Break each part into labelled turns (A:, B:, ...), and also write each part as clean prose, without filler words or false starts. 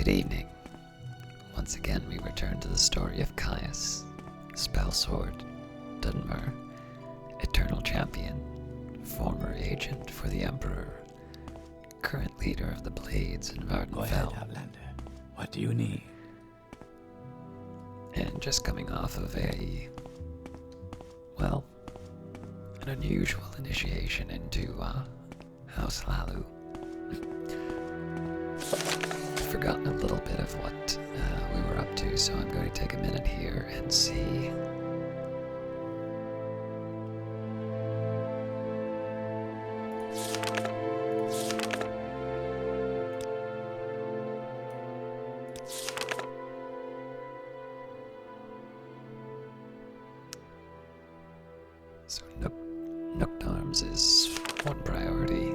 A: Good evening. Once again, we return to the story of Caius, Spellsword, Dunmer, Eternal Champion, former agent for the Emperor, current leader of the Blades in Vardenfell.
B: Go ahead, Outlander. What do you need?
A: And just coming off of an unusual initiation into House Hlaalu. I've forgotten a little bit of what we were up to, so I'm going to take a minute here and see. So Nooked Arms is one priority.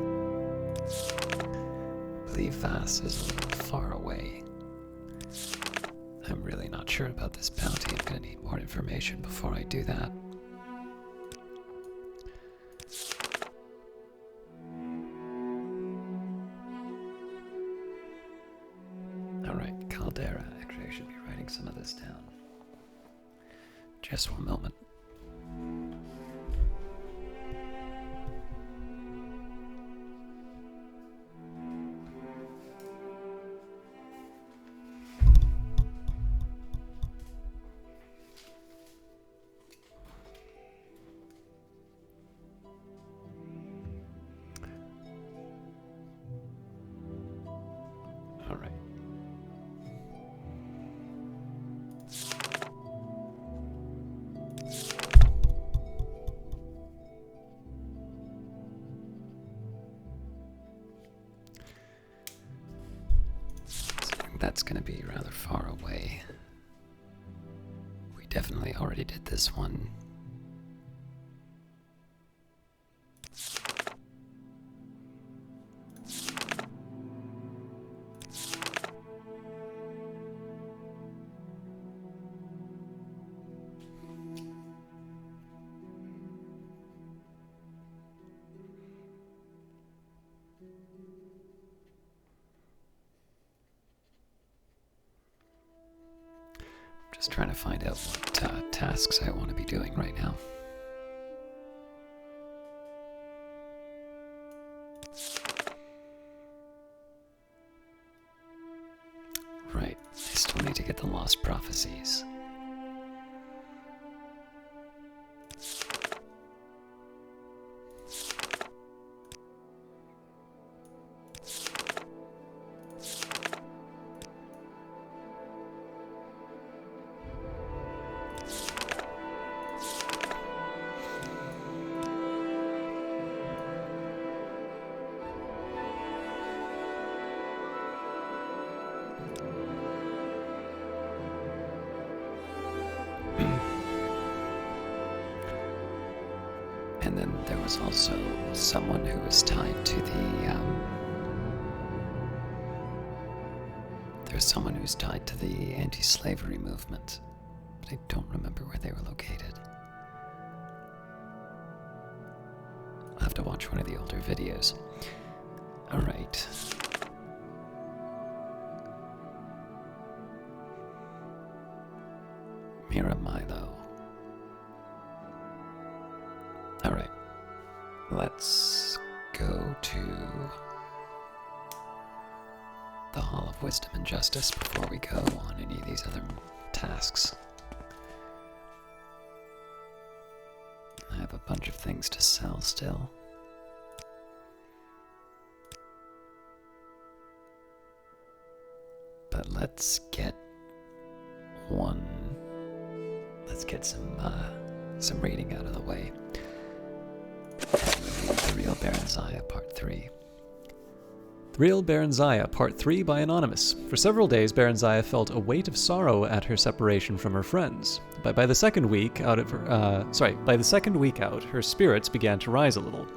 A: I believe Vass is a little far away. I'm really not sure about this bounty. I'm going to need more information before I do that. Alright, Caldera. Actually, I should be writing some of this down. Just one moment. Alright. That's going to be rather far away. We definitely already did this one. Just trying to find out what tasks I want to be doing right now. Right, I still need to get the lost prophecies. And then there was also someone who was tied to there's someone who's tied to the anti-slavery movement, but I don't remember where they were located. I'll have to watch one of the older videos. Alright. Mira Milo. Alright, let's go to the Hall of Wisdom and Justice before we go on any of these other tasks. I have a bunch of things to sell still. But let's get some reading out of the way. The Real Baron Zaya, Part 3.
C: The Real Baron Zaya, Part 3 by Anonymous. For several days, Baron Zaya felt a weight of sorrow at her separation from her friends. But by the second week out, her spirits began to rise a little.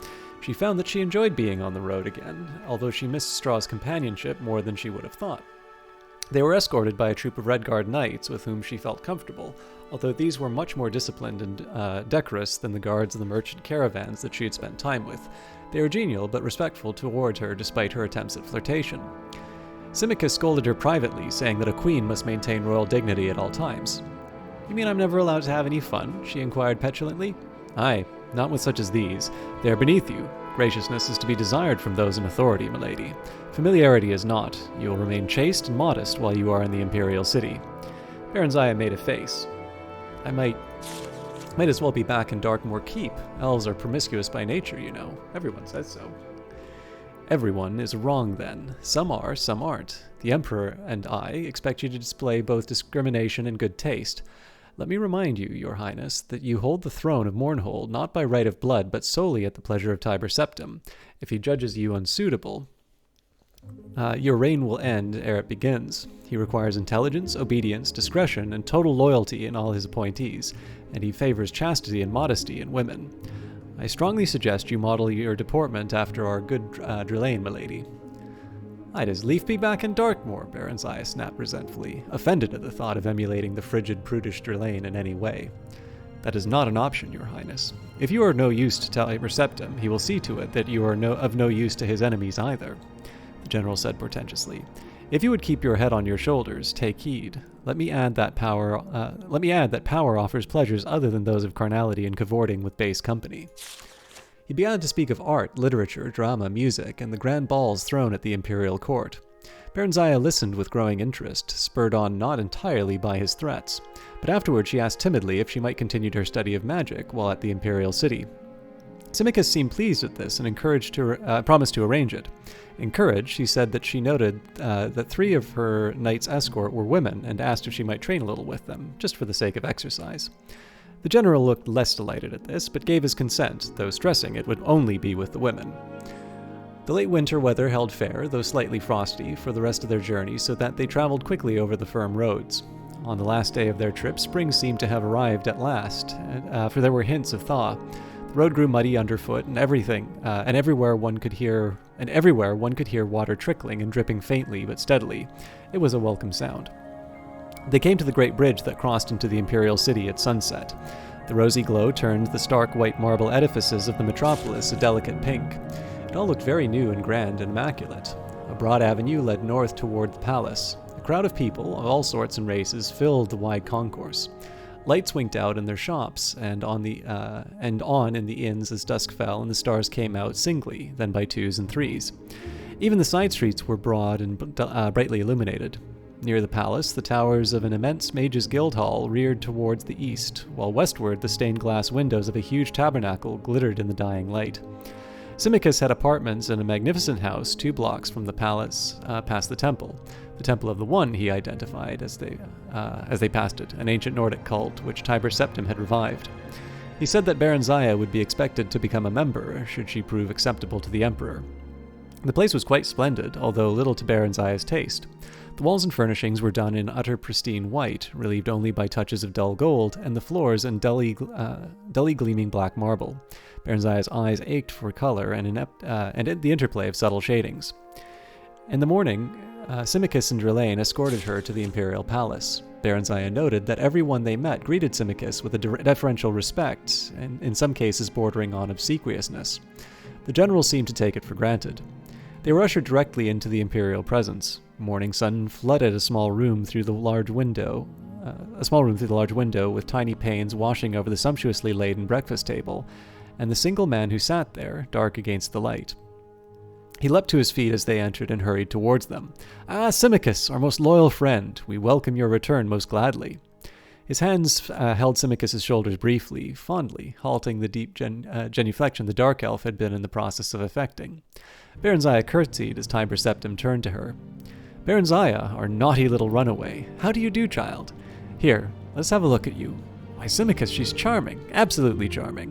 C: She found that she enjoyed being on the road again, although she missed Straw's companionship more than she would have thought. They were escorted by a troop of Red Guard knights with whom she felt comfortable, although these were much more disciplined and decorous than the guards of the merchant caravans that she had spent time with. They were genial but respectful toward her despite her attempts at flirtation. Symmachus scolded her privately, saying that a queen must maintain royal dignity at all times. You mean I'm never allowed to have any fun? She inquired petulantly. Aye, not with such as these. They are beneath you. Graciousness is to be desired from those in authority, milady. Familiarity is not. You will remain chaste and modest while you are in the imperial city. Baronziah made a face. I might as well be back in Darkmoor Keep. Elves are promiscuous by nature, you know. Everyone says so. Everyone is wrong, then. Some are, some aren't. The Emperor and I expect you to display both discrimination and good taste. Let me remind you, Your Highness, that you hold the throne of Mournhold not by right of blood, but solely at the pleasure of Tiber Septim. If he judges you unsuitable, your reign will end ere it begins. He requires intelligence, obedience, discretion, and total loyalty in all his appointees, and he favors chastity and modesty in women. I strongly suggest you model your deportment after our good Drillane, milady. I'd as lief be back in Darkmoor, Baronziah snapped resentfully, offended at the thought of emulating the frigid, prudish Drillane in any way. That is not an option, Your Highness. If you are no use to Tiber Septim, he will see to it that you are of no use to his enemies either, the general said portentously. If you would keep your head on your shoulders, take heed. Let me add that power offers pleasures other than those of carnality and cavorting with base company. He began to speak of art, literature, drama, music, and the grand balls thrown at the imperial court. Baronziah listened with growing interest, spurred on not entirely by his threats, but afterward she asked timidly if she might continue her study of magic while at the imperial city. Symmachus seemed pleased with this and promised to arrange it. Encouraged, she said that she noted that 3 of her knight's escort were women and asked if she might train a little with them, just for the sake of exercise. The general looked less delighted at this, but gave his consent, though stressing it would only be with the women. The late winter weather held fair, though slightly frosty, for the rest of their journey, so that they traveled quickly over the firm roads. On the last day of their trip, spring seemed to have arrived at last, for there were hints of thaw. The road grew muddy underfoot, and everywhere one could hear water trickling and dripping faintly but steadily. It was a welcome sound. They came to the great bridge that crossed into the imperial city at sunset. The rosy glow turned the stark white marble edifices of the metropolis a delicate pink. It all looked very new and grand and immaculate. A broad avenue led north toward the palace. A crowd of people of all sorts and races filled the wide concourse. Lights winked out in their shops and on in the inns as dusk fell and the stars came out singly, then by 2s and 3s. Even the side streets were broad and brightly illuminated. Near the palace, the towers of an immense Mage's Guild Hall reared towards the east, while westward the stained glass windows of a huge tabernacle glittered in the dying light. Symmachus had apartments in a magnificent house 2 blocks from the palace, past the temple of the One he identified as they passed it, an ancient Nordic cult which Tiber Septim had revived. He said that Baronziah would be expected to become a member should she prove acceptable to the Emperor. The place was quite splendid, although little to Baronziah's taste. The walls and furnishings were done in utter pristine white, relieved only by touches of dull gold, and the floors in dully gleaming black marble. Baronziah's eyes ached for color and the interplay of subtle shadings. In the morning, Symmachus and Drillane escorted her to the imperial palace. Baronziah noted that everyone they met greeted Symmachus with a deferential respect, and in some cases bordering on obsequiousness. The general seemed to take it for granted. They were ushered directly into the imperial presence. Morning sun flooded a small room through the large window, with tiny panes washing over the sumptuously laden breakfast table, and the single man who sat there, dark against the light. He leapt to his feet as they entered and hurried towards them. "Ah, Symmachus, our most loyal friend, we welcome your return most gladly." His hands held Symmachus's shoulders briefly, fondly, halting the deep genuflection the dark elf had been in the process of effecting. Baronziah curtsied as Tiber Septim turned to her. "Baronziah, our naughty little runaway. How do you do, child? Here, let's have a look at you. Why, Symmachus, she's charming, absolutely charming.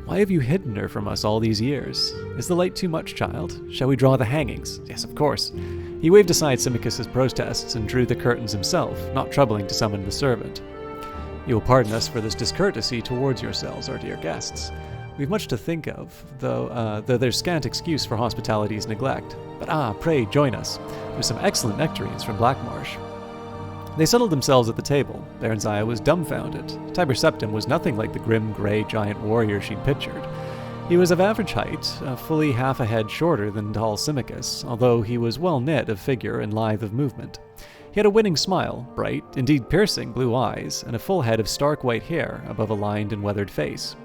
C: Why have you hidden her from us all these years? Is the light too much, child? Shall we draw the hangings? Yes, of course." He waved aside Symmachus's protests and drew the curtains himself, not troubling to summon the servant. "You will pardon us for this discourtesy towards yourselves, our dear guests. We've much to think of, though there's scant excuse for hospitality's neglect. But pray join us. There's some excellent nectarines from Blackmarsh." They settled themselves at the table. Baronziah was dumbfounded. Tiber Septim was nothing like the grim, grey giant warrior she'd pictured. He was of average height, fully half a head shorter than tall Symmachus, although he was well knit of figure and lithe of movement. He had a winning smile, bright, indeed piercing, blue eyes, and a full head of stark white hair above a lined and weathered face.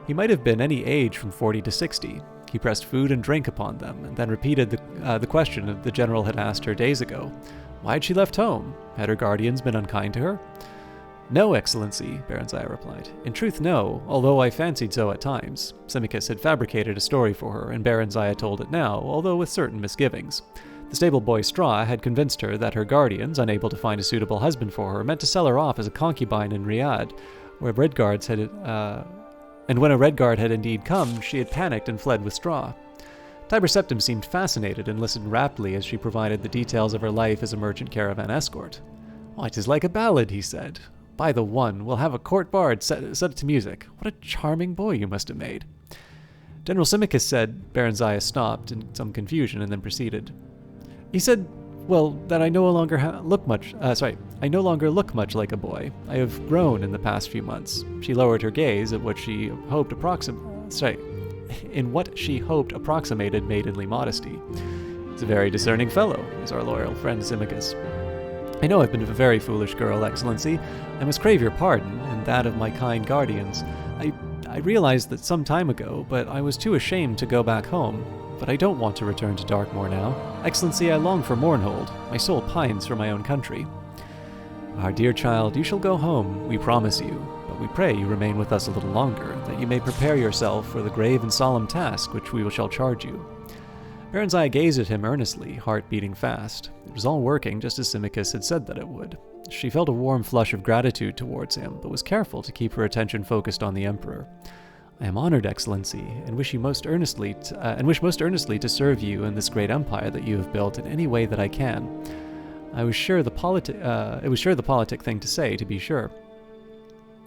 C: He might have been any age from 40 to 60. He pressed food and drink upon them, and then repeated the question that the general had asked her days ago. Why had she left home? Had her guardians been unkind to her? No, Excellency, Baronziah replied. In truth, no, although I fancied so at times. Symmachus had fabricated a story for her, and Baronziah told it now, although with certain misgivings. The stable boy Straw had convinced her that her guardians, unable to find a suitable husband for her, meant to sell her off as a concubine in Riyadh, where Redguards had, and when a Redguard had indeed come, she had panicked and fled with Straw. Tiber Septim seemed fascinated and listened raptly as she provided the details of her life as a merchant caravan escort. "Why, 'tis like a ballad," he said. "By the one, we'll have a court bard set it to music. What a charming boy you must have made." General Symmachus said. Baronziah stopped in some confusion and then proceeded. He said, well, that I no longer look much like a boy. I have grown in the past few months. She lowered her gaze at what she hoped approximated maidenly modesty. He's a very discerning fellow, is our loyal friend Symmachus. I know I've been a very foolish girl, Excellency. I must crave your pardon, and that of my kind guardians. I realized that some time ago, but I was too ashamed to go back home. But I don't want to return to Darkmoor now. Excellency, I long for Mournhold. My soul pines for my own country. Our dear child, you shall go home, we promise you, but we pray you remain with us a little longer, that you may prepare yourself for the grave and solemn task which we shall charge you. Baronziah gazed at him earnestly, heart beating fast. It was all working just as Symmachus had said that it would. She felt a warm flush of gratitude towards him, but was careful to keep her attention focused on the Emperor. I am honored, Excellency, and wish most earnestly to serve you and this great empire that you have built in any way that I can. It was the politic thing to say, to be sure.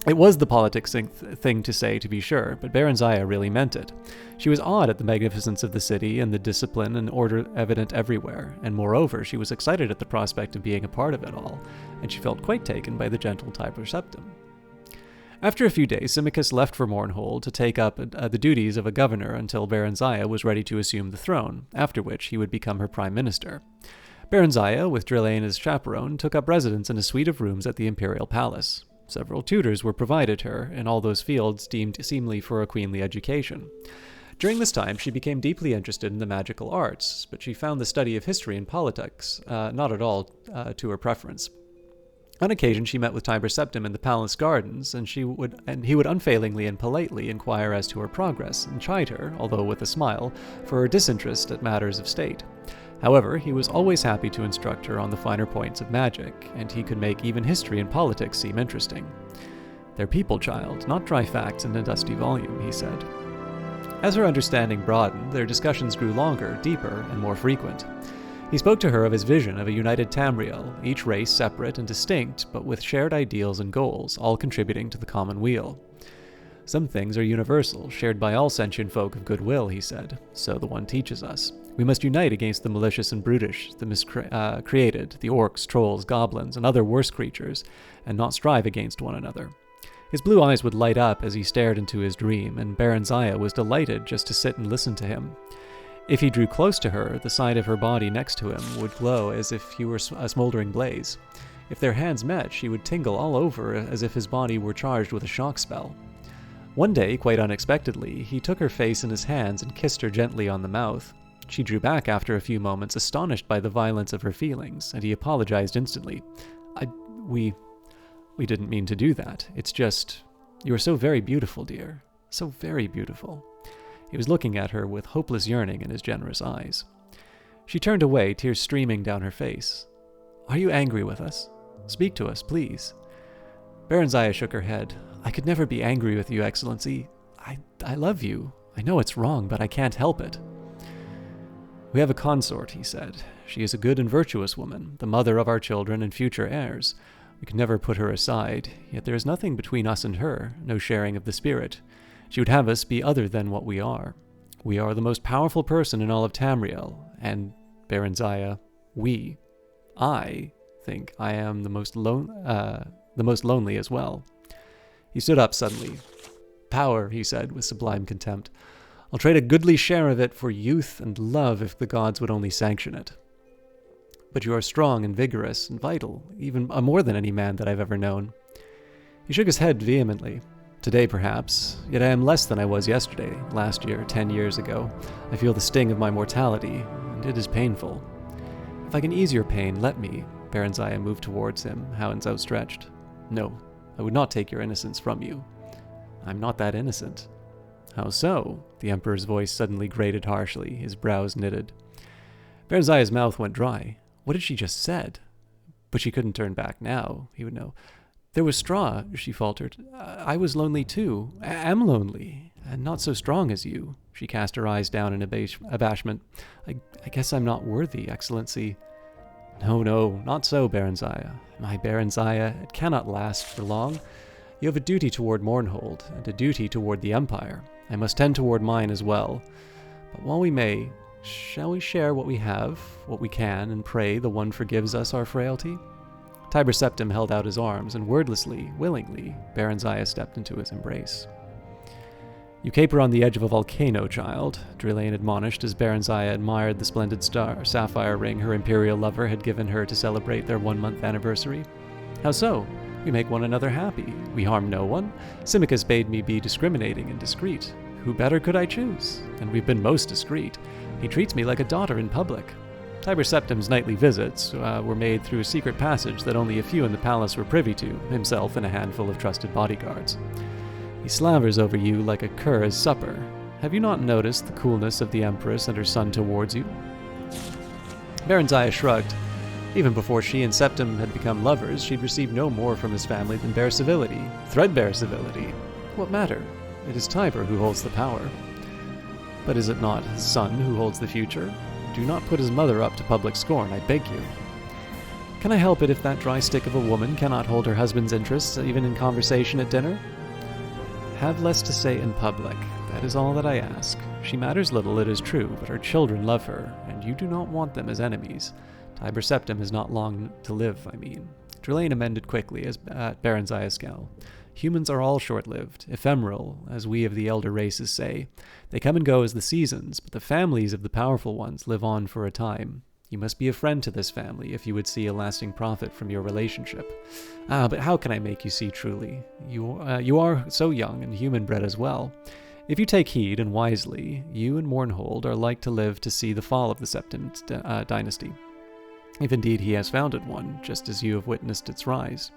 C: It was the politic thing to say, to be sure, but Baronziah really meant it. She was awed at the magnificence of the city and the discipline and order evident everywhere, and moreover, she was excited at the prospect of being a part of it all, and she felt quite taken by the gentle Tiber Septim. After a few days, Symmachus left for Mournhold to take up the duties of a governor until Baronziah was ready to assume the throne, after which he would become her prime minister. Baronziah, with Drillane as chaperone, took up residence in a suite of rooms at the imperial palace. Several tutors were provided her, in all those fields deemed seemly for a queenly education. During this time, she became deeply interested in the magical arts, but she found the study of history and politics not at all to her preference. On occasion, she met with Tiber Septim in the palace gardens, and he would unfailingly and politely inquire as to her progress, and chide her, although with a smile, for her disinterest at matters of state. However, he was always happy to instruct her on the finer points of magic, and he could make even history and politics seem interesting. "They're people, child, not dry facts in a dusty volume," he said. As her understanding broadened, their discussions grew longer, deeper, and more frequent. He spoke to her of his vision of a united Tamriel, each race separate and distinct, but with shared ideals and goals, all contributing to the common weal. "Some things are universal, shared by all sentient folk of goodwill," he said. "So the one teaches us. We must unite against the malicious and brutish, the miscreated, the orcs, trolls, goblins, and other worse creatures, and not strive against one another." His blue eyes would light up as he stared into his dream, and Baronziah was delighted just to sit and listen to him. If he drew close to her, the side of her body next to him would glow as if he were a smoldering blaze. If their hands met, she would tingle all over as if his body were charged with a shock spell. One day, quite unexpectedly, he took her face in his hands and kissed her gently on the mouth. She drew back after a few moments, astonished by the violence of her feelings, and he apologized instantly. We didn't mean to do that. It's just, you are so very beautiful, dear. So very beautiful." He was looking at her with hopeless yearning in his generous eyes. She turned away, tears streaming down her face. "Are you angry with us? Speak to us, please." Baronziah shook her head. "I could never be angry with you, Excellency. I love you. I know it's wrong, but I can't help it." "We have a consort," he said. "She is a good and virtuous woman, the mother of our children and future heirs. We could never put her aside, yet there is nothing between us and her, no sharing of the spirit. She would have us be other than what we are. We are the most powerful person in all of Tamriel, and, Baronziah, I think I am the most lonely as well." He stood up suddenly. "Power," he said with sublime contempt. I'll trade a goodly share of it for youth and love if the gods would only sanction it. But you are strong and vigorous and vital, even more than any man that I've ever known." He shook his head vehemently. "Today, perhaps, yet I am less than I was yesterday, last year, 10 years ago. I feel the sting of my mortality, and it is painful. If I can ease your pain, let me." Baronziah moved towards him, hands outstretched. "No, I would not take your innocence from you. I'm not that innocent." "How so?" The Emperor's voice suddenly grated harshly, his brows knitted. Baronziah's mouth went dry. What had she just said? But she couldn't turn back now. He would know. "There was Straw," she faltered. "I was lonely too. Am lonely, and not so strong as you." She cast her eyes down in abashment. I guess I'm not worthy, Excellency." No, not so, Baronziah. My Baronziah, it cannot last for long. You have a duty toward Mournhold, and a duty toward the Empire. I must tend toward mine as well. But while we may, shall we share what we have, what we can, and pray the one forgives us our frailty?" Tiber Septim held out his arms, and wordlessly, willingly, Baronziah stepped into his embrace. "You caper on the edge of a volcano, child," Drillane admonished as Baronziah admired the splendid sapphire ring her imperial lover had given her to celebrate their 1-month anniversary. "How so? We make one another happy. We harm no one. Simicus bade me be discriminating and discreet. Who better could I choose? And we've been most discreet. He treats me like a daughter in public." Tiber Septim's nightly visits were made through a secret passage that only a few in the palace were privy to, himself and a handful of trusted bodyguards. "He slavers over you like a cur at supper. Have you not noticed the coolness of the Empress and her son towards you?" Baronziah shrugged. Even before she and Septim had become lovers, she'd received no more from his family than bare civility, threadbare civility. What matter? It is Tiber who holds the power. But is it not his son who holds the future? Do not put his mother up to public scorn, I beg you. Can I help it if that dry stick of a woman cannot hold her husband's interests, even in conversation at dinner? Have less to say in public. That is all that I ask. She matters little, it is true, but her children love her, and you do not want them as enemies. Tiber Septim has not long to live, I mean. Drillane amended quickly at Baronziah's scowl. Humans are all short-lived, ephemeral, as we of the elder races say. They come and go as the seasons, but the families of the powerful ones live on for a time. You must be a friend to this family if you would see a lasting profit from your relationship. But how can I make you see truly? You are so young and human-bred as well. If you take heed, and wisely, you and Mournhold are like to live to see the fall of the Septim dynasty. If indeed he has founded one, just as you have witnessed its rise.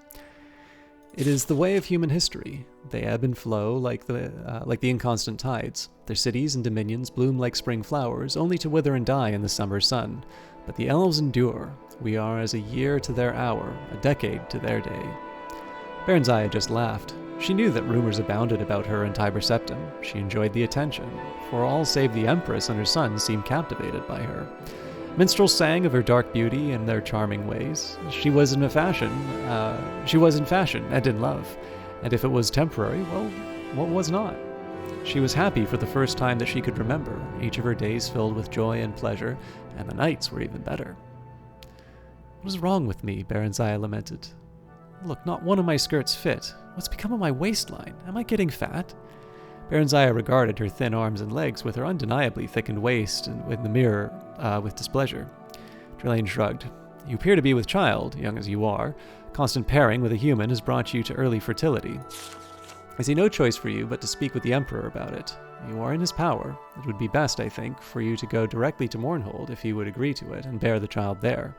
C: It is the way of human history. They ebb and flow like the inconstant tides. Their cities and dominions bloom like spring flowers, only to wither and die in the summer sun. But the elves endure. We are as a year to their hour, a decade to their day. Baronziah just laughed. She knew that rumors abounded about her and Tiber Septim. She enjoyed the attention, for all save the Empress and her son seemed captivated by her. Minstrels sang of her dark beauty and their charming ways. She was in fashion and in love. And if it was temporary, well, what was not? She was happy for the first time that she could remember, each of her days filled with joy and pleasure, and the nights were even better. What is wrong with me? Baronziah lamented. Look, not one of my skirts fit. What's become of my waistline? Am I getting fat? Baronziah regarded her thin arms and legs with her undeniably thickened waist and in the mirror with displeasure. Drillane shrugged. You appear to be with child, young as you are. Constant pairing with a human has brought you to early fertility. I see no choice for you but to speak with the Emperor about it. You are in his power. It would be best, I think, for you to go directly to Mournhold if he would agree to it and bear the child there.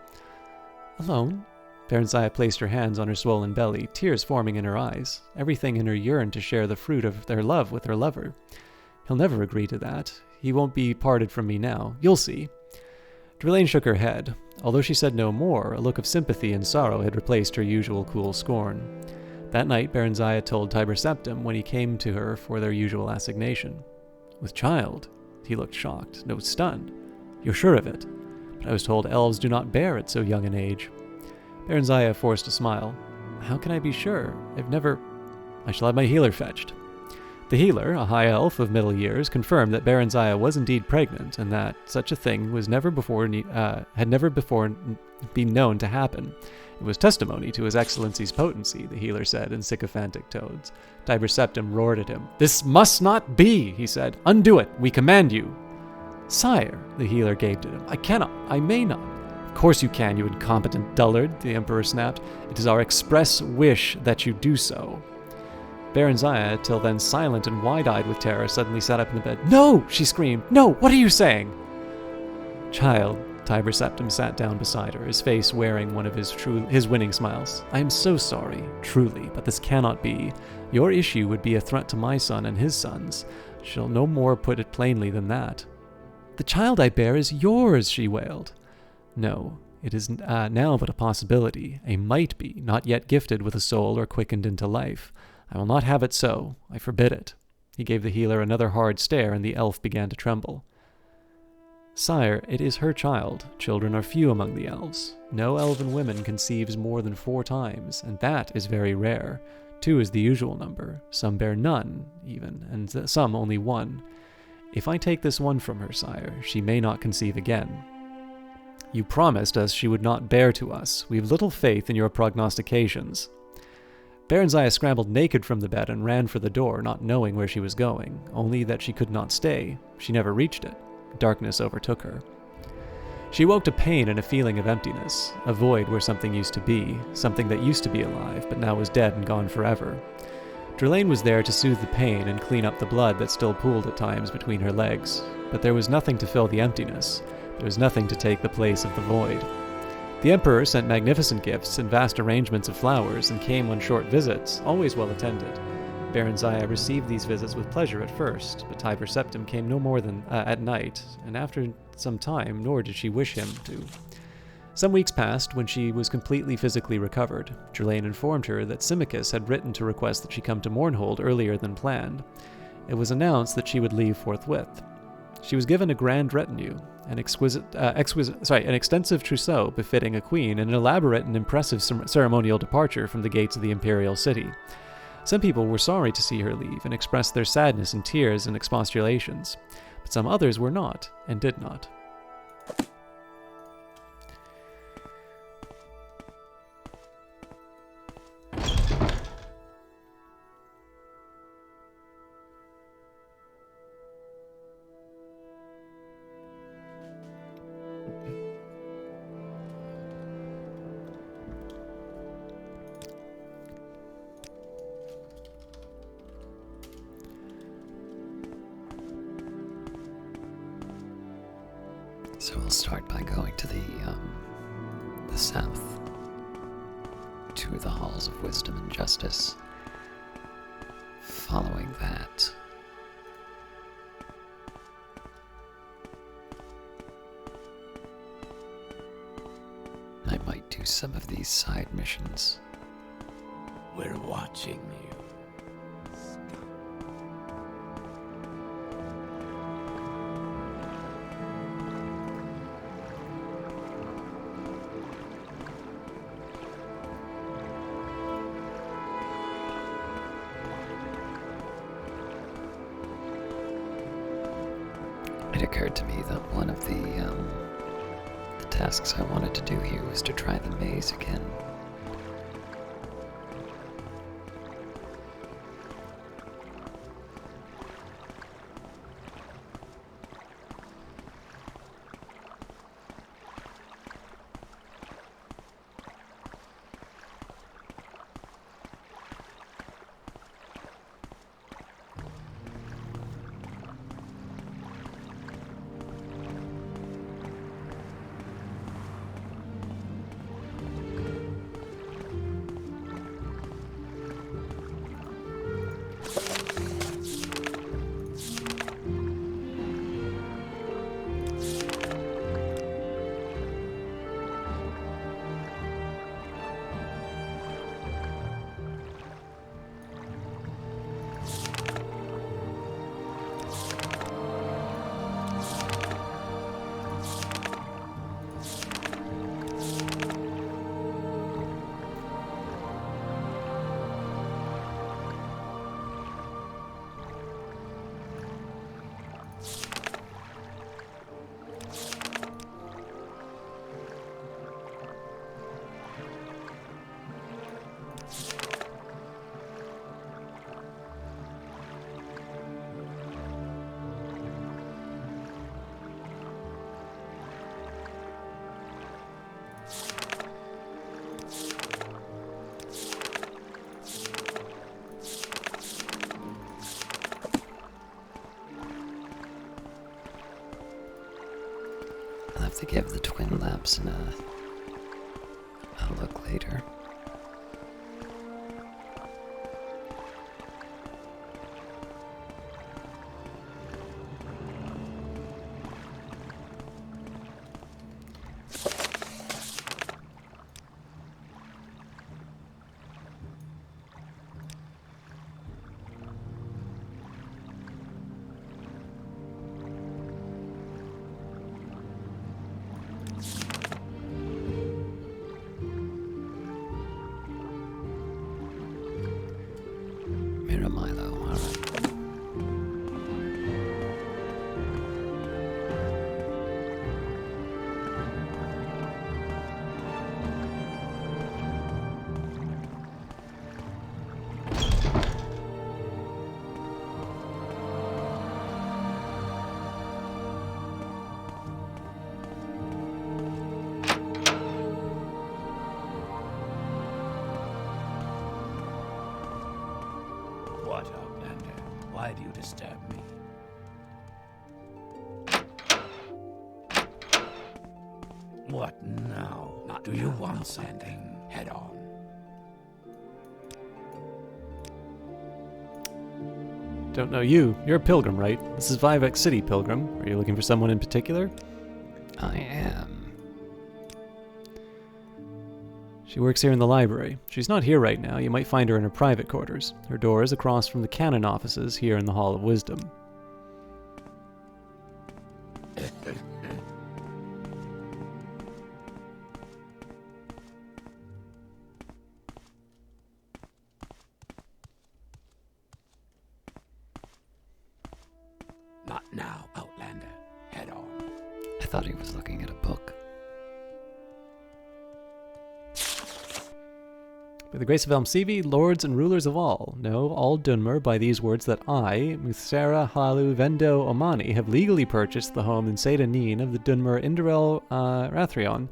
C: Alone? Baronziah placed her hands on her swollen belly, tears forming in her eyes. Everything in her yearned to share the fruit of their love with her lover. He'll never agree to that. He won't be parted from me now. You'll see. Drillane shook her head. Although she said no more, a look of sympathy and sorrow had replaced her usual cool scorn. That night, Baronziah told Tiber Septim when he came to her for their usual assignation. With child? He looked shocked, no, stunned. You're sure of it? But I was told elves do not bear at so young an age. Baronziah forced a smile. How can I be sure? I shall have my healer fetched. The healer, a high elf of middle years, confirmed that Baronziah was indeed pregnant, and that such a thing was had never before been known to happen. It was testimony to his excellency's potency, the healer said in sycophantic tones. Tiber Septim roared at him. "This must not be," he said. "Undo it, we command you." "Sire," the healer gaped at him, "I cannot, I may not." "Of course you can, you incompetent dullard," the emperor snapped. "It is our express wish that you do so." Baronziah, till then silent and wide-eyed with terror, suddenly sat up in the bed. "No!" she screamed. "No! What are you saying?" "Child," Tiber Septim sat down beside her, his face wearing one of his winning smiles. "I am so sorry, truly, but this cannot be. Your issue would be a threat to my son and his sons. Shall no more put it plainly than that." "The child I bear is yours," she wailed. "No, it is now but a possibility, a might be, not yet gifted with a soul or quickened into life. I will not have it so. I forbid it." He gave the healer another hard stare, and the elf began to tremble. "Sire, it is her child. Children are few among the elves. No elven woman conceives more than 4 times, and that is very rare. 2 is the usual number. Some bear none, even, and some only 1. If I take this one from her, sire, she may not conceive again. You promised us she would not bear to us. We have little faith in your prognostications." Baronziah scrambled naked from the bed and ran for the door, not knowing where she was going, only that she could not stay. She never reached it. Darkness overtook her. She woke to pain and a feeling of emptiness, a void where something used to be, something that used to be alive, but now was dead and gone forever. Drelane was there to soothe the pain and clean up the blood that still pooled at times between her legs, but there was nothing to fill the emptiness. There was nothing to take the place of the void. The Emperor sent magnificent gifts and vast arrangements of flowers, and came on short visits, always well attended. Baronziah received these visits with pleasure at first, but Tiber Septim came no more than at night, and after some time, nor did she wish him to. Some weeks passed when she was completely physically recovered. Drelane informed her that Symmachus had written to request that she come to Mournhold earlier than planned. It was announced that she would leave forthwith. She was given a grand retinue, an extensive trousseau befitting a queen, and an elaborate and impressive ceremonial departure from the gates of the imperial city. Some people were sorry to see her leave and expressed their sadness in tears and expostulations, but some others were not and did not.
A: So we'll start by going to the south, to the halls of wisdom and justice. Following that, I might do some of these side missions.
B: We're watching you.
A: It occurred to me that one of the tasks I wanted to do here was to try the maze again. I'll have to give the twin lamps a look later. Milo, alright.
B: What, Outlander? Why do you disturb me? What now? Do you want something? Head on.
C: Don't know you. You're a pilgrim, right? This is Vivek City, pilgrim. Are you looking for someone in particular?
A: I am.
C: She works here in the library. She's not here right now. You might find her in her private quarters. Her door is across from the canon offices here in the Hall of Wisdom.
B: Not now, Outlander. Head on.
A: I thought he was looking at a book.
C: By the grace of Elmsivi, lords and rulers of all, know all Dunmer by these words that I, Muthsera Hlaalu Vendo Omani, have legally purchased the home in Seda Neen of the Dunmer Inderel Rathrion, and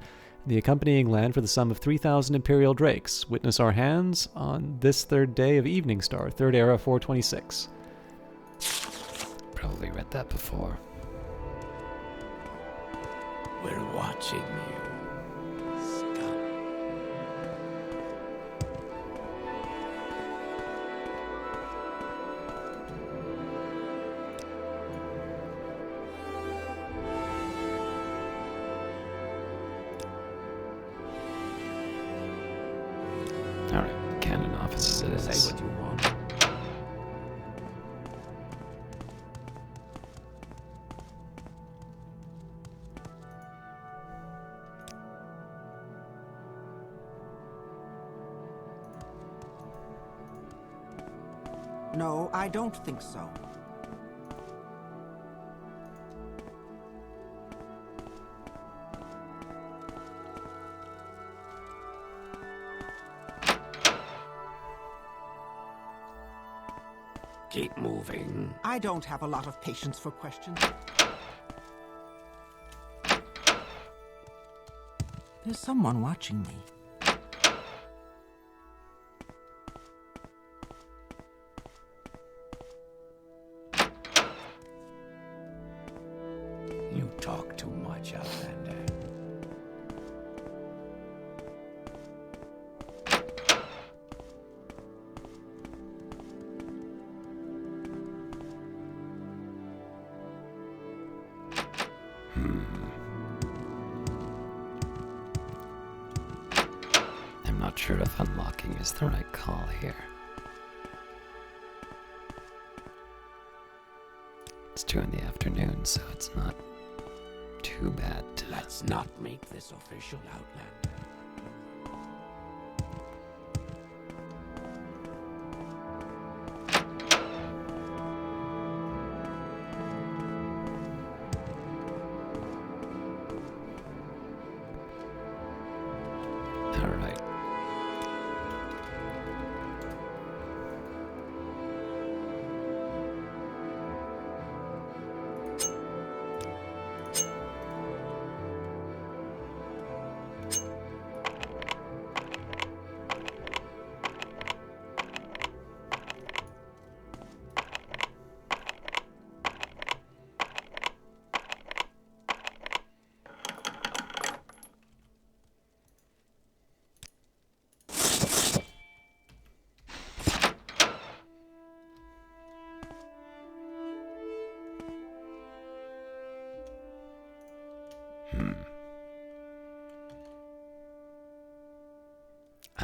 C: the accompanying land for the sum of 3,000 imperial drakes. Witness our hands on this third day of Evening Star, Third Era 426.
A: Probably read that before.
B: We're watching you, scum.
A: Alright, canon offices it is.
B: Say what you want.
D: No, I don't think so.
B: Keep moving.
D: I don't have a lot of patience for questions. There's someone watching me.
B: You talk too much, Outlander.
A: I'm not sure if unlocking is the right call here. It's 2 in the afternoon, so it's not too bad to...
B: Let's not make this official, Outlander.
A: Alright.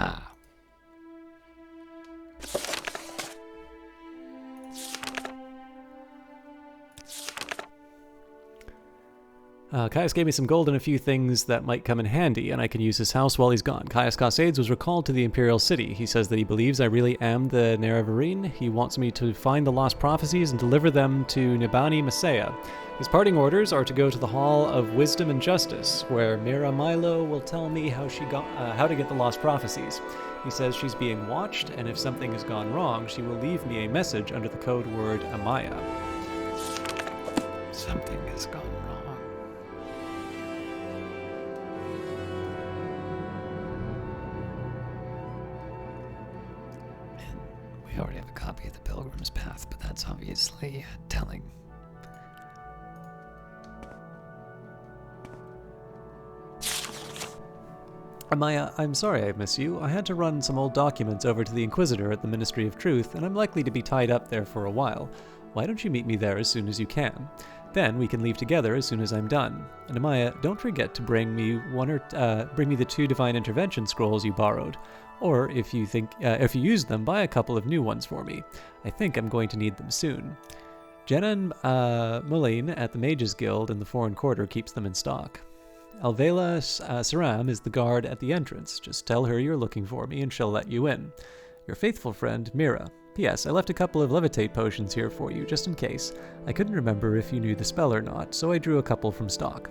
A: Ah.
C: Caius gave me some gold and a few things that might come in handy, and I can use his house while he's gone. Caius Cassades was recalled to the Imperial City. He says that he believes I really am the Nerevarine. He wants me to find the lost prophecies and deliver them to Nibani Masaya. His parting orders are to go to the Hall of Wisdom and Justice, where Mira Milo will tell me how to get the lost prophecies. He says she's being watched, and if something has gone wrong, she will leave me a message under the code word Amaya.
A: Something has gone wrong. We already have a copy of the Pilgrim's Path, but that's obviously telling.
C: Amaya, I'm sorry I miss you. I had to run some old documents over to the Inquisitor at the Ministry of Truth, and I'm likely to be tied up there for a while. Why don't you meet me there as soon as you can? Then we can leave together as soon as I'm done. And Amaya, don't forget to bring me the 2 Divine Intervention scrolls you borrowed. Or if you use them, buy a couple of new ones for me. I think I'm going to need them soon. Jenna and Mullane at the Mages Guild in the Foreign Quarter keeps them in stock. Alvela Saram is the guard at the entrance. Just tell her you're looking for me and she'll let you in. Your faithful friend, Mira. P.S. I left a couple of levitate potions here for you, just in case. I couldn't remember if you knew the spell or not, so I drew a couple from stock.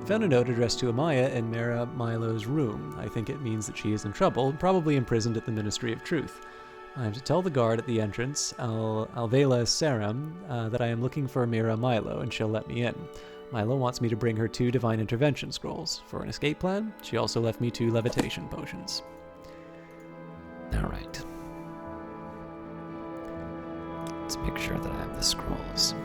C: Found a note addressed to Amaya in Mira Milo's room. I think it means that she is in trouble, probably imprisoned at the Ministry of Truth. I am to tell the guard at the entrance, Alvela Saram, that I am looking for Mira Milo, and she'll let me in. Milo wants me to bring her 2 Divine Intervention scrolls. For an escape plan, she also left me 2 levitation potions.
A: Alright. Let's make sure that I have the scrolls.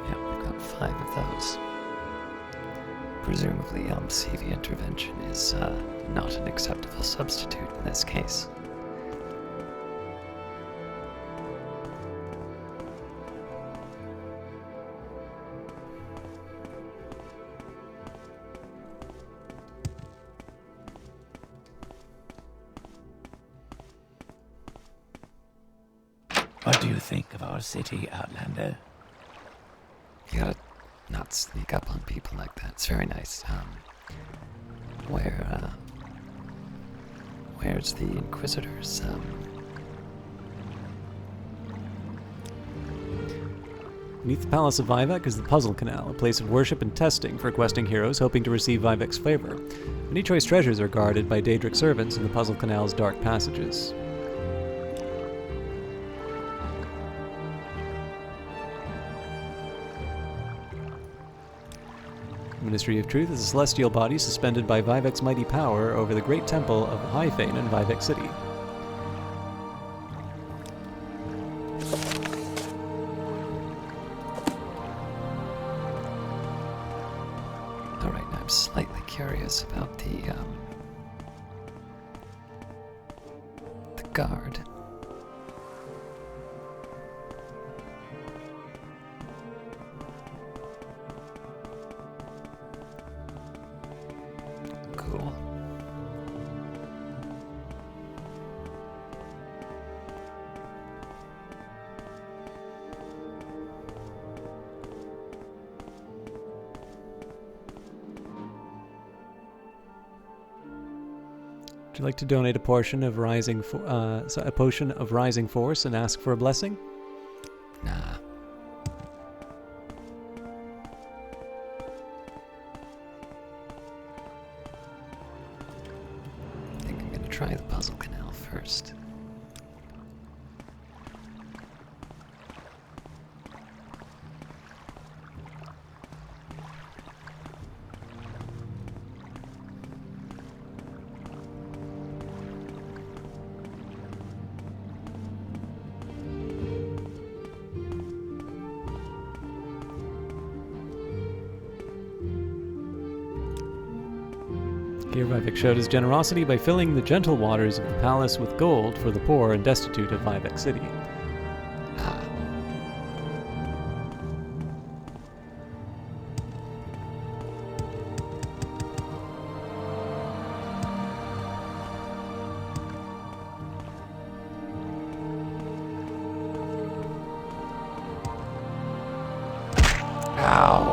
A: Yeah, we've got 5 of those. Presumably, CV intervention is not an acceptable substitute in this case.
B: What do you think of our city, Outlander?
A: You gotta not sneak up on people like that. It's very nice. Where's the Inquisitors?
C: Beneath the Palace of Vivek is the Puzzle Canal, a place of worship and testing for questing heroes hoping to receive Vivek's favor. Many choice treasures are guarded by Daedric servants in the Puzzle Canal's dark passages. The Ministry of Truth is a celestial body suspended by Vivek's mighty power over the great temple of the High Fane in Vivek City.
A: Alright, now I'm slightly curious about the guard. Cool.
C: Would you like to donate a portion of a potion of rising force and ask for a blessing?
A: Nah. I think I'm gonna try the Puzzle Canal first.
C: Here Vivek showed his generosity by filling the gentle waters of the palace with gold for the poor and destitute of Vivek City.
A: Ah. Ow.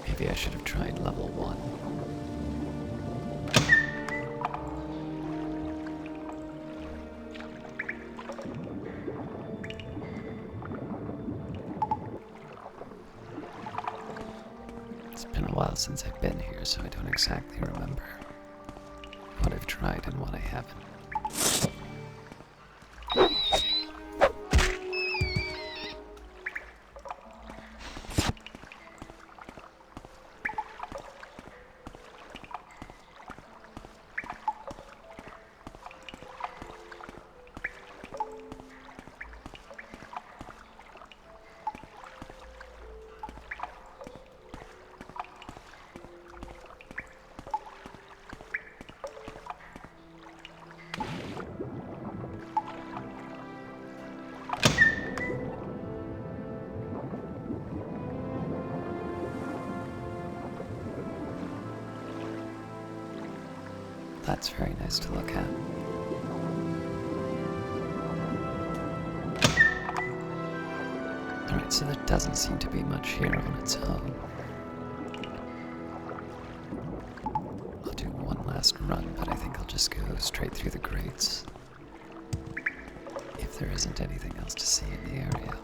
A: Maybe I should have tried level 1. It's been a while since I've been here, so I don't exactly remember what I've tried and what I haven't. That's very nice to look at. Alright, so there doesn't seem to be much here on its own. I'll do one last run, but I think I'll just go straight through the grates. If there isn't anything else to see in the area.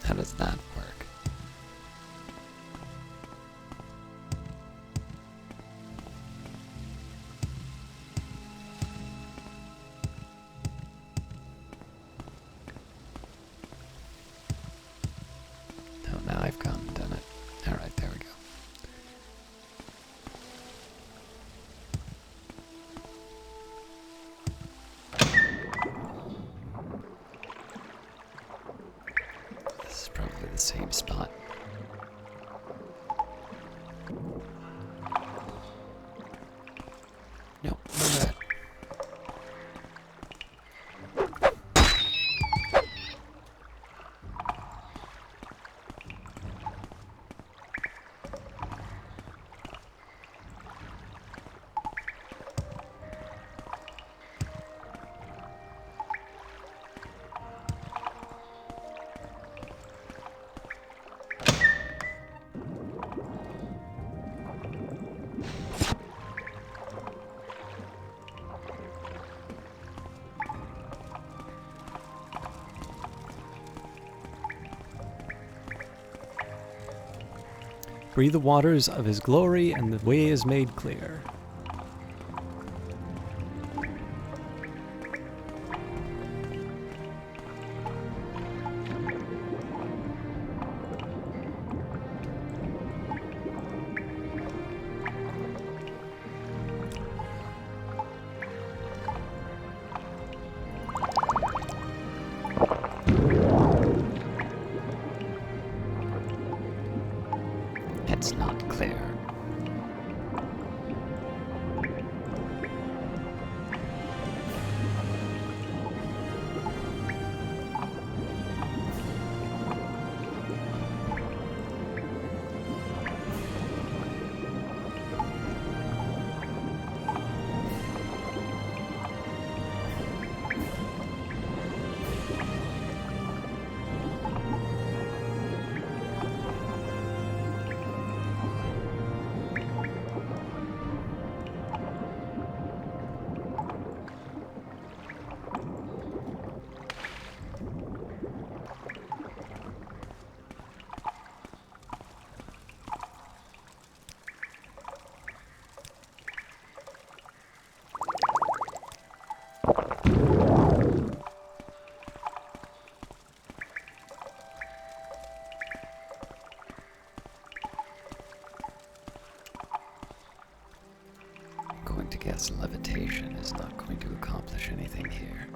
A: How does that work? Oh, now I've gone and done it. Alright, there we go. This is probably the same spot. Nope, not that.
C: Breathe the waters of his glory, and the way is made clear.
A: It's not clear. to guess levitation is not going to accomplish anything here.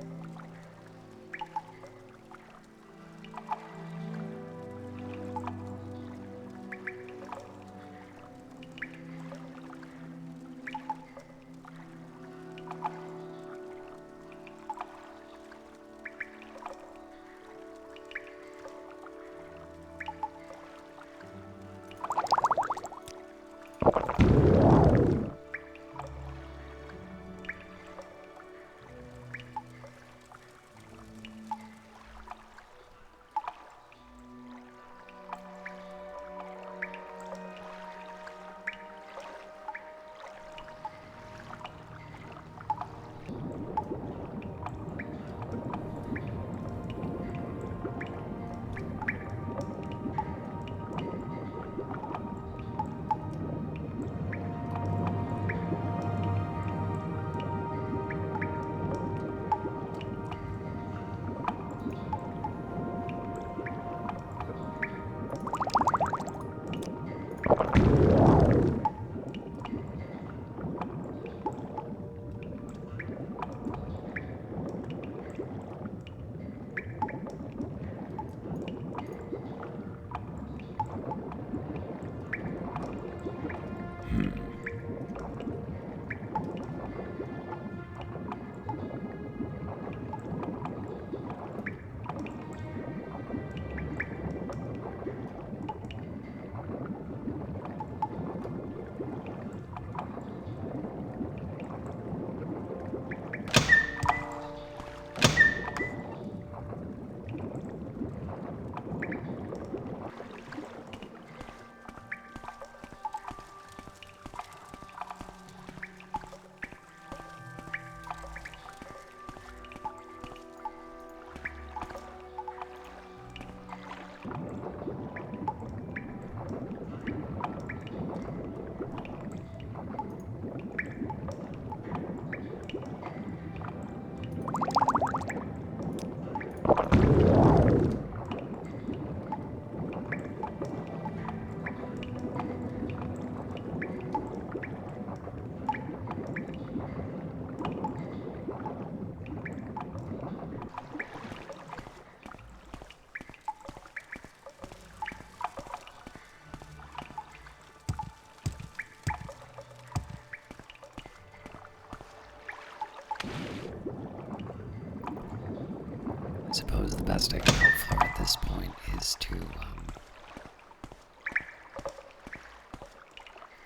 A: I suppose the best I can hope for at this point is to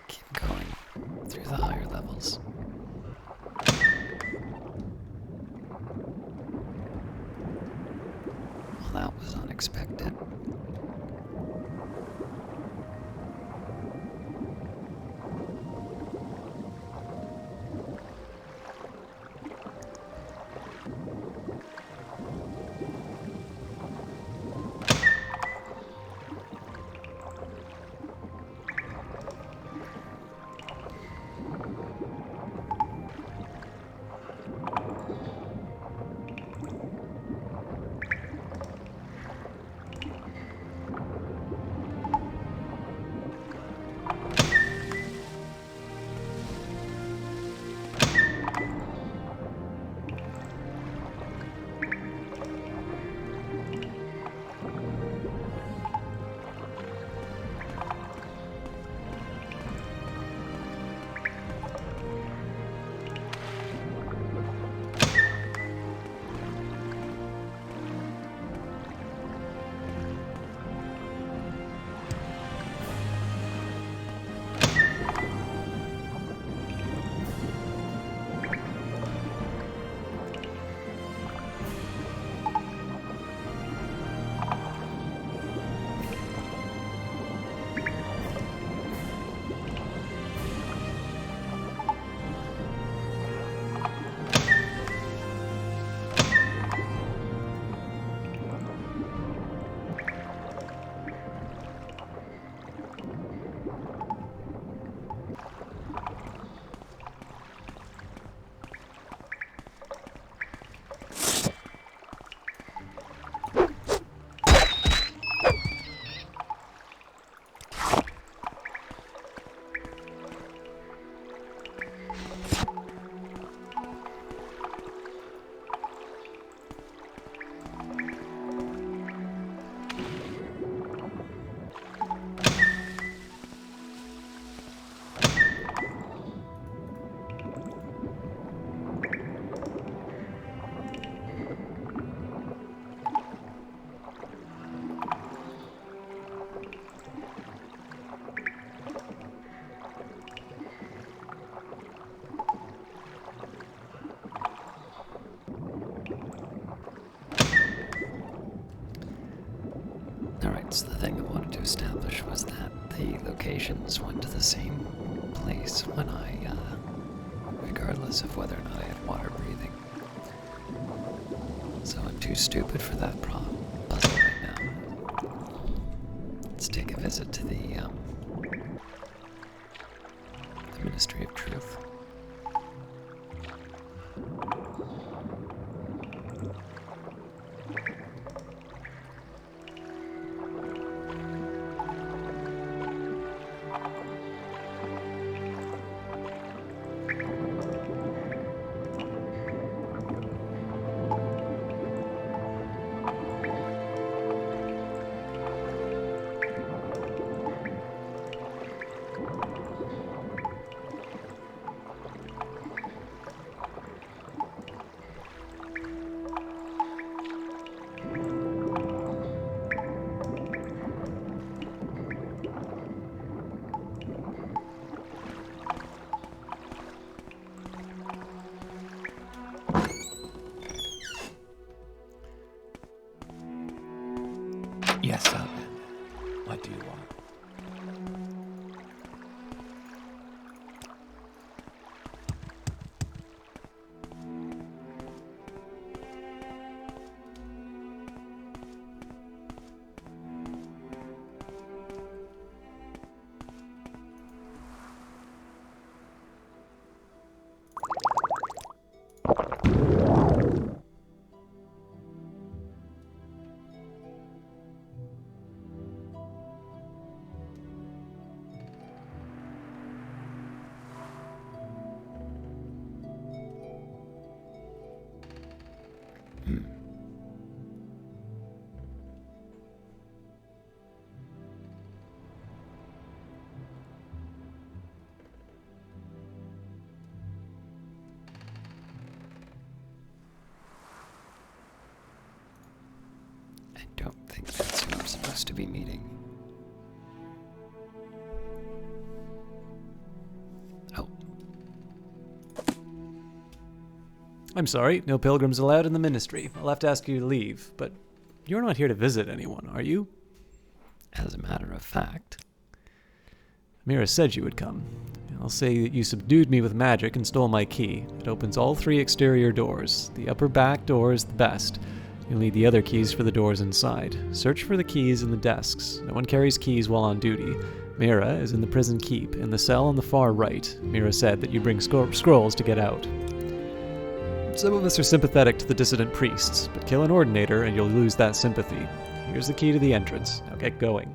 A: keep going through the higher levels. Well, that was unexpected. the locations went to the same place when regardless of whether or not I had water breathing. So I'm too stupid for that puzzle right now. Let's take a visit to the Ministry of Truth.
B: Yes, sir. What do you want?
A: I don't think that's who I'm supposed to be meeting. Oh.
C: I'm sorry, no pilgrims allowed in the ministry. I'll have to ask you to leave, but you're not here to visit anyone, are you?
A: As a matter of fact,
C: Mira said you would come. I'll say that you subdued me with magic and stole my key. It opens all 3 exterior doors. The upper back door is the best. You'll need the other keys for the doors inside. Search for the keys in the desks. No one carries keys while on duty. Mira is in the prison keep, in the cell on the far right. Mira said that you bring scrolls to get out. Some of us are sympathetic to the dissident priests, but kill an ordinator and you'll lose that sympathy. Here's the key to the entrance. Now get going.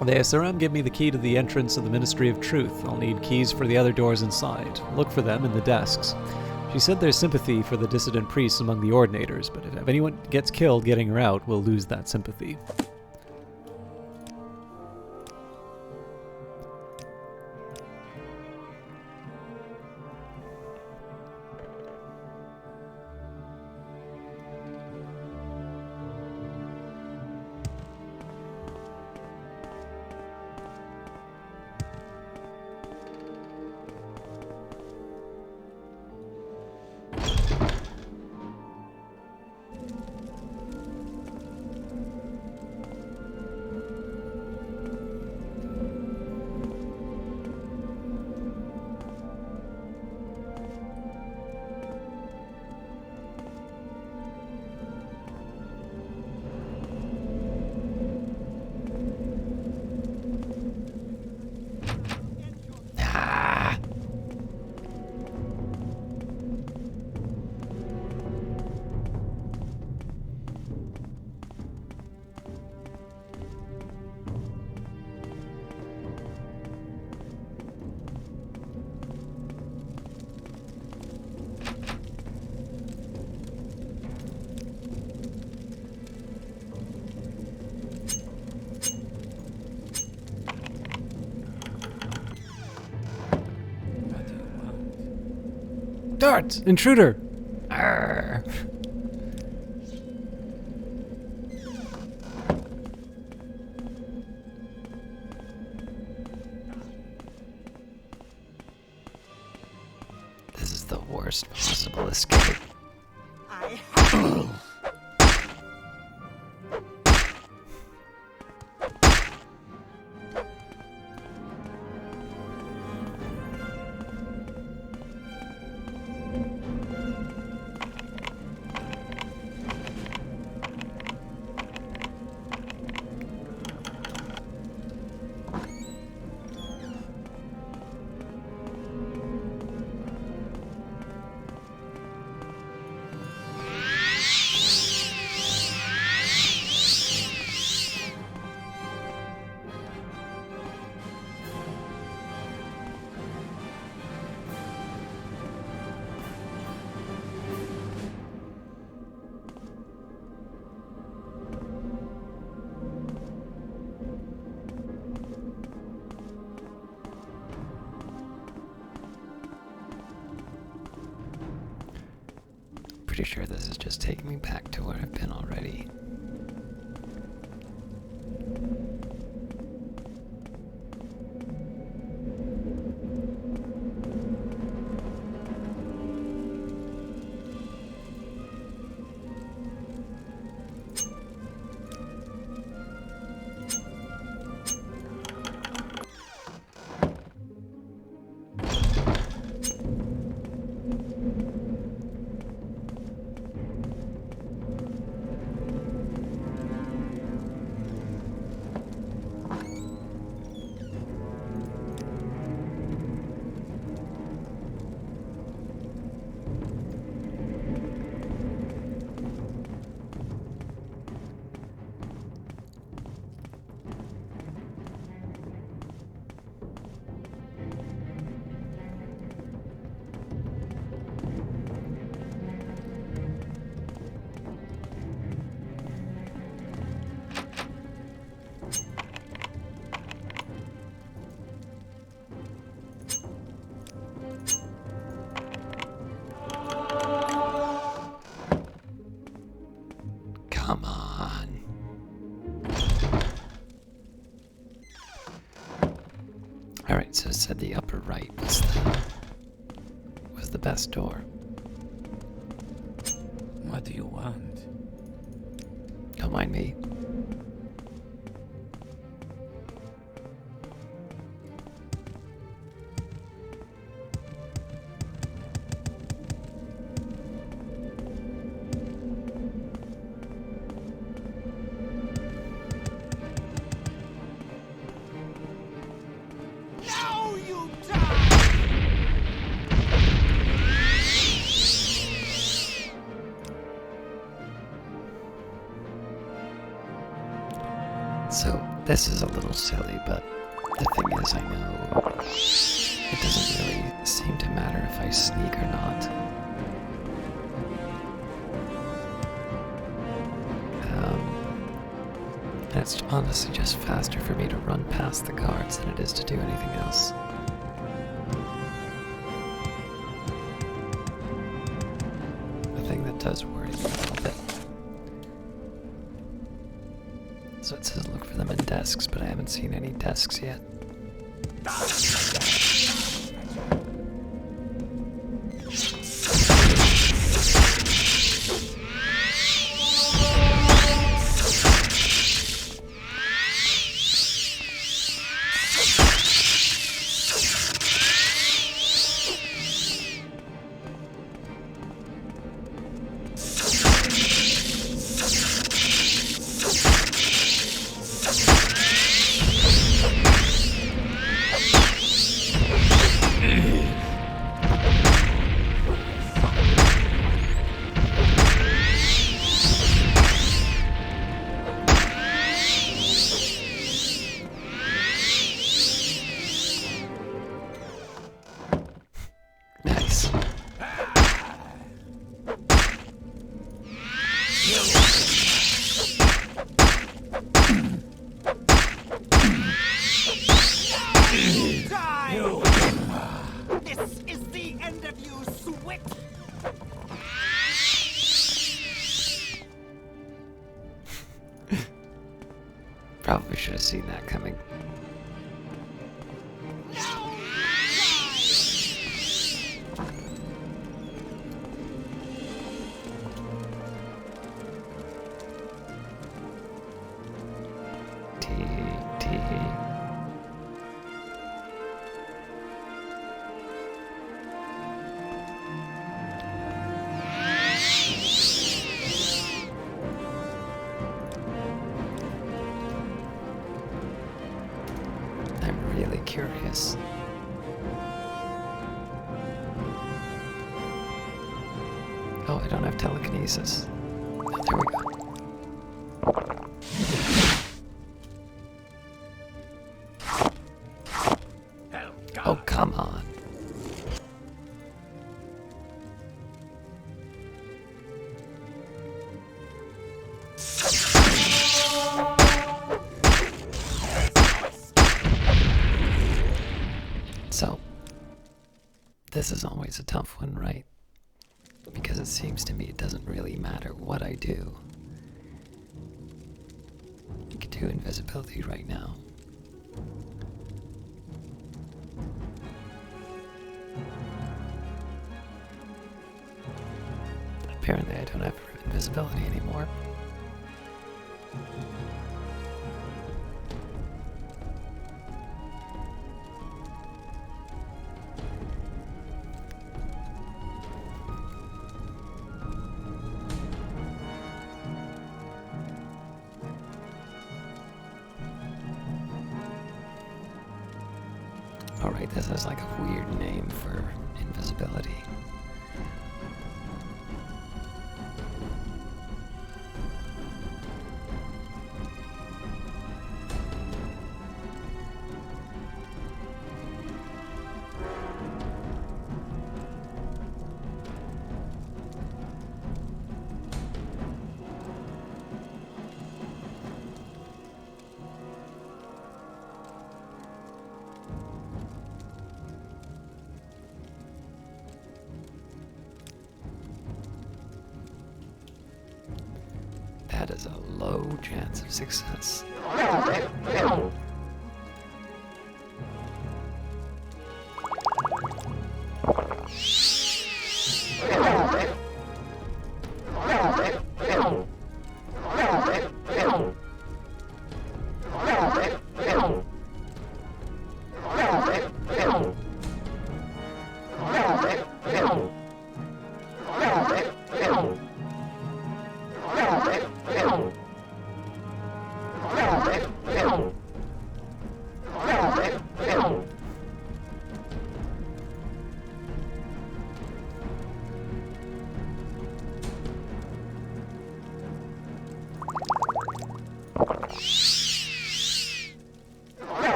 C: The SRM gave me the key to the entrance of the Ministry of Truth. I'll need keys for the other doors inside. Look for them in the desks. She said there's sympathy for the dissident priests among the ordinators, but if anyone gets killed getting her out, we'll lose that sympathy. Dart! Intruder! Arr.
A: This is the worst possible escape. Pretty sure this is just taking me back to where I've been already. Come on. Alright, so it said the upper right was the best door.
B: What do you want?
A: Don't mind me.
D: Now you die!
A: So, this is a little silly, but the thing is, I know it doesn't really seem to matter if I sneak or not. And it's honestly just faster for me to run past the guards than it is to do anything else. The thing that does worry me a little bit. So it says look for them in desks, but I haven't seen any desks yet. Nice.
D: Die! This is the end of you, Swit!
A: Probably should have seen that coming. curious. Oh, I don't have telekinesis. Oh, there we go. Oh, come on. So, this is always a tough one, right? Because it seems to me it doesn't really matter what I do. I could do invisibility right now. Apparently I don't have invisibility anymore. Alright, this is like a weird name for invisibility. That is a low chance of success.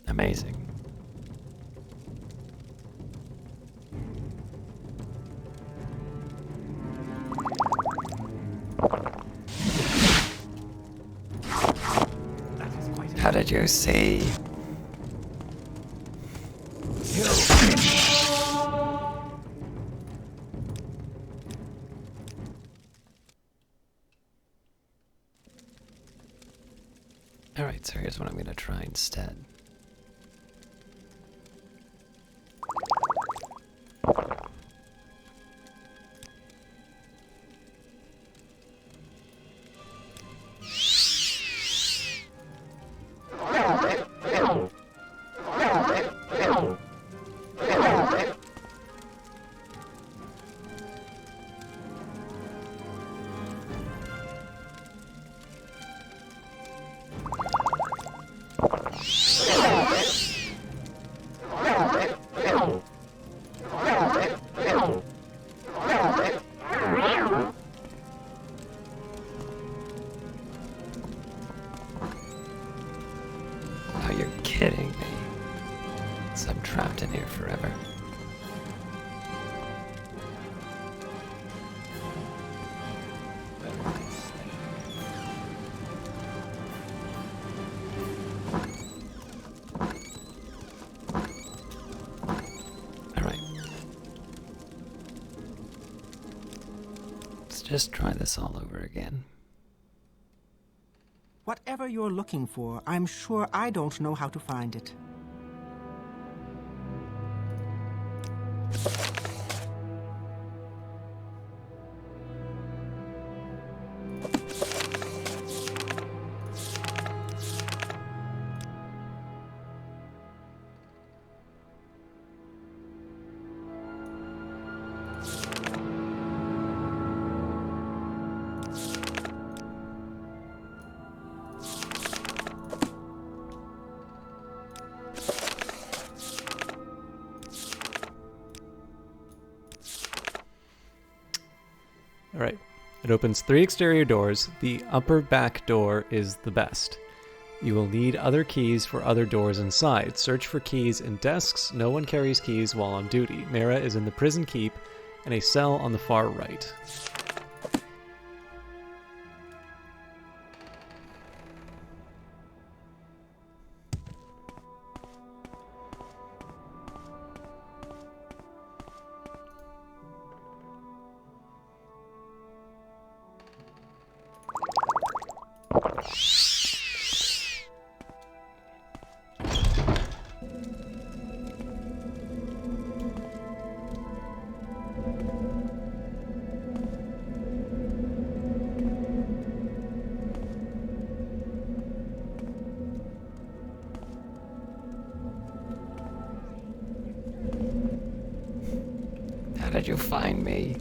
A: Amazing. How did you see? Alright, so here's what I'm gonna try instead. Oh, you're kidding me. So I'm trapped in here forever. Alright. Let's just try this all over again.
D: Whatever you're looking for, I'm sure I don't know how to find it.
C: All right. It opens 3 exterior doors. The upper back door is the best. You will need other keys for other doors inside. Search for keys in desks. No one carries keys while on duty. Mara is in the prison keep and a cell on the far right.
A: How did you find me?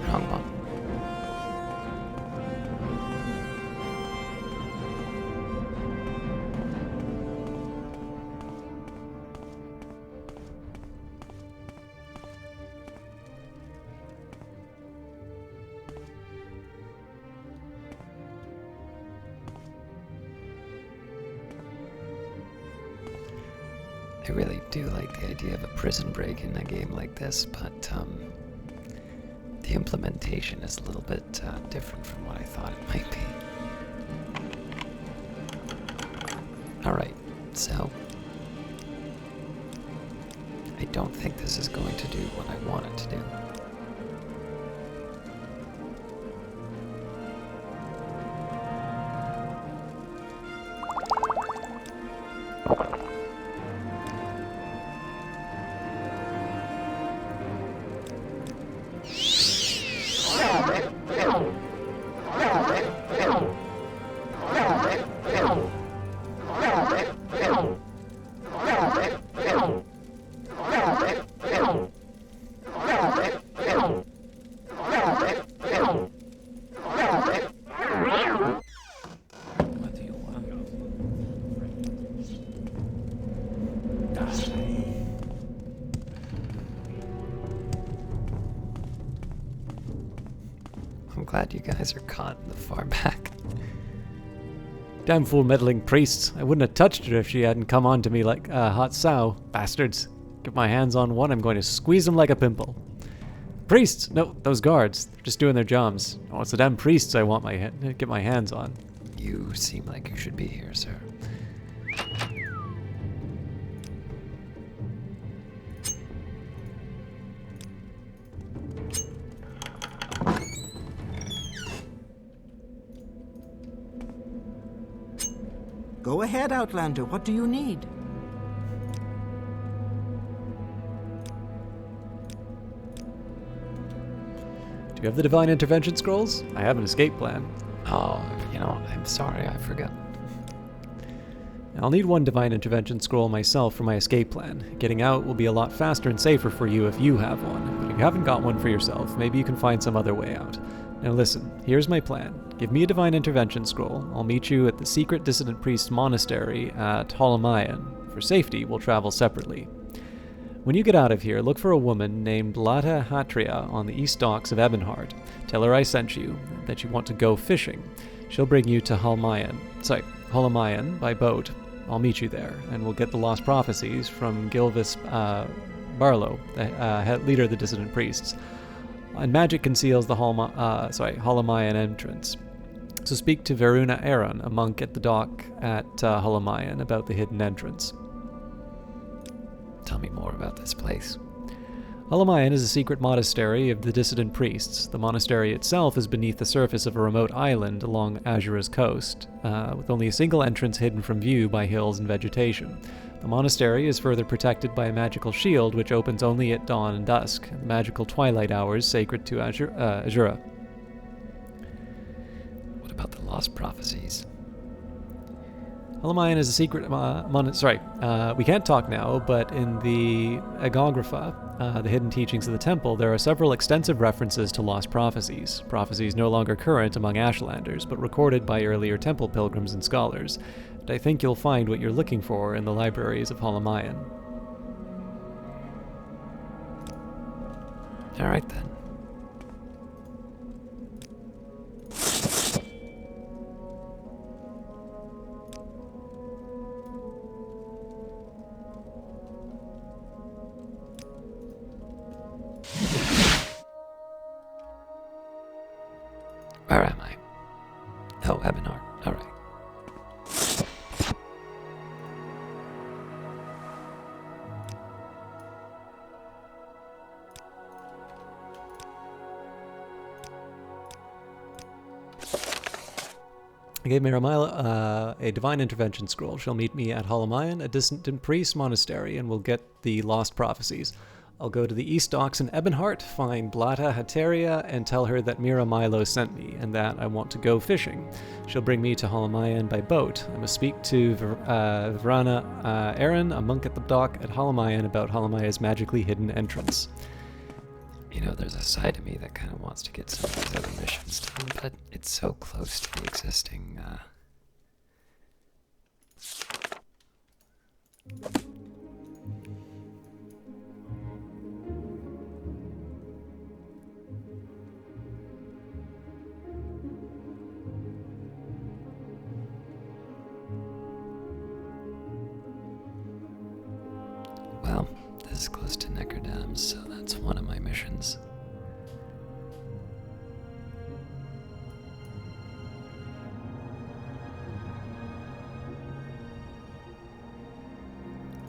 A: Wrong one. I really do like the idea of a prison break in a game like this, but the implementation is a little bit different from what I thought it might be. Alright, so I don't think this is going to do what I want it to do.
B: What do you want?
A: I'm glad you guys are caught in the far back.
C: Damn fool meddling priests. I wouldn't have touched her if she hadn't come on to me like a hot sow. Bastards. Get my hands on one, I'm going to squeeze them like a pimple. Priests! No, those guards. They're just doing their jobs. Oh, it's the damn priests I want get my hands on.
A: You seem like you should be here, sir.
D: Go ahead, Outlander. What do you need?
C: Do you have the Divine Intervention Scrolls? I have an escape plan.
A: Oh, I'm sorry, I forgot.
C: I'll need one Divine Intervention Scroll myself for my escape plan. Getting out will be a lot faster and safer for you if you have one, but if you haven't got one for yourself, maybe you can find some other way out. Now listen, here's my plan. Give me a Divine Intervention Scroll. I'll meet you at the secret Dissident Priest Monastery at Hlaalu. For safety, we'll travel separately. When you get out of here, look for a woman named Lata Hatria on the east docks of Ebonheart. Tell her I sent you, that you want to go fishing. She'll bring you to Hlaalu by boat. I'll meet you there, and we'll get the lost prophecies from Gilvis Barlow, the leader of the Dissident Priests. And magic conceals the Hlaalu entrance. So speak to Veruna Aaron, a monk at the dock at Hlaalu, about the hidden entrance.
A: Tell me more about this place.
C: Alamayan is a secret monastery of the dissident priests. The monastery itself is beneath the surface of a remote island along Azura's coast, with only a single entrance hidden from view by hills and vegetation. The monastery is further protected by a magical shield which opens only at dawn and dusk, the magical twilight hours sacred to Azura.
A: What about the lost prophecies?
C: Alamayan is a secret we can't talk now, but in the Agographa, the hidden teachings of the temple, there are several extensive references to lost prophecies. Prophecies no longer current among Ashlanders, but recorded by earlier temple pilgrims and scholars. And I think you'll find what you're looking for in the libraries of Alamayan.
A: All right then. Where am I? Oh, Ebonheart. All right.
C: I gave Miramila a divine intervention scroll. She'll meet me at Alamayan, a distant priest monastery, and we'll get the lost prophecies. I'll go to the East Docks in Ebonheart, find Blata Hateria, and tell her that Mira Milo sent me, and that I want to go fishing. She'll bring me to Alamayan by boat. I must speak to Vrana Aaron, a monk at the dock at Alamayan, about Alamaya's magically hidden entrance.
A: You know, there's a side of me that kind of wants to get some of these other missions done, but it's so close to the existing, Well, this is close to Neckerdams, so that's one of my missions.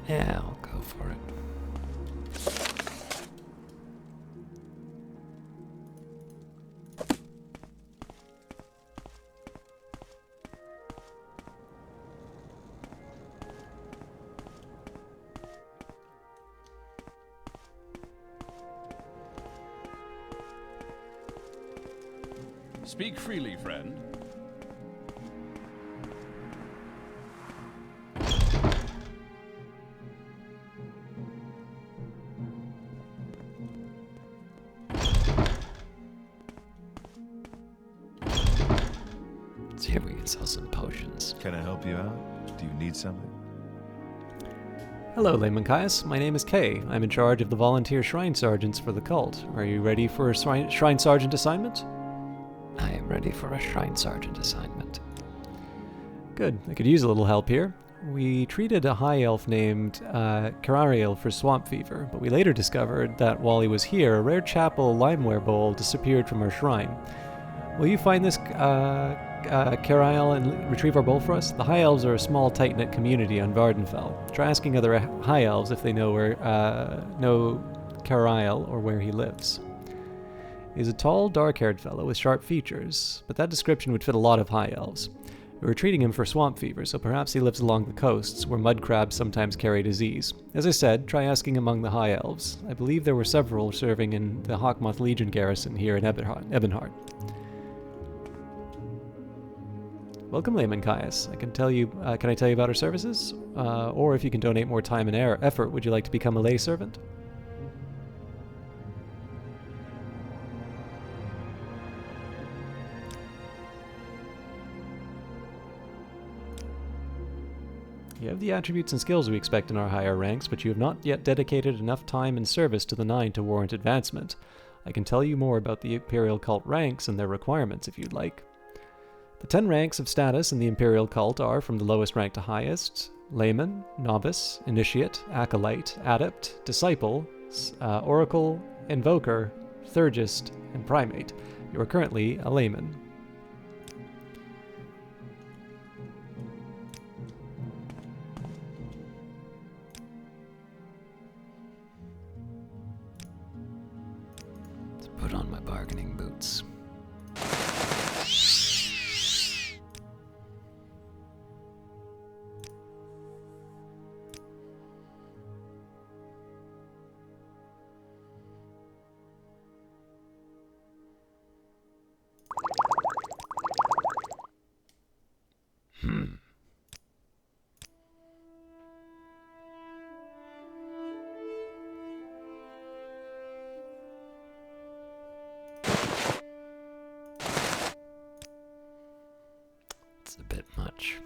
A: Yeah, I'll go for it.
B: Speak freely, friend.
A: See if we can sell some potions.
E: Can I help you out? Do you need something?
C: Hello, Layman Caius. My name is Kay. I'm in charge of the volunteer shrine sergeants for the cult. Are you ready for a shrine sergeant assignment?
A: I am ready for a shrine sergeant assignment.
C: Good. I could use a little help here. We treated a high elf named Carariel for swamp fever, but we later discovered that while he was here, a rare chapel limeware bowl disappeared from our shrine. Will you find this Carariel and retrieve our bowl for us? The High Elves are a small, tight-knit community on Vardenfell. Try asking other High Elves if they know Carariel or where he lives. He's a tall, dark-haired fellow with sharp features, but that description would fit a lot of High Elves. We were treating him for swamp fever, so perhaps he lives along the coasts, where mud crabs sometimes carry disease. As I said, try asking among the High Elves. I believe there were several serving in the Hawkmoth Legion garrison here in Ebonheart. Welcome, Layman Caius. Can I tell you about our services? Or if you can donate more time and effort, would you like to become a lay servant? You have the attributes and skills we expect in our higher ranks, but you have not yet dedicated enough time and service to the Nine to warrant advancement. I can tell you more about the Imperial Cult ranks and their requirements if you'd like. The 10 ranks of status in the Imperial Cult are, from the lowest rank to highest, Layman, Novice, Initiate, Acolyte, Adept, Disciple, Oracle, Invoker, Theurgist, and Primate. You are currently a Layman.
A: my bargaining boots. It's a bit much.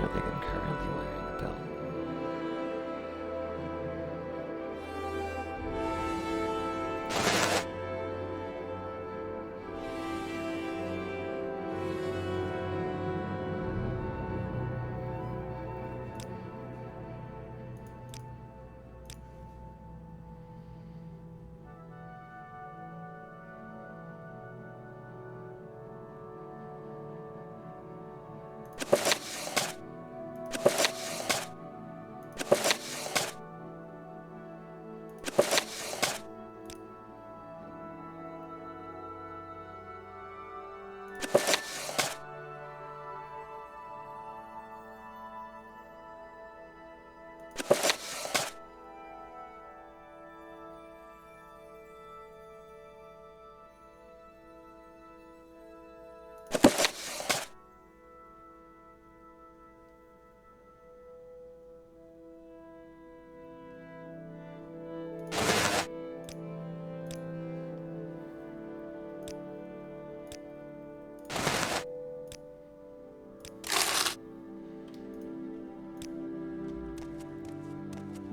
A: Are they concurrently wearing a belt?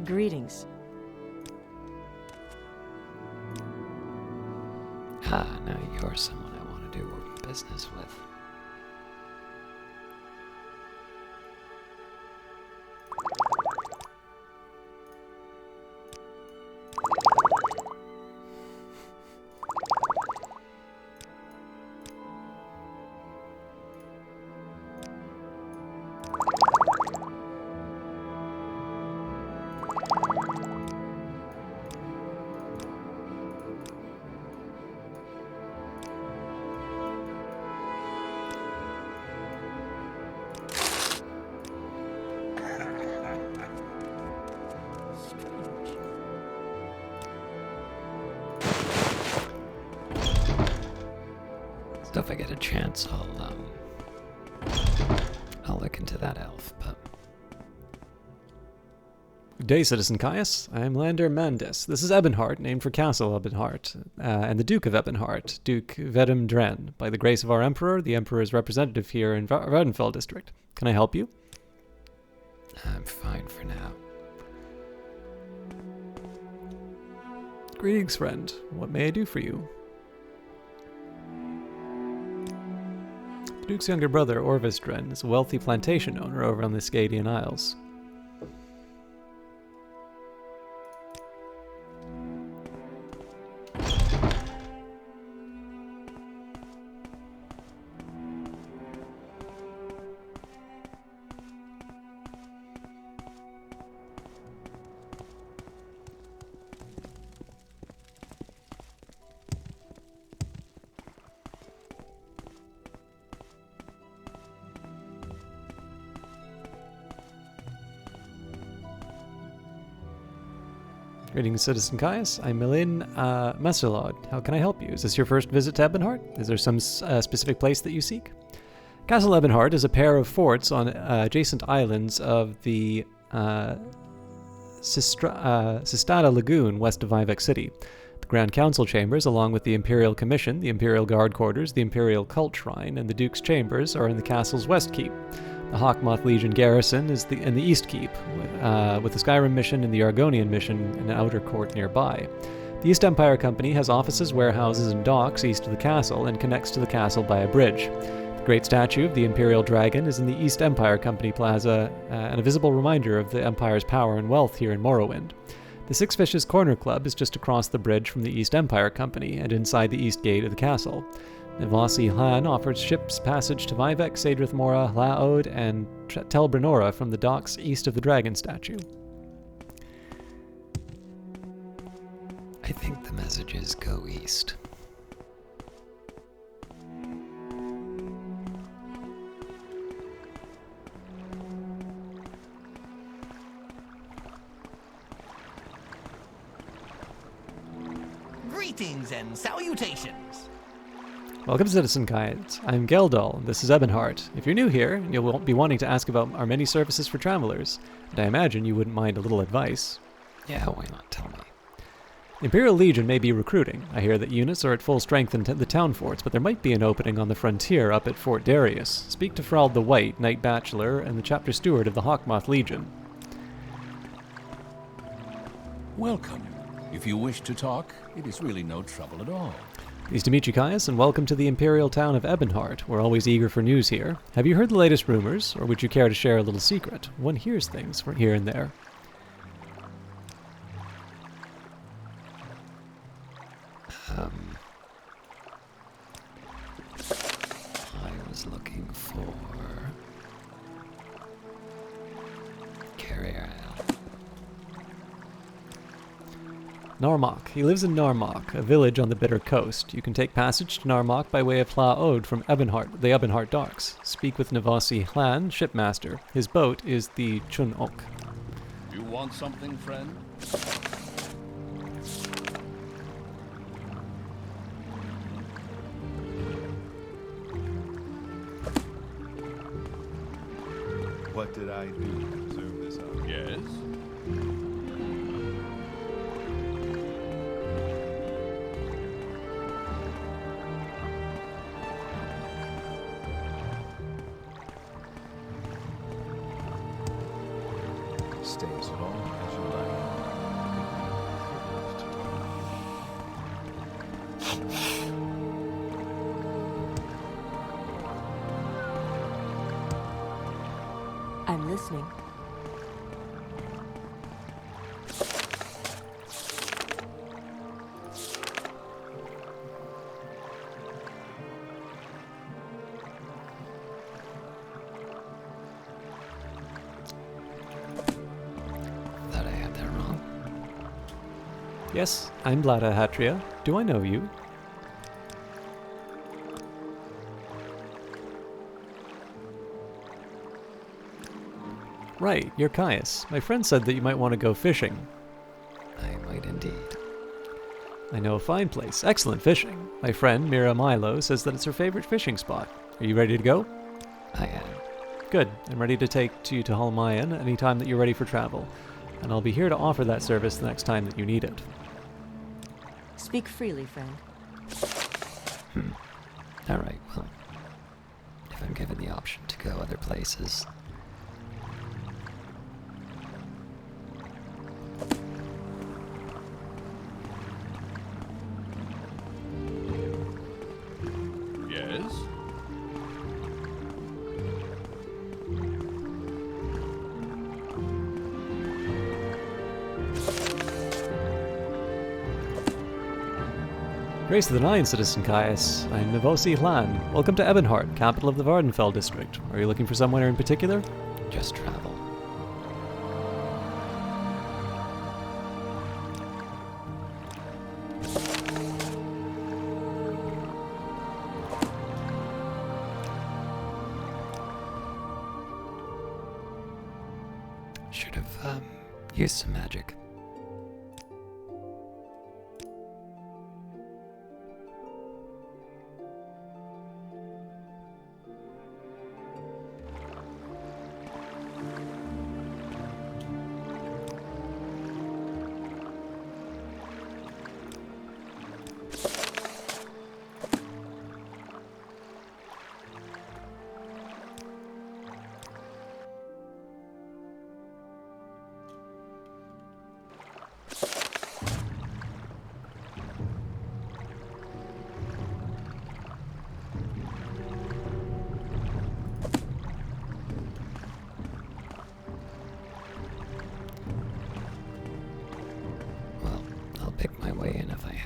F: Greetings.
A: Ah, now you're someone I want to do business with. So if I get a chance, I'll look into that elf, but
C: Good day, Citizen Caius. I am Lander Mandis. This is Ebonheart, named for Castle Ebonheart, and the Duke of Ebonheart, Duke Vedum Dren. By the grace of our Emperor, the Emperor's representative here in Vardenfell district. Can I help you?
A: I'm fine for now.
C: Greetings, friend. What may I do for you? The Duke's younger brother, Orvis Dren, is a wealthy plantation owner over on the Scadian Isles. Greetings, Citizen Caius. I'm Milin Messerlaud. How can I help you? Is this your first visit to Ebonheart? Is there some specific place that you seek? Castle Ebonheart is a pair of forts on adjacent islands of the Sistada Lagoon west of Vivek City. The Grand Council chambers, along with the Imperial Commission, the Imperial Guard quarters, the Imperial Cult Shrine, and the Duke's chambers are in the castle's west keep. The Hawkmoth Legion garrison is in the East Keep, with the Skyrim mission and the Argonian mission in an outer court nearby. The The East Empire Company has offices, warehouses, and docks east of the castle and connects to the castle by a bridge. The great statue of the Imperial Dragon is in the East Empire Company Plaza, and a visible reminder of the Empire's power and wealth here in Morrowind. The Six Fishes Corner Club is just across the bridge from the East Empire Company and inside the east gate of the castle. House Hlaalu offers ships passage to Vivek, Sadrith Mora, Hlaod, and Tel Brenora from the docks east of the dragon statue.
A: I think the messages go east.
D: Greetings and salutations.
C: Welcome, Citizen Guides. I'm Geldal, and this is Ebonheart. If you're new here, you'll be wanting to ask about our many services for travelers, and I imagine you wouldn't mind a little advice.
A: Yeah, why not? Tell me.
C: Imperial Legion may be recruiting. I hear that units are at full strength in the town forts, but there might be an opening on the frontier up at Fort Darius. Speak to Frald the White, Knight Bachelor, and the chapter steward of the Hawkmoth Legion.
B: Welcome. If you wish to talk, it is really no trouble at all.
C: Pleased to meet you, Caius, and welcome to the Imperial town of Ebonheart. We're always eager for news here. Have you heard the latest rumors, or would you care to share a little secret? One hears things from here and there.
A: I was looking for Carrier.
C: Narmak. He lives in Narmak, a village on the Bitter Coast. You can take passage to Narmak by way of Hlaod from Ebonheart, the Ebonheart docks. Speak with House Hlaalu, shipmaster. His boat is the Chunok.
B: You want something, friend?
E: What did I do to deserve this honor?
B: Yes?
E: Stay as long as you like.
F: I'm listening.
A: Thought I had that wrong.
C: Yes, I'm Blada Hatria. Do I know you? Right, you're Caius. My friend said that you might want to go fishing.
A: I might indeed.
C: I know a fine place. Excellent fishing. My friend, Mira Milo, says that it's her favorite fishing spot. Are you ready to go?
A: I am.
C: Good. I'm ready to take you to Halmayan any time that you're ready for travel. And I'll be here to offer that service the next time that you need it.
F: Speak freely, friend.
A: Alright, well, if I'm given the option to go other places,
B: Yes?
C: Grace of the Nine, Citizen Caius. I'm House Hlaalu. Welcome to Ebonheart, capital of the Vardenfell district. Are you looking for somewhere in particular?
A: just travel. Should have used some magic.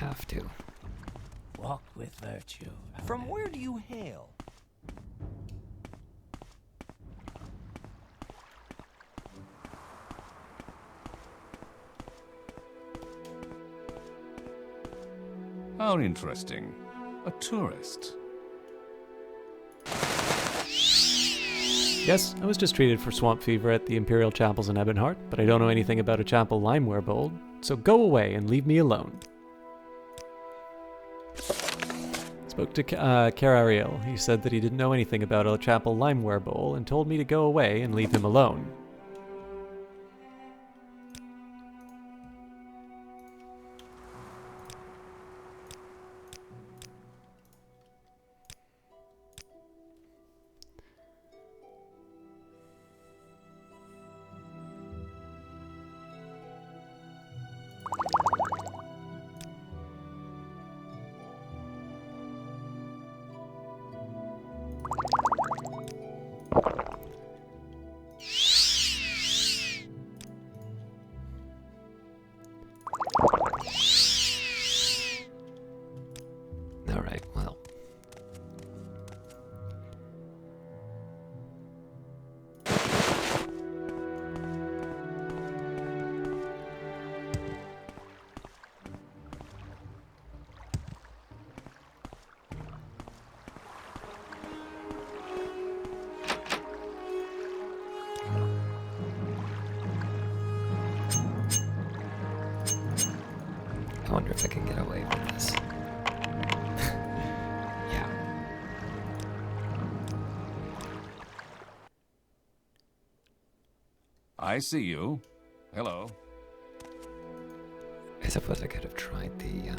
A: have to.
B: Walk with virtue.
D: From where do you hail?
G: How interesting. A tourist.
C: Yes, I was just treated for swamp fever at the Imperial Chapels in Ebonheart, but I don't know anything about a chapel limeware bowl, so go away and leave me alone. Spoke to Carariel. He said that he didn't know anything about a chapel limeware bowl and told me to go away and leave him alone.
A: Alright, well. I wonder if I can get away with this. Yeah.
G: I see you. Hello.
A: I suppose I could have tried the,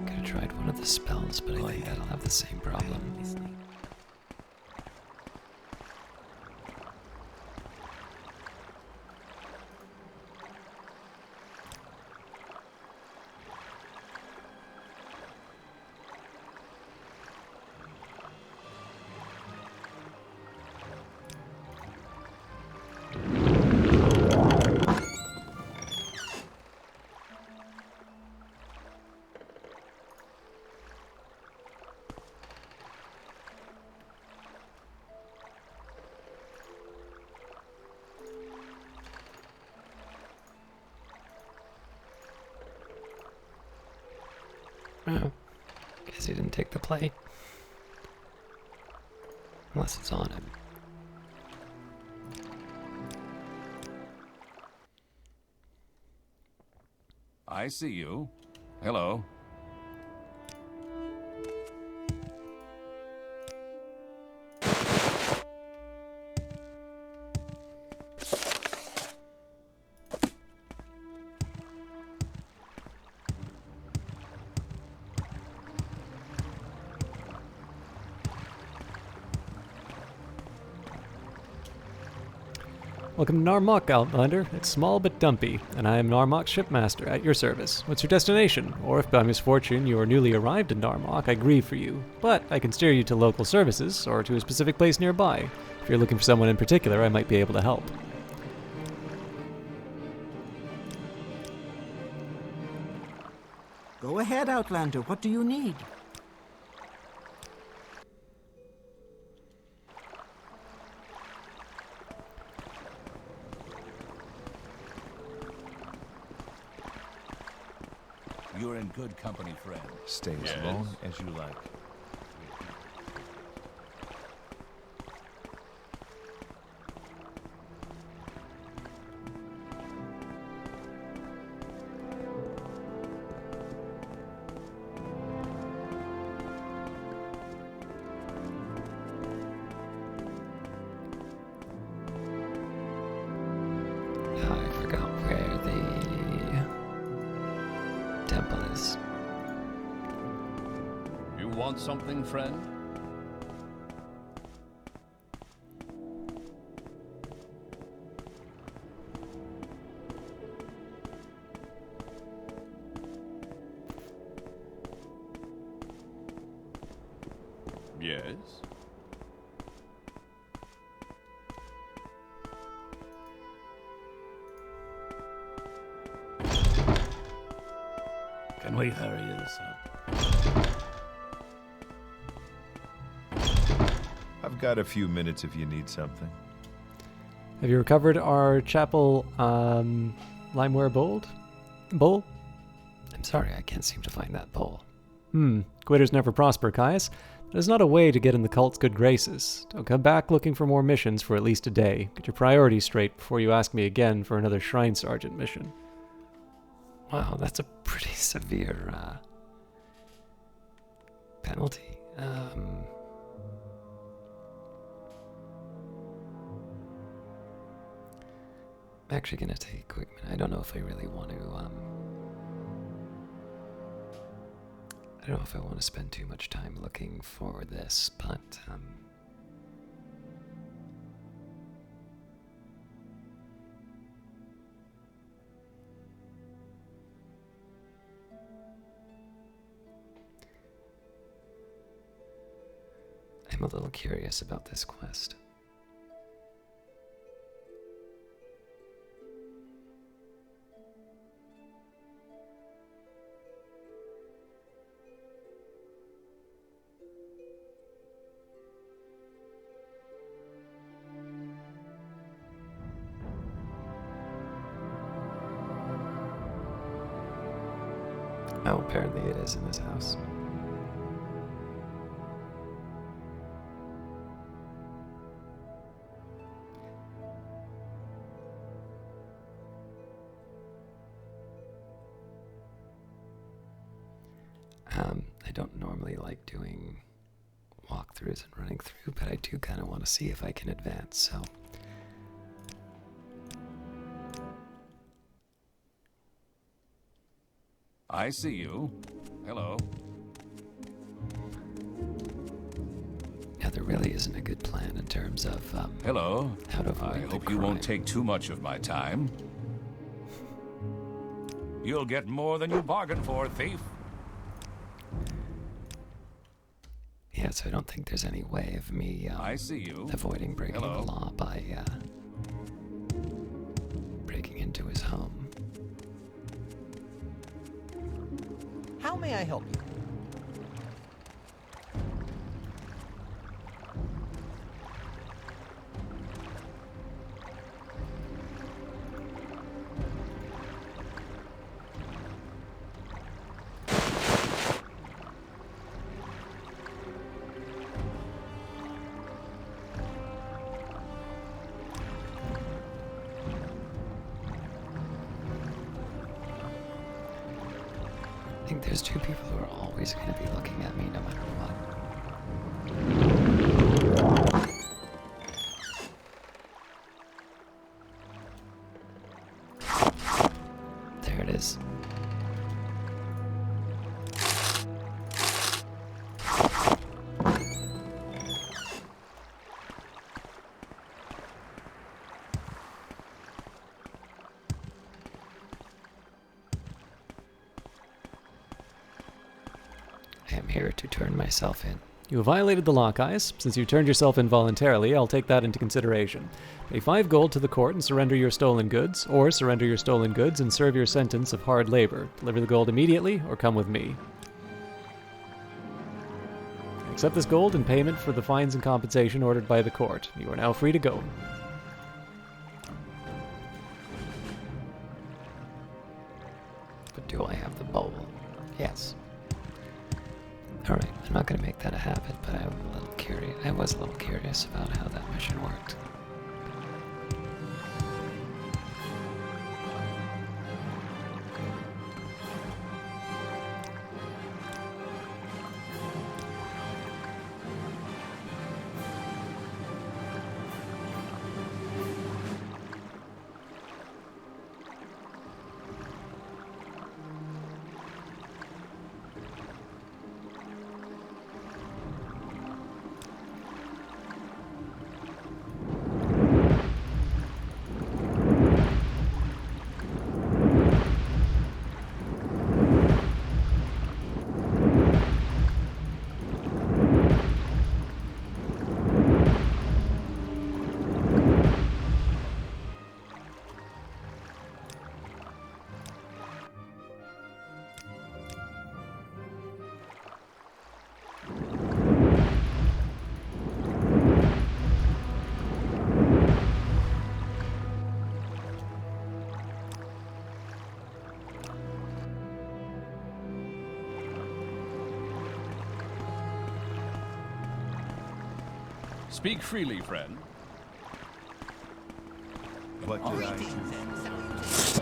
A: could have tried one of the spells, but I think that'll have the same problem.
B: Listening.
A: Oh, guess he didn't take the plate. Unless it's on him.
G: I see you. Hello.
C: Welcome to Narmok, Outlander. It's small but dumpy, and I am Narmok's shipmaster at your service. What's your destination? Or if by misfortune you are newly arrived in Narmok, I grieve for you. But I can steer you to local services, or to a specific place nearby. If you're looking for someone in particular, I might be able to help.
D: Go ahead, Outlander. What do you need?
G: You're in good company, friend.
E: Stay as long as you like.
A: I forgot where the temple is.
G: You want something, friend? Yes.
B: Can we hurry this up?
E: I've got a few minutes if you need something.
C: Have you recovered our chapel limeware bowl?
A: I'm sorry, I can't seem to find that bowl.
C: Quitters never prosper, Caius. There's not a way to get in the cult's good graces. Don't come back looking for more missions for at least a day. Get your priorities straight before you ask me again for another Shrine Sergeant mission.
A: Wow, that's a pretty severe penalty. I'm actually gonna take a quick minute. I don't know if I really want to I don't know if I want to spend too much time looking for this, but I'm a little curious about this quest. Oh, apparently it is in this house. I don't normally like doing walkthroughs and running through, but I do kind of want to see if I can advance, so...
G: I see you. Hello.
A: Yeah, there really isn't a good plan in terms of
G: Hello.
A: how to avoid
G: I
A: the
G: hope you won't
A: crime.
G: take too much of my time. You'll get more than you bargained for, thief.
A: Yeah, so I don't think there's any way of me
G: I see you.
A: avoiding breaking
G: Hello.
A: the law by breaking into his home.
D: How may I help you?
A: I think there's two people who are always going to be looking at me no matter what. There it is. I am here to turn myself in.
C: You have violated the law, Caius. Since you turned yourself in voluntarily, I'll take that into consideration. Pay 5 gold to the court and surrender your stolen goods, or surrender your stolen goods and serve your sentence of hard labor. Deliver the gold immediately, or come with me. Accept this gold in payment for the fines and compensation ordered by the court. You are now free to go.
A: But do I have the bowl? Yes. Alright, I'm not going to make that a habit, but I'm a little curious. I was a little curious about how that mission worked.
B: Speak freely, friend.
E: What did I do?
D: Greetings and salutations.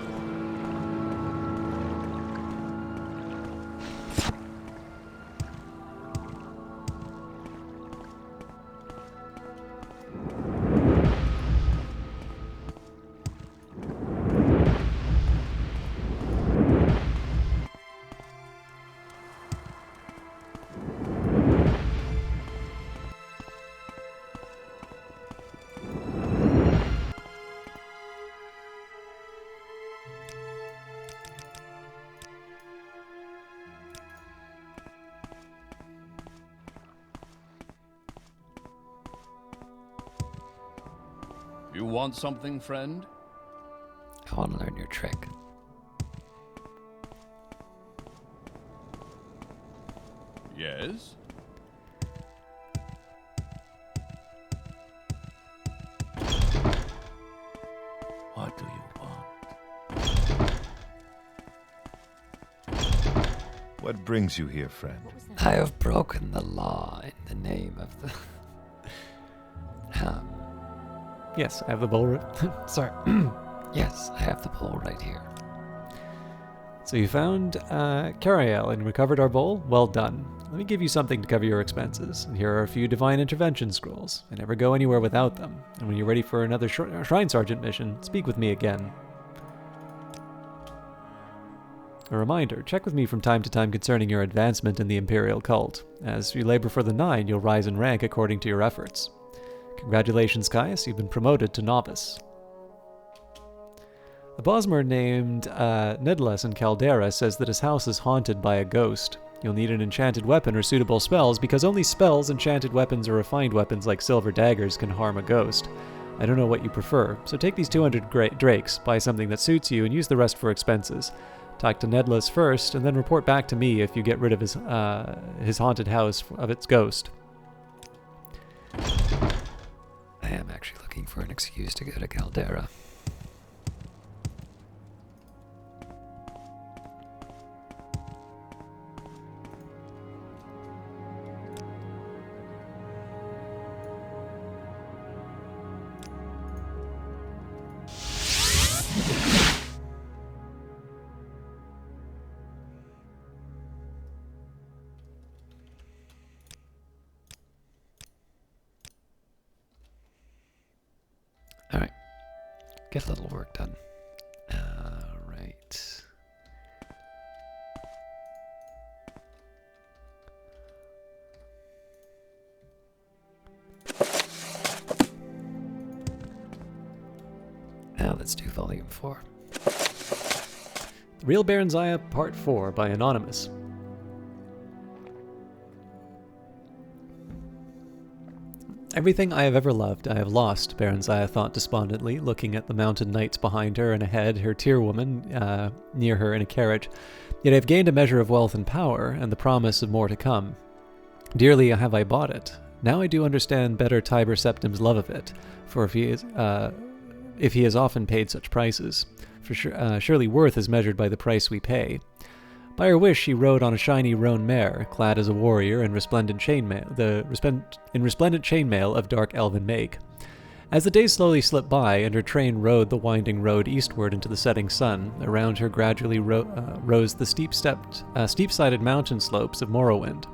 B: You want something, friend?
A: I want to learn your trick.
B: Yes? What do you want?
E: What brings you here, friend?
A: I have broken the law in the name of the...
C: Yes, I have the bowl.
A: Sorry. Yes, I have the bowl right here.
C: So you found Cariel and recovered our bowl? Well done. Let me give you something to cover your expenses. And here are a few divine intervention scrolls. I never go anywhere without them. And when you're ready for another Shrine Sergeant mission, speak with me again. A reminder, check with me from time to time concerning your advancement in the Imperial cult. As you labor for the Nine, you'll rise in rank according to your efforts. Congratulations, Caius, you've been promoted to novice. A Bosmer named Nedlas in Caldera says that his house is haunted by a ghost. You'll need an enchanted weapon or suitable spells, because only spells, enchanted weapons, or refined weapons like silver daggers can harm a ghost. I don't know what you prefer, so take these 200 drakes, buy something that suits you, and use the rest for expenses. Talk to Nedlas first, and then report back to me if you get rid of his haunted house of its ghost.
A: I am actually looking for an excuse to go to Caldera. Alright. Get a little work done. Alright. Now let's do volume 4.
C: The Real Baronziah Part 4 by Anonymous. Everything I have ever loved, I have lost, Baronziah thought despondently, looking at the mounted knights behind her and ahead, her tierwoman near her in a carriage. Yet I have gained a measure of wealth and power, and the promise of more to come. Dearly have I bought it. Now I do understand better Tiber Septim's love of it, for if he has often paid such prices. For surely worth is measured by the price we pay. By her wish, she rode on a shiny roan mare, clad as a warrior in resplendent chainmail of dark elven make. As the days slowly slipped by and her train rode the winding road eastward into the setting sun, around her gradually rose the steep-sided mountain slopes of Morrowind.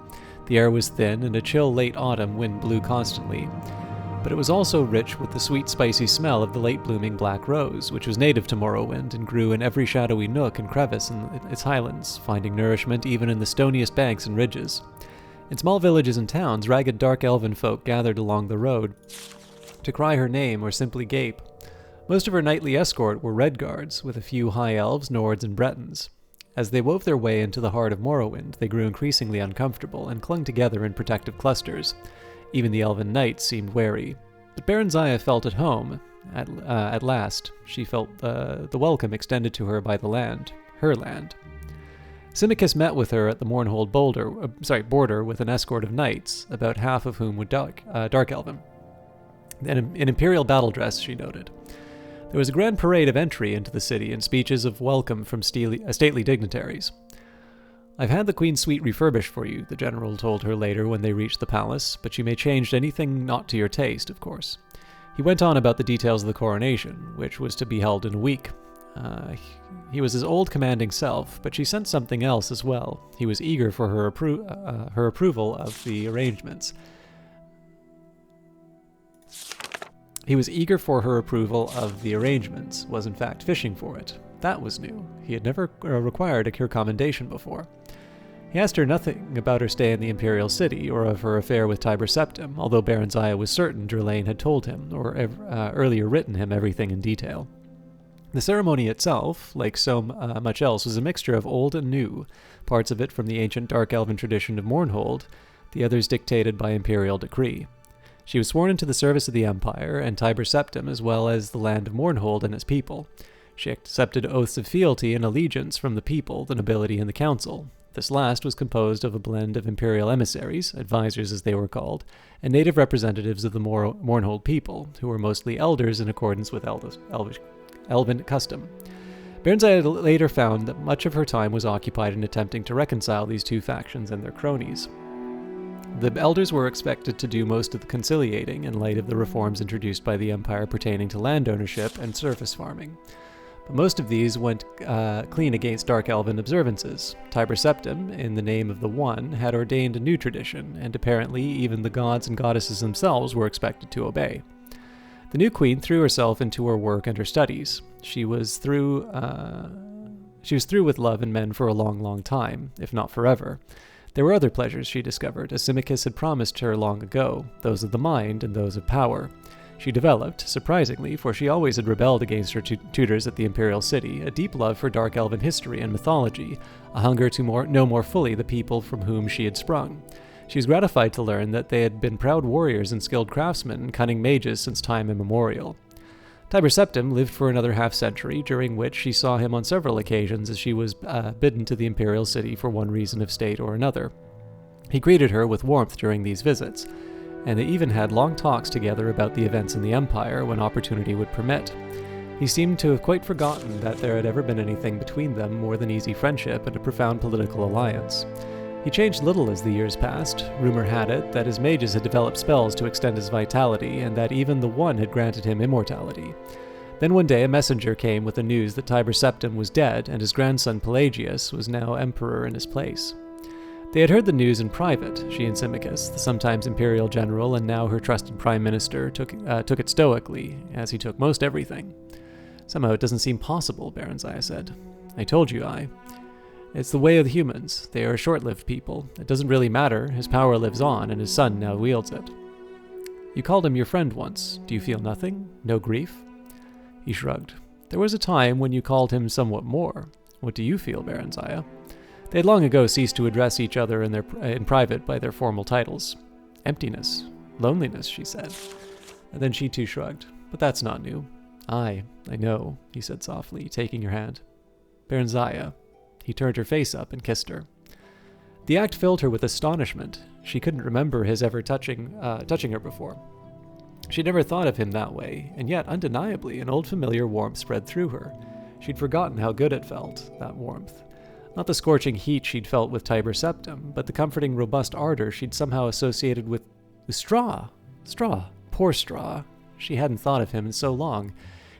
C: The air was thin, and a chill late autumn wind blew constantly. But it was also rich with the sweet, spicy smell of the late-blooming black rose, which was native to Morrowind and grew in every shadowy nook and crevice in its highlands, finding nourishment even in the stoniest banks and ridges. In small villages and towns, ragged dark elven folk gathered along the road to cry her name or simply gape. Most of her knightly escort were Redguards, with a few high elves, Nords, and Bretons. As they wove their way into the heart of Morrowind, they grew increasingly uncomfortable and clung together in protective clusters. Even the elven knights seemed wary. But Baronziah felt at home. At last, she felt the welcome extended to her by the land, her land. Simicus met with her at the Mournhold border with an escort of knights, about half of whom were dark elven. In imperial battle dress, she noted. There was a grand parade of entry into the city and speeches of welcome from stately dignitaries. I've had the Queen's suite refurbished for you, the general told her later when they reached the palace, but you may change anything not to your taste, of course. He went on about the details of the coronation, which was to be held in a week. He was his old commanding self, but she sensed something else as well. He was eager for her approval of the arrangements. He was eager for her approval of the arrangements, was in fact fishing for it. That was new. He had never required her commendation before. He asked her nothing about her stay in the Imperial City or of her affair with Tiber Septim, although Baron Zaya was certain Drelane had told him, or earlier written him, everything in detail. The ceremony itself, like so much else, was a mixture of old and new, parts of it from the ancient Dark Elven tradition of Mournhold, the others dictated by imperial decree. She was sworn into the service of the Empire and Tiber Septim, as well as the land of Mournhold and its people. She accepted oaths of fealty and allegiance from the people, the nobility, and the council. This last was composed of a blend of imperial emissaries, advisors as they were called, and native representatives of the Mournhold people, who were mostly elders in accordance with Elven custom. Baron Zaya later found that much of her time was occupied in attempting to reconcile these two factions and their cronies. The elders were expected to do most of the conciliating in light of the reforms introduced by the Empire pertaining to land ownership and surface farming. But most of these went clean against Dark Elven observances. Tiber Septim, in the name of the One, had ordained a new tradition, and apparently even the gods and goddesses themselves were expected to obey. The new queen threw herself into her work and her studies. She was through with love and men for a long, long time, if not forever. There were other pleasures she discovered, as Symmachus had promised her long ago, those of the mind and those of power. She developed, surprisingly, for she always had rebelled against her tutors at the Imperial City, a deep love for Dark Elven history and mythology, a hunger to know more fully the people from whom she had sprung. She was gratified to learn that they had been proud warriors and skilled craftsmen and cunning mages since time immemorial. Tiber Septim lived for another half-century, during which she saw him on several occasions as she was bidden to the Imperial City for one reason of state or another. He greeted her with warmth during these visits, and they even had long talks together about the events in the Empire when opportunity would permit. He seemed to have quite forgotten that there had ever been anything between them more than easy friendship and a profound political alliance. He changed little as the years passed. Rumor had it that his mages had developed spells to extend his vitality, and that even the One had granted him immortality. Then one day a messenger came with the news that Tiber Septim was dead, and his grandson Pelagius was now emperor in his place. They had heard the news in private. She and Symmachus, the sometimes imperial general and now her trusted prime minister, took it stoically, as he took most everything. Somehow it doesn't seem possible, Baron Zaya said. I told you, It's the way of the humans. They are a short-lived people. It doesn't really matter. His power lives on, and his son now wields it. You called him your friend once. Do you feel nothing? No grief? He shrugged. There was a time when you called him somewhat more. What do you feel, Baron Zaya? They had long ago ceased to address each other in private by their formal titles. Emptiness. Loneliness, she said. And then she too shrugged. But that's not new. I know, he said softly, taking her hand. Baron Zaya. He turned her face up and kissed her. The act filled her with astonishment. She couldn't remember his ever touching her before. She'd never thought of him that way, and yet, undeniably, an old familiar warmth spread through her. She'd forgotten how good it felt, that warmth. Not the scorching heat she'd felt with Tiber Septim, but the comforting, robust ardor she'd somehow associated with Straw. Poor Straw. She hadn't thought of him in so long.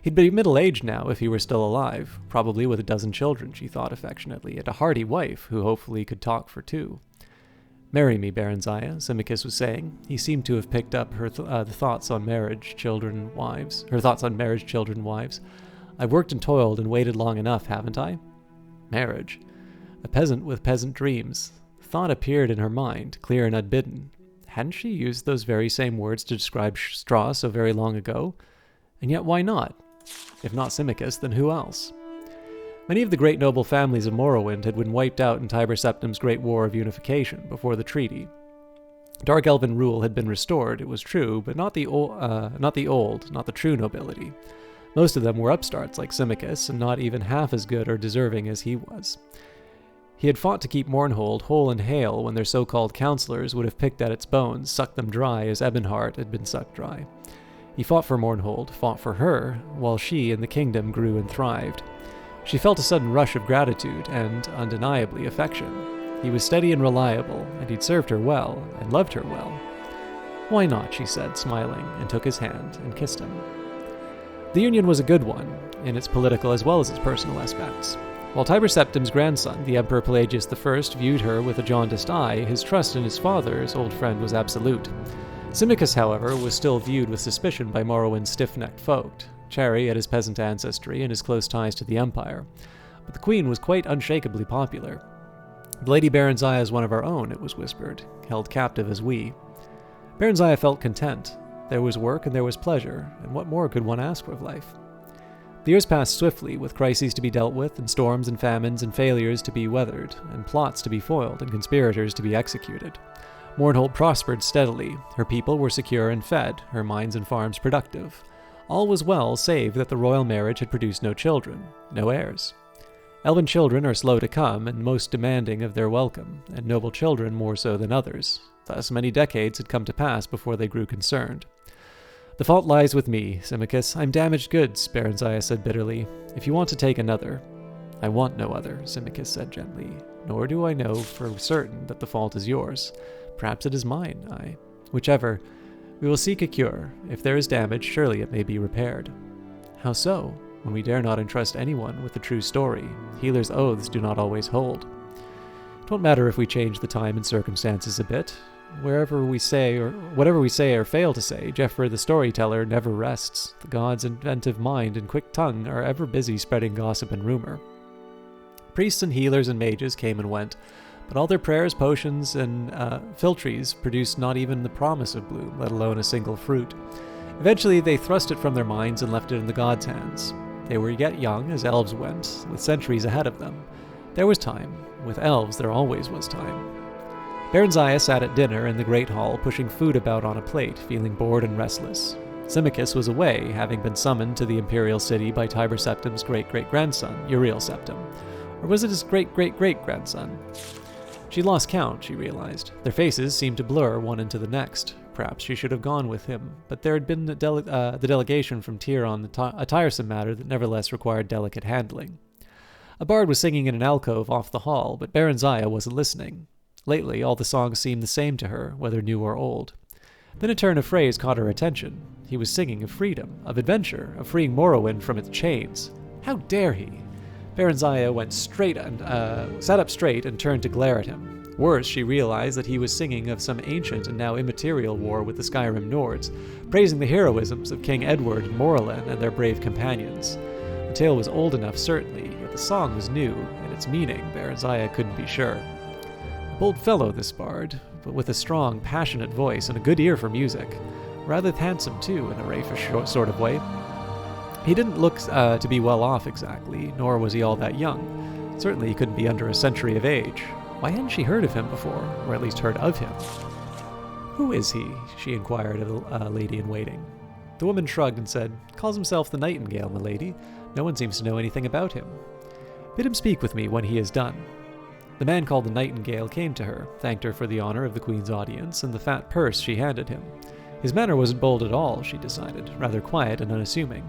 C: He'd be middle-aged now if he were still alive, probably with a dozen children, she thought affectionately, and a hearty wife who hopefully could talk for two. Marry me, Baron Zaya, Symmachus was saying. He seemed to have picked up her thoughts on marriage, children, wives. I've worked and toiled and waited long enough, haven't I? Marriage. A peasant with peasant dreams. Thought appeared in her mind, clear and unbidden. Hadn't she used those very same words to describe Straw so very long ago? And yet why not? If not Symmachus, then who else? Many of the great noble families of Morrowind had been wiped out in Tiber Septim's Great War of Unification before the treaty. Dark Elven rule had been restored, it was true, but not the true nobility. Most of them were upstarts like Symmachus, and not even half as good or deserving as he was. He had fought to keep Mournhold whole and hale when their so-called counselors would have picked at its bones, sucked them dry as Ebonheart had been sucked dry. He fought for Mournhold, fought for her, while she and the kingdom grew and thrived. She felt a sudden rush of gratitude and, undeniably, affection. He was steady and reliable, and he'd served her well, and loved her well. Why not, she said, smiling, and took his hand and kissed him. The union was a good one, in its political as well as its personal aspects. While Tiber Septim's grandson, the Emperor Pelagius I, viewed her with a jaundiced eye, his trust in his father's old friend was absolute. Symmachus, however, was still viewed with suspicion by Morrowind's stiff-necked folk, chary at his peasant ancestry and his close ties to the Empire. But the queen was quite unshakably popular. The Lady Baronziah is one of our own, it was whispered, held captive as we. Baronziah felt content. There was work and there was pleasure, and what more could one ask of life? The years passed swiftly, with crises to be dealt with, and storms and famines and failures to be weathered, and plots to be foiled, and conspirators to be executed. Mournhold prospered steadily. Her people were secure and fed, her mines and farms productive. All was well, save that the royal marriage had produced no children, no heirs. Elven children are slow to come, and most demanding of their welcome, and noble children more so than others. Thus many decades had come to pass before they grew concerned. The fault lies with me, Symmachus. I'm damaged goods, Baronziah said bitterly. If you want to take another. I want no other, Symmachus said gently. Nor do I know for certain that the fault is yours. Perhaps it is mine, Whichever. We will seek a cure. If there is damage, surely it may be repaired. How so? When we dare not entrust anyone with the true story. Healers' oaths do not always hold. It won't matter if we change the time and circumstances a bit. Whatever we say or fail to say, Jeffrey the storyteller never rests. The god's inventive mind and quick tongue are ever busy spreading gossip and rumor. Priests and healers and mages came and went, but all their prayers, potions, and philtries produced not even the promise of bloom, let alone a single fruit. Eventually they thrust it from their minds and left it in the gods' hands. They were yet young, as elves went, with centuries ahead of them. There was time. With elves there always was time. Baronziah sat at dinner in the great hall, pushing food about on a plate, feeling bored and restless. Symmachus was away, having been summoned to the imperial city by Tiber Septim's great-great-grandson, Uriel Septim. Or was it his great-great-great-grandson? She lost count, she realized. Their faces seemed to blur one into the next. Perhaps she should have gone with him, but there had been the delegation from Tyr on a tiresome matter that nevertheless required delicate handling. A bard was singing in an alcove off the hall, but Baronziah wasn't listening. Lately, all the songs seemed the same to her, whether new or old. Then a turn of phrase caught her attention. He was singing of freedom, of adventure, of freeing Morrowind from its chains. How dare he? Baronziah sat up straight and turned to glare at him. Worse, she realized that he was singing of some ancient and now immaterial war with the Skyrim Nords, praising the heroisms of King Edward and Morrowind and their brave companions. The tale was old enough, certainly, yet the song was new, and its meaning, Baronziah couldn't be sure. Bold fellow, this bard, but with a strong, passionate voice and a good ear for music. Rather handsome, too, in a raffish sort of way. He didn't look to be well off exactly, nor was he all that young. Certainly he couldn't be under a century of age. Why hadn't she heard of him before, or at least heard of him? Who is he? She inquired of a lady-in-waiting. The woman shrugged and said, Calls himself the Nightingale, milady. No one seems to know anything about him. Bid him speak with me when he is done. The man called the Nightingale came to her, thanked her for the honor of the Queen's audience and the fat purse she handed him. His manner wasn't bold at all, she decided, rather quiet and unassuming.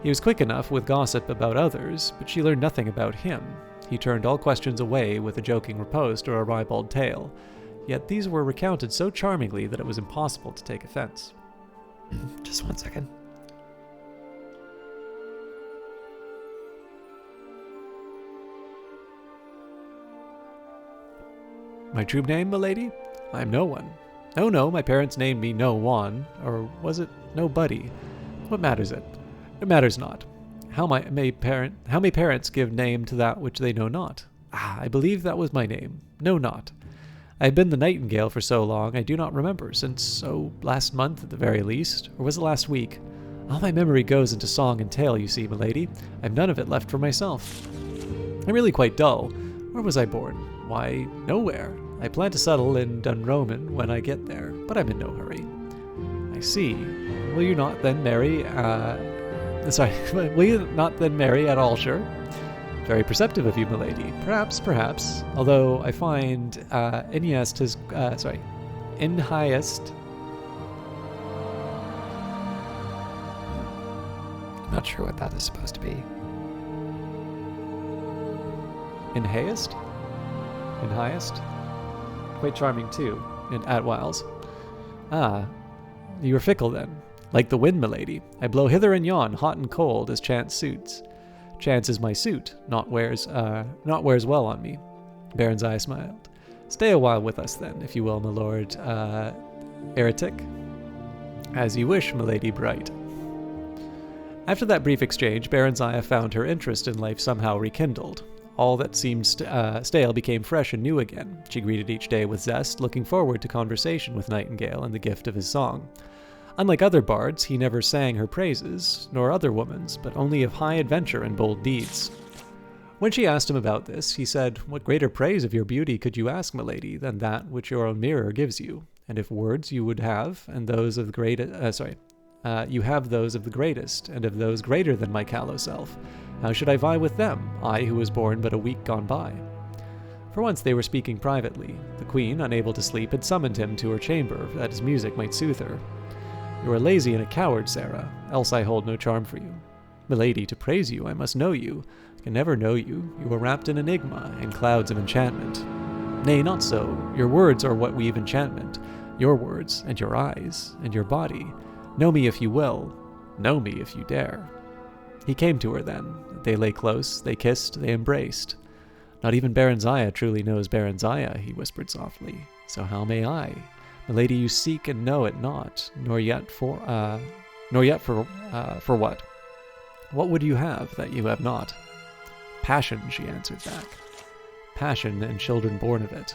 C: He was quick enough with gossip about others, but she learned nothing about him. He turned all questions away with a joking riposte or a ribald tale, yet these were recounted so charmingly that it was impossible to take offense.
A: Just 1 second.
C: My true name, milady? I'm no one. Oh no, my parents named me No One, or was it Nobody? What matters it? It matters not. How may parents give name to that which they know not? I believe that was my name. Know not. I have been the Nightingale for so long, I do not remember, since, last month at the very least, or was it last week? All my memory goes into song and tale, you see, milady. I've none of it left for myself. I'm really quite dull. Where was I born? Why, nowhere. I plan to settle in Dunroman when I get there, but I'm in no hurry. I see. Will you not then marry, will you not then marry at all, sure? Very perceptive of you, milady. Perhaps. Although I find Inhiest
A: Not sure what that is supposed to be.
C: Inhiest? in highest. Quite charming, too, at whiles. Ah, you are fickle, then. Like the wind, milady. I blow hither and yon, hot and cold, as chance suits. Chance is my suit, not wears well on me. Baron's eye smiled. Stay a while with us, then, if you will, my lord, heretic. As you wish, milady bright. After that brief exchange, Baron's eye found her interest in life somehow rekindled. All that seemed stale became fresh and new again. She greeted each day with zest, looking forward to conversation with Nightingale and the gift of his song. Unlike other bards, he never sang her praises, nor other women's, but only of high adventure and bold deeds. When she asked him about this, he said, What greater praise of your beauty could you ask, milady, than that which your own mirror gives you? And if words you would have, and those of the you have those of the greatest, and of those greater than my callow self, how should I vie with them, I who was born but a week gone by? For once they were speaking privately. The queen, unable to sleep, had summoned him to her chamber, that his music might soothe her. You are lazy and a coward, Sarah, else I hold no charm for you. Milady, to praise you, I must know you. I can never know you. You are wrapped in enigma, in clouds of enchantment. Nay, not so. Your words are what weave enchantment. Your words, and your eyes, and your body. Know me if you will. Know me if you dare. He came to her then. They lay close, they kissed, they embraced. Not even Baronziah truly knows Baronziah, he whispered softly. So how may I? Milady, you seek and know it not, nor yet for what? What would you have that you have not? Passion, she answered back. Passion and children born of it.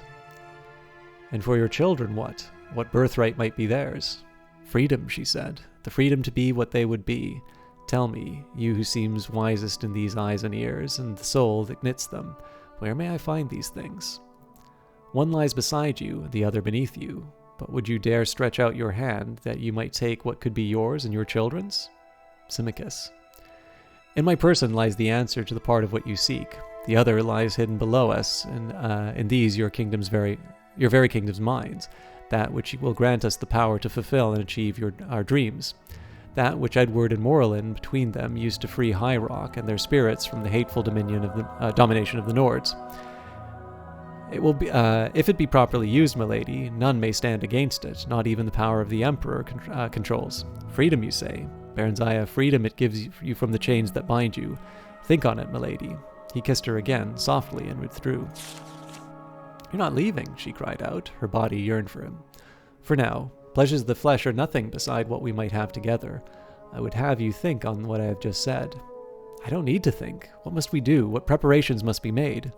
C: And for your children what? What birthright might be theirs? Freedom, she said, the freedom to be what they would be. Tell me, you who seems wisest in these eyes and ears, and the soul that knits them, where may I find these things? One lies beside you, the other beneath you, but would you dare stretch out your hand that you might take what could be yours and your children's? Symmachus. In my person lies the answer to the part of what you seek. The other lies hidden below us, and in these your very kingdom's minds, that which will grant us the power to fulfill and achieve our dreams. That which Edward and Morrowind between them used to free High Rock and their spirits from the hateful domination of the Nords. It will be, if it be properly used, milady, none may stand against it, not even the power of the Emperor controls. Freedom, you say? Baronziah, freedom it gives you from the chains that bind you. Think on it, milady. He kissed her again, softly, and withdrew. You're not leaving, she cried out. Her body yearned for him. For now, pleasures of the flesh are nothing beside what we might have together. I would have you think on what I have just said. I don't need to think. What must we do? What preparations must be made?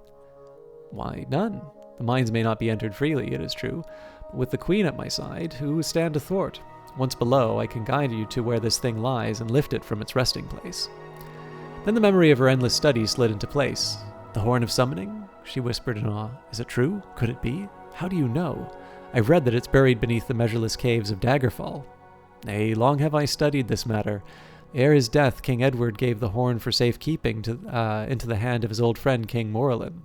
C: Why, none. The mines may not be entered freely, it is true, but with the queen at my side, who will stand athwart? Once below, I can guide you to where this thing lies and lift it from its resting place. Then the memory of her endless study slid into place. The horn of summoning? She whispered in awe. Is it true? Could it be? How do you know? I've read that it's buried beneath the measureless caves of Daggerfall. Nay, long have I studied this matter. Ere his death, King Edward gave the horn for safekeeping into the hand of his old friend King Morrowind.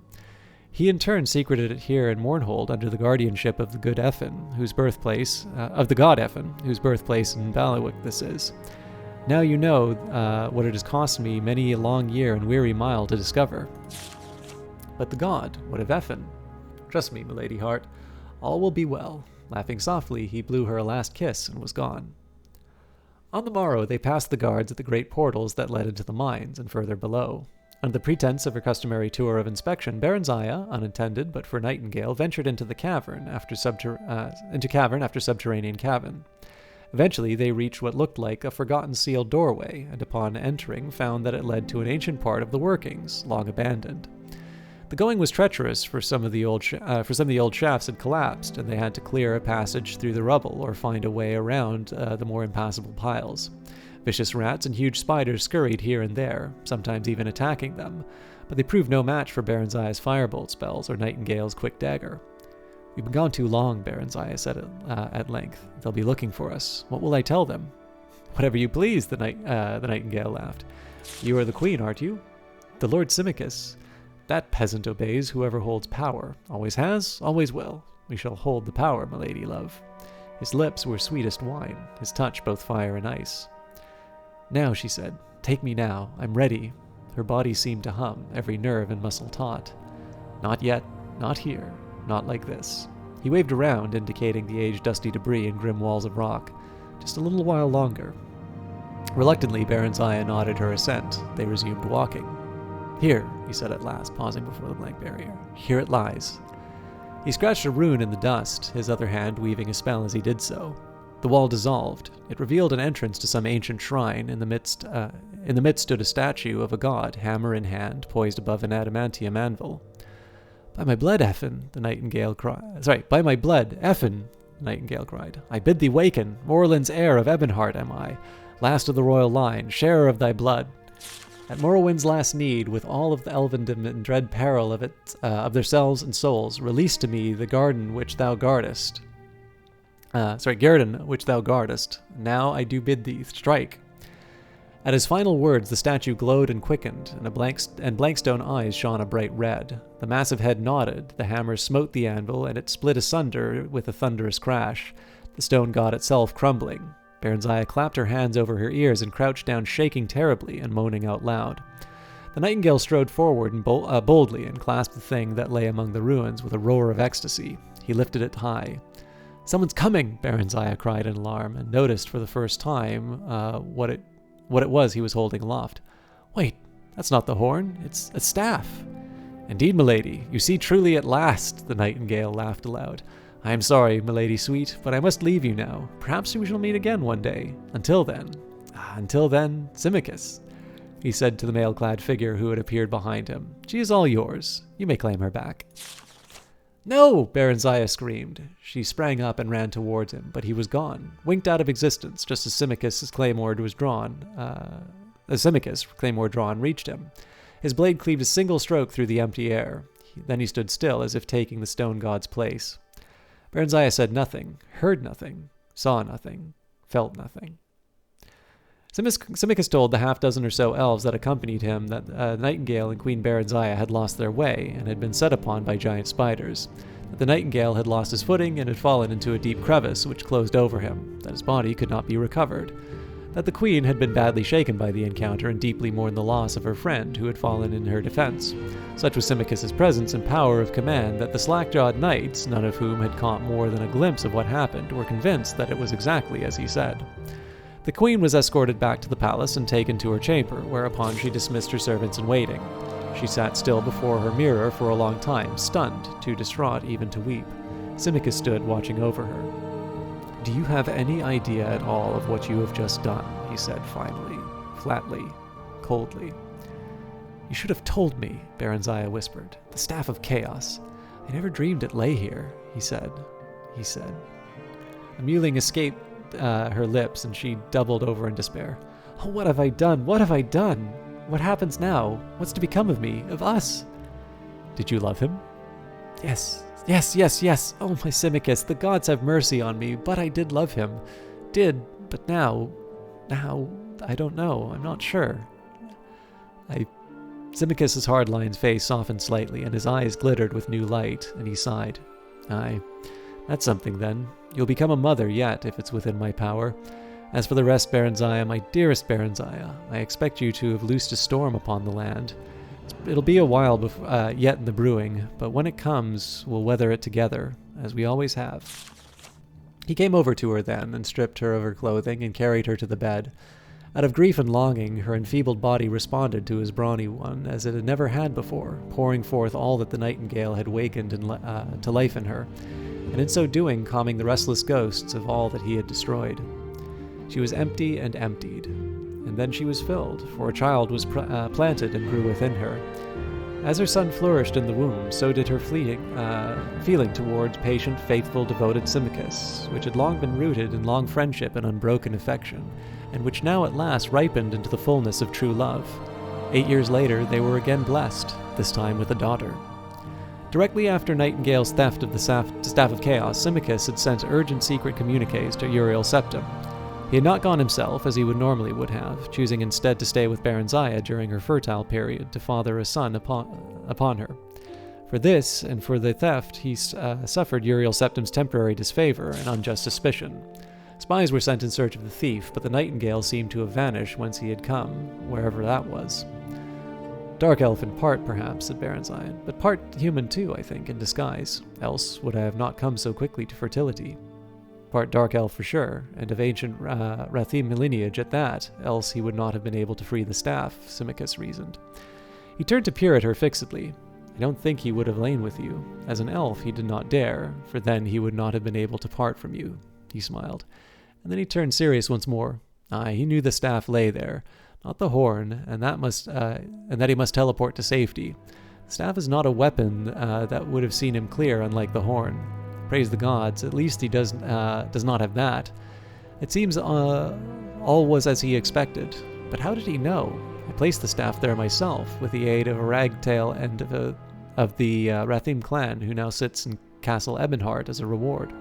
C: He in turn secreted it here in Mournhold under the guardianship of the good Effin, whose birthplace, of the god Effin, whose birthplace in Bailiwick this is. Now you know what it has cost me many a long year and weary mile to discover. But the god, what of Effin? Trust me, milady heart, all will be well. Laughing softly, he blew her a last kiss and was gone. On the morrow they passed the guards at the great portals that led into the mines and further below. Under the pretense of her customary tour of inspection, Baronziah, unattended but for Nightingale, ventured into the cavern after subterranean cavern. Eventually, they reached what looked like a forgotten sealed doorway, and upon entering, found that it led to an ancient part of the workings, long abandoned. The going was treacherous, for some of the old shafts had collapsed, and they had to clear a passage through the rubble or find a way around the more impassable piles. Vicious rats and huge spiders scurried here and there, sometimes even attacking them, but they proved no match for Baronziah's firebolt spells or Nightingale's quick dagger. We've been gone too long, Baronziah said at length. They'll be looking for us. What will I tell them? Whatever you please, the Nightingale laughed. You are the queen, aren't you? The Lord Symmachus. That peasant obeys whoever holds power. Always has, always will. We shall hold the power, milady love. His lips were sweetest wine, his touch both fire and ice. Now, she said, take me now, I'm ready. Her body seemed to hum, every nerve and muscle taut. Not yet, Not here. Not like this. He waved around, indicating the age-dusty debris and grim walls of rock. Just a little while longer. Reluctantly, Baronzaya nodded her assent. They resumed walking. Here, he said at last, pausing before the blank barrier. Here it lies. He scratched a rune in the dust, his other hand weaving a spell as he did so. The wall dissolved. It revealed an entrance to some ancient shrine. In the midst stood a statue of a god, hammer in hand, poised above an adamantium anvil. By my blood, Effin, the nightingale cried. By my blood, Effin, the nightingale cried. I bid thee waken. Morroland's heir of Ebonheart am I, last of the royal line, sharer of thy blood. At Morrowind's last need, with all of the elvendom in dread peril of their selves and souls, release to me the garden which thou guardest. Guerdon which thou guardest. Now I do bid thee strike. At his final words, the statue glowed and quickened, and blank stone eyes shone a bright red. The massive head nodded, the hammer smote the anvil, and it split asunder with a thunderous crash, the stone god itself crumbling. Baronzaya clapped her hands over her ears and crouched down, shaking terribly and moaning out loud. The nightingale strode forward and boldly and clasped the thing that lay among the ruins with a roar of ecstasy. He lifted it high. Someone's coming, Baronzaya cried in alarm, and noticed for the first time what it was he was holding aloft. Wait, that's not the horn, it's a staff. Indeed, milady, you see truly at last, the nightingale laughed aloud. I am sorry, milady sweet, but I must leave you now. Perhaps we shall meet again one day. Until then, Simicus, he said to the mail-clad figure who had appeared behind him. She is all yours. You may claim her back. No! Baronzaya screamed. She sprang up and ran towards him, but he was gone, winked out of existence, just as Simicus' claymore drawn reached him. His blade cleaved a single stroke through the empty air. Then he stood still, as if taking the stone god's place. Baronzaya said nothing, heard nothing, saw nothing, felt nothing. Simicus told the half-dozen or so elves that accompanied him that the Nightingale and Queen Baronzaya had lost their way and had been set upon by giant spiders, that the Nightingale had lost his footing and had fallen into a deep crevice which closed over him, that his body could not be recovered, that the Queen had been badly shaken by the encounter and deeply mourned the loss of her friend who had fallen in her defense. Such was Simicus' presence and power of command that the slack-jawed knights, none of whom had caught more than a glimpse of what happened, were convinced that it was exactly as he said. The Queen was escorted back to the palace and taken to her chamber, whereupon she dismissed her servants in waiting. She sat still before her mirror for a long time, stunned, too distraught even to weep. Simicus stood watching over her. Do you have any idea at all of what you have just done? He said finally, flatly, coldly. You should have told me, Baronzaya whispered. The Staff of Chaos. I never dreamed it lay here, he said. A mewling escaped her lips, and she doubled over in despair. Oh, what have I done? What have I done? What happens now? What's to become of me? Of us? Did you love him? Yes. Oh, my Simicus, the gods have mercy on me, but I did love him. But now, I don't know. I'm not sure. Simicus' hard-lined face softened slightly, and his eyes glittered with new light, and he sighed. Aye, that's something then. You'll become a mother yet, if it's within my power. As for the rest, Baronzaya, my dearest Baronzaya, I expect you to have loosed a storm upon the land. It'll be a while yet in the brewing, but when it comes, we'll weather it together, as we always have. He came over to her then, and stripped her of her clothing, and carried her to the bed. Out of grief and longing, her enfeebled body responded to his brawny one, as it had never had before, pouring forth all that the nightingale had wakened to life in her, and in so doing calming the restless ghosts of all that he had destroyed. She was empty and emptied, and then she was filled, for a child was planted and grew within her. As her son flourished in the womb, so did her feeling towards patient, faithful, devoted Simicus, which had long been rooted in long friendship and unbroken affection, and which now at last ripened into the fullness of true love. 8 years later, they were again blessed, this time with a daughter. Directly after Nightingale's theft of the Staff of Chaos, Simicus had sent urgent secret communiques to Uriel Septim. He had not gone himself, as he normally would have, choosing instead to stay with Baronzaya during her fertile period to father a son upon her. For this, and for the theft, he suffered Uriel Septim's temporary disfavor and unjust suspicion. Spies were sent in search of the thief, but the Nightingale seemed to have vanished whence he had come, wherever that was. Dark elf in part, perhaps, said Barenzion, but part human too, I think, in disguise. Else would I have not come so quickly to fertility. Part dark elf for sure, and of ancient Rathim lineage at that, else he would not have been able to free the staff, Simicus reasoned. He turned to peer at her fixedly. I don't think he would have lain with you. As an elf, he did not dare, for then he would not have been able to part from you. He smiled. And then he turned serious once more. Aye, he knew the staff lay there, not the horn, and that he must teleport to safety. The staff is not a weapon that would have seen him clear, unlike the horn. Praise the gods, at least he does not have that. It seems all was as he expected. But how did he know? I placed the staff there myself, with the aid of a ragtail and of the Rathim clan, who now sits in Castle Ebonheart as a reward.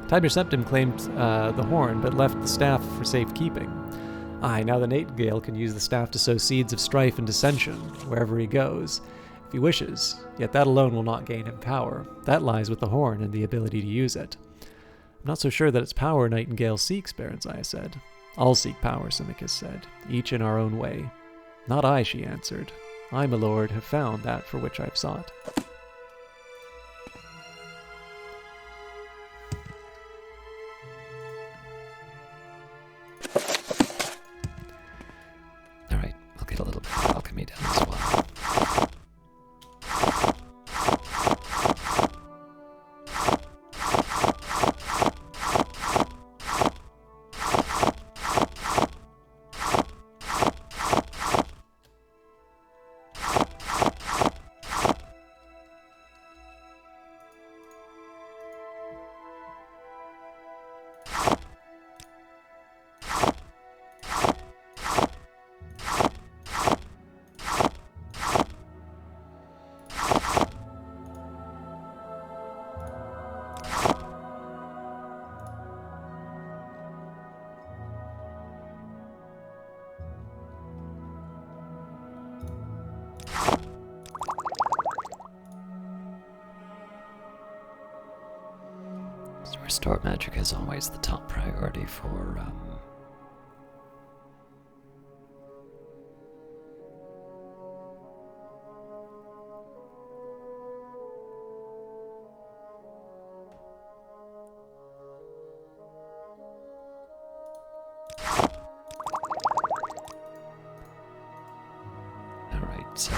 C: Tiber Septim claimed the horn, but left the staff for safekeeping. Aye, now the Nightingale can use the staff to sow seeds of strife and dissension, wherever he goes, if he wishes, yet that alone will not gain him power. That lies with the horn and the ability to use it. I'm not so sure that it's power Nightingale seeks, Barenzion said. All seek power, Simicus said, each in our own way. Not I, she answered. I, my lord, have found that for which I've sought.
A: Alright, I'll get a little bit of alchemy done as well. So restore magic is always the top priority for Alright, so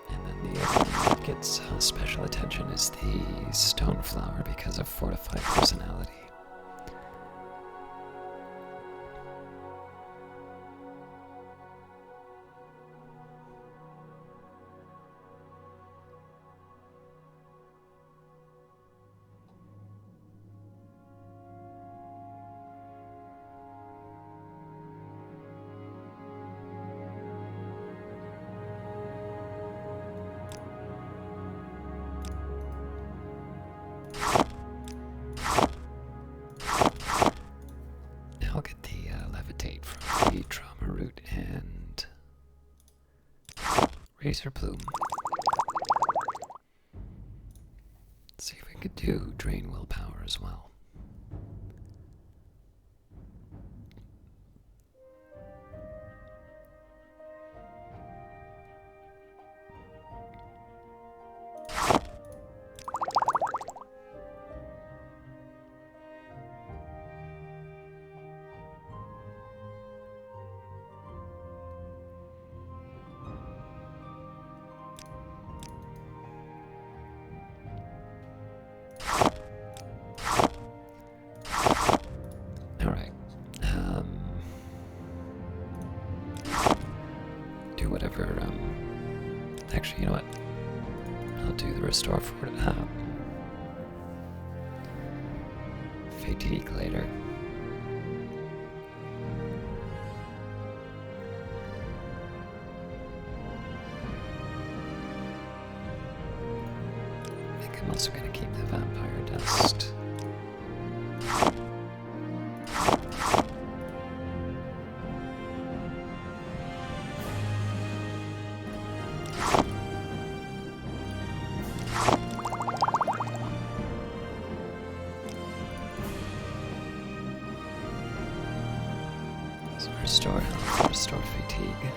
A: and then the other thing that gets special attention is the stone flower because of fortified personality. I'll get the levitate from the trauma root and razor bloom. Let's see if we could do drain willpower as well. Alright. Do whatever, actually, you know what? I'll do the restore for fatigue later. I think I'm also going to keep the vampire dust. So restore health, restore fatigue.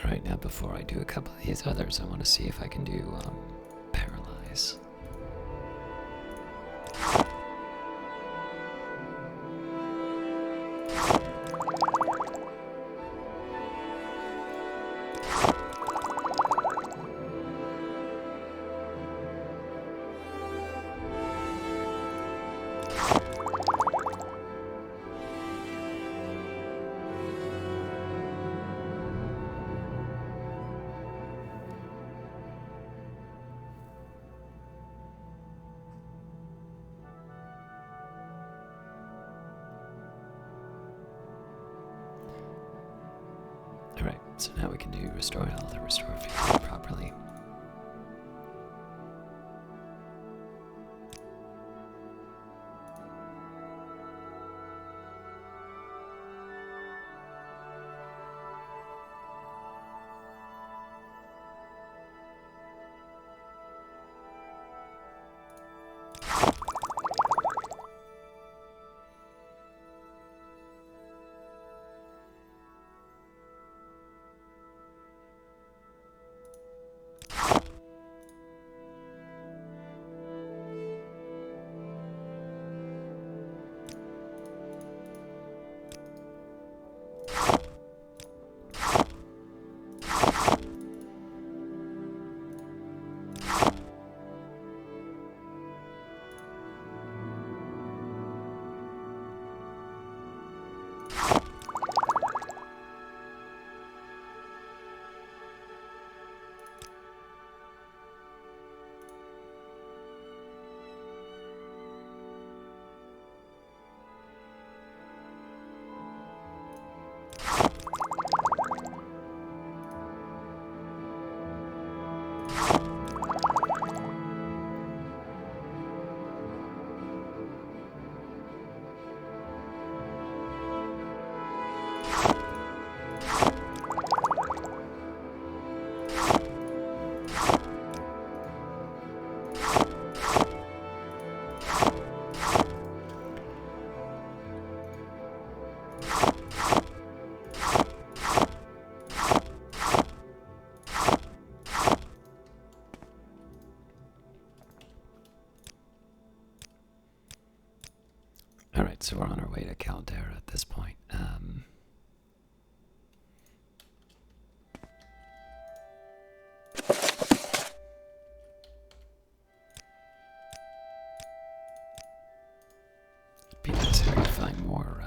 A: Right now, before I do a couple of these others, I want to see if I can do paralyze. Alright, so now we can do restore health or restore vitality properly. Alright, so we're on our way to Caldera at this point. Be necessary to find more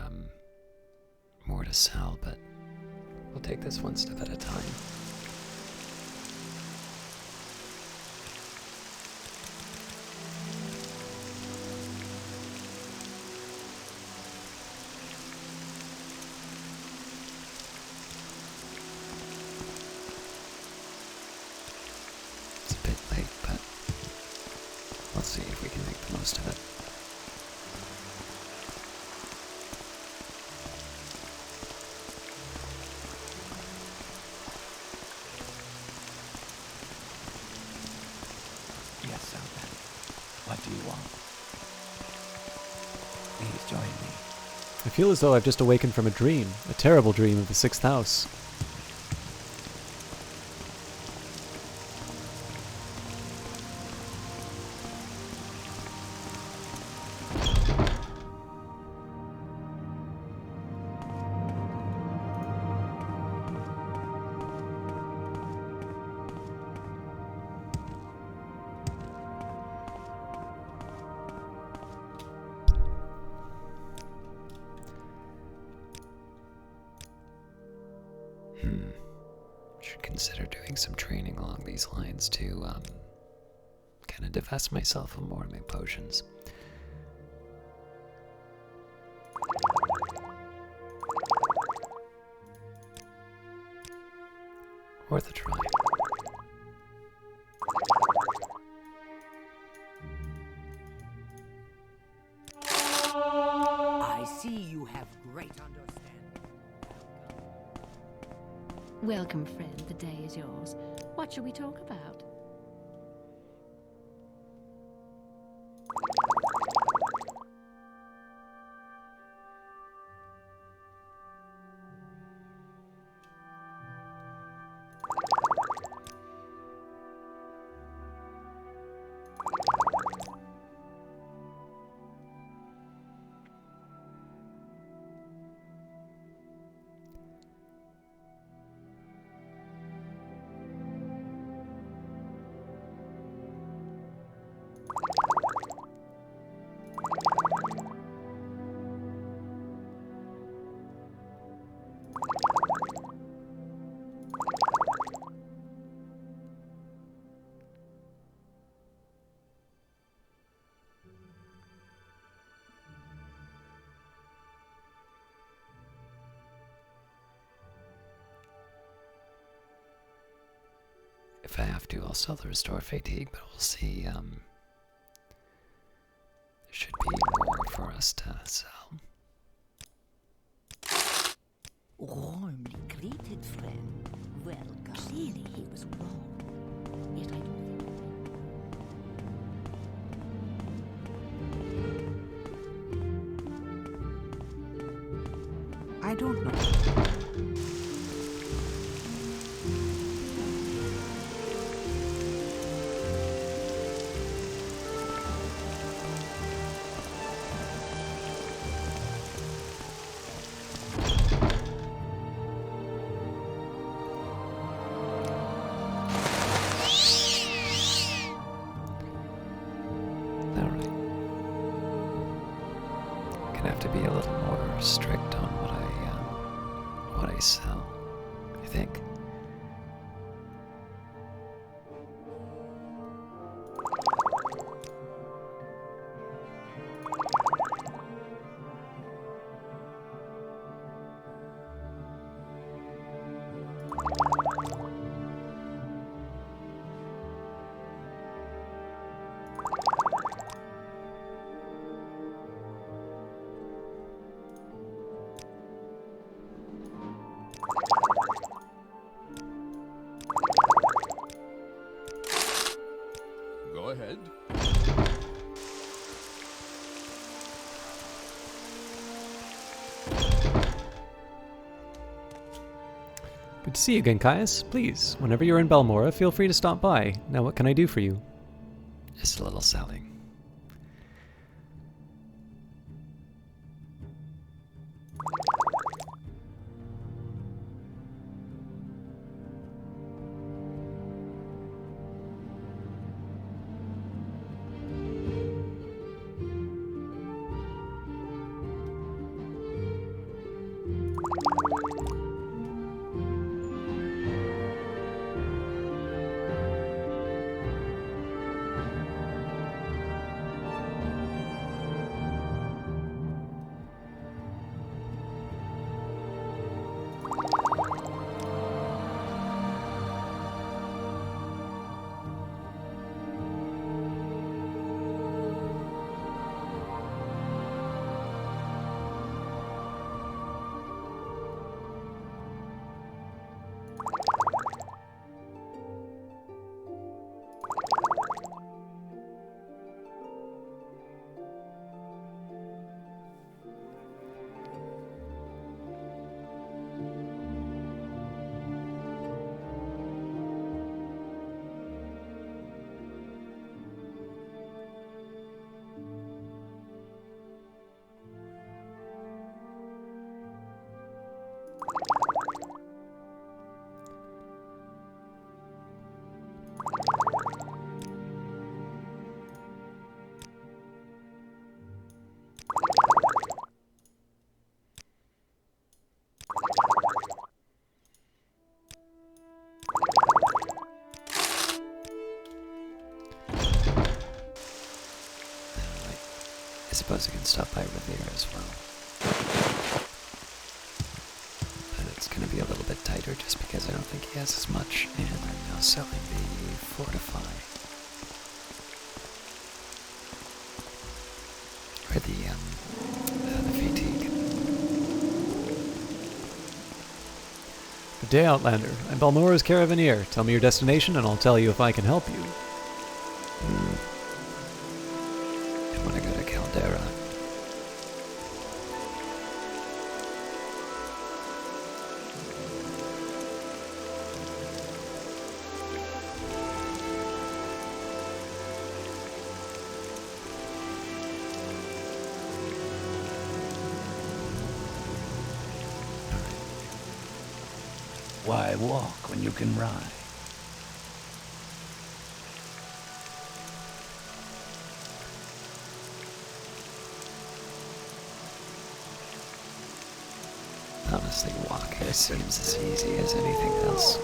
A: to sell, but we'll take this one step at a time. It's a bit late, but we'll see if we can make the most of it.
B: Yes, Southend. What do you want? Please join me.
C: I feel as though I've just awakened from a dream, a terrible dream of the sixth house.
A: Should consider doing some training along these lines to, kind of divest myself of more of my potions. Worth a try.
D: I see you have great understanding.
H: Welcome, friend. The day is yours. What shall we talk about?
A: If I have to, I'll sell the restore fatigue, but we'll see. There should be more for us to sell.
D: Warmly greeted, friend. Welcome.
H: Clearly he was wrong. Yet I don't think
D: I don't know.
A: Alright. Gonna have to be a little more strict on what I sell, I think.
B: Go ahead.
C: Good to see you again, Caius. Please, whenever you're in Balmora, feel free to stop by. Now what can I do for you?
A: Just a little selling. I suppose I can stop by Revere as well. But it's going to be a little bit tighter just because I don't think he has as much, and I'm now selling the Fortify. Or the Fatigue.
C: Good day, Outlander. I'm Balmora's Caravaneer. Tell me your destination and I'll tell you if I can help you.
A: I want to go to Caldera.
B: Why walk when you can ride?
A: Honestly, walking seems as easy as anything else.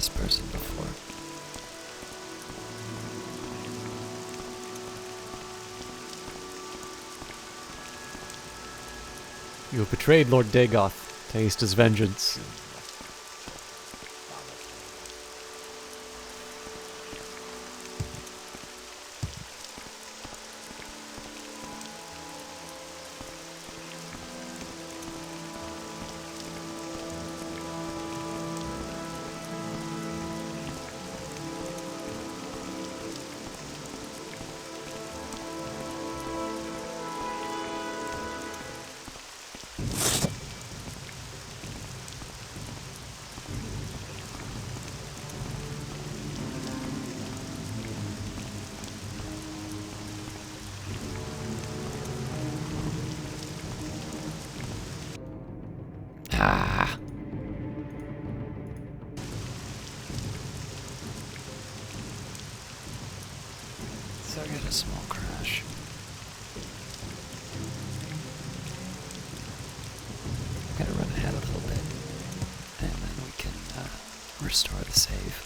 A: this person before.
C: You have betrayed Lord Dagoth. Taste his vengeance.
A: Ah. So I get a small crash. Gotta run ahead a little bit, and then we can restore the save.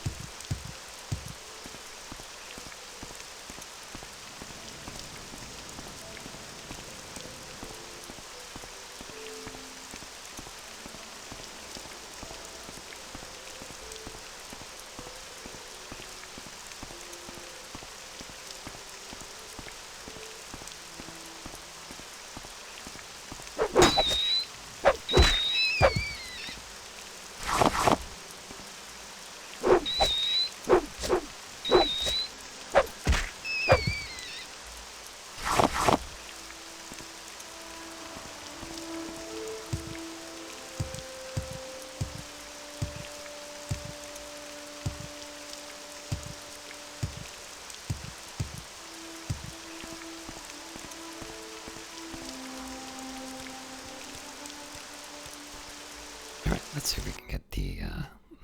A: Alright, let's see if we can get the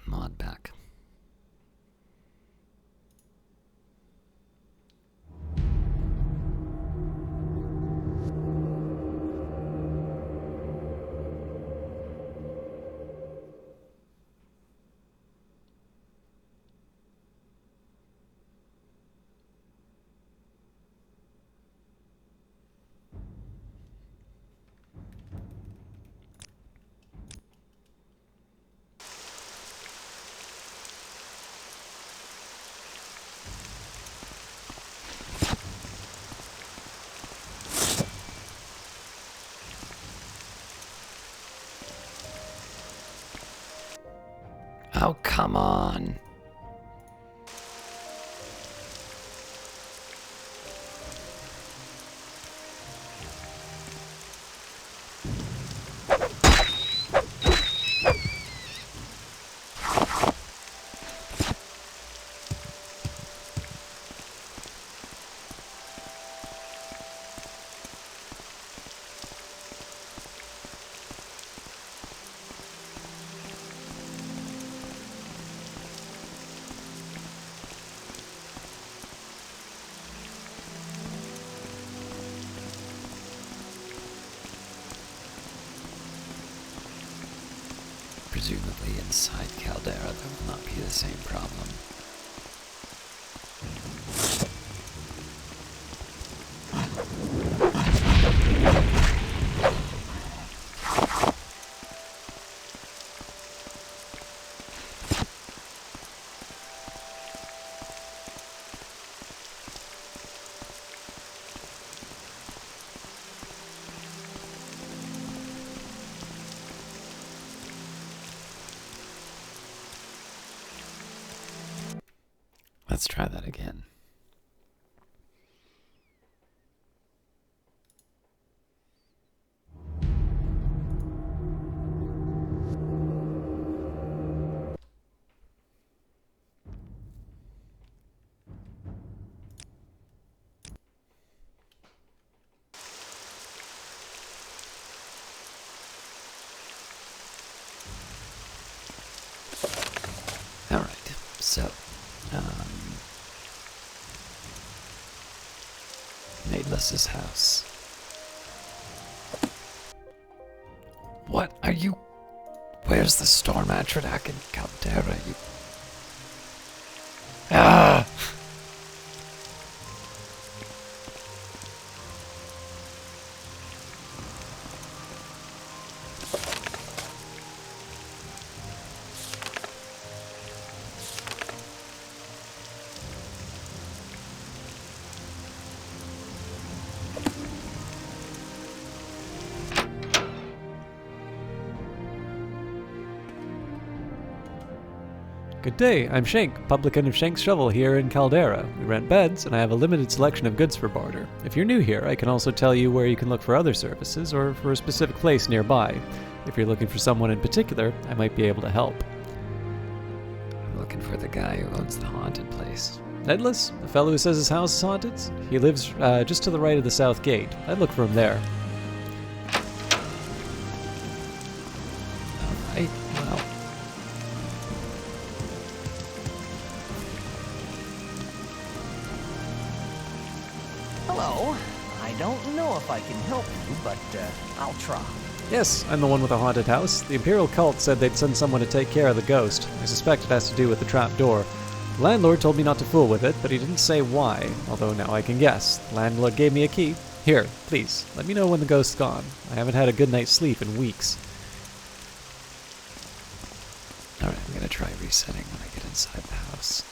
A: mod back. Oh, come on. Presumably inside Caldera, there will not be the same problem. Let's try that again. All right, so Maidless's house. What are you? Where's the storm Atrodak in Caldera?
C: Good day, I'm Shank, publican of Shank's Shovel here in Caldera. We rent beds, and I have a limited selection of goods for barter. If you're new here, I can also tell you where you can look for other services, or for a specific place nearby. If you're looking for someone in particular, I might be able to help.
A: I'm looking for the guy who owns the haunted place.
C: Headless? The fellow who says his house is haunted? He lives just to the right of the south gate. I'd look for him there.
A: Alright, well.
D: Hello. I don't know if I can help you, but I'll try.
C: Yes, I'm the one with the haunted house. The Imperial cult said they'd send someone to take care of the ghost. I suspect it has to do with the trap door. The landlord told me not to fool with it, but he didn't say why, although now I can guess. The landlord gave me a key. Here, please, let me know when the ghost's gone. I haven't had a good night's sleep in weeks.
A: Alright, I'm gonna try resetting when I get inside the house.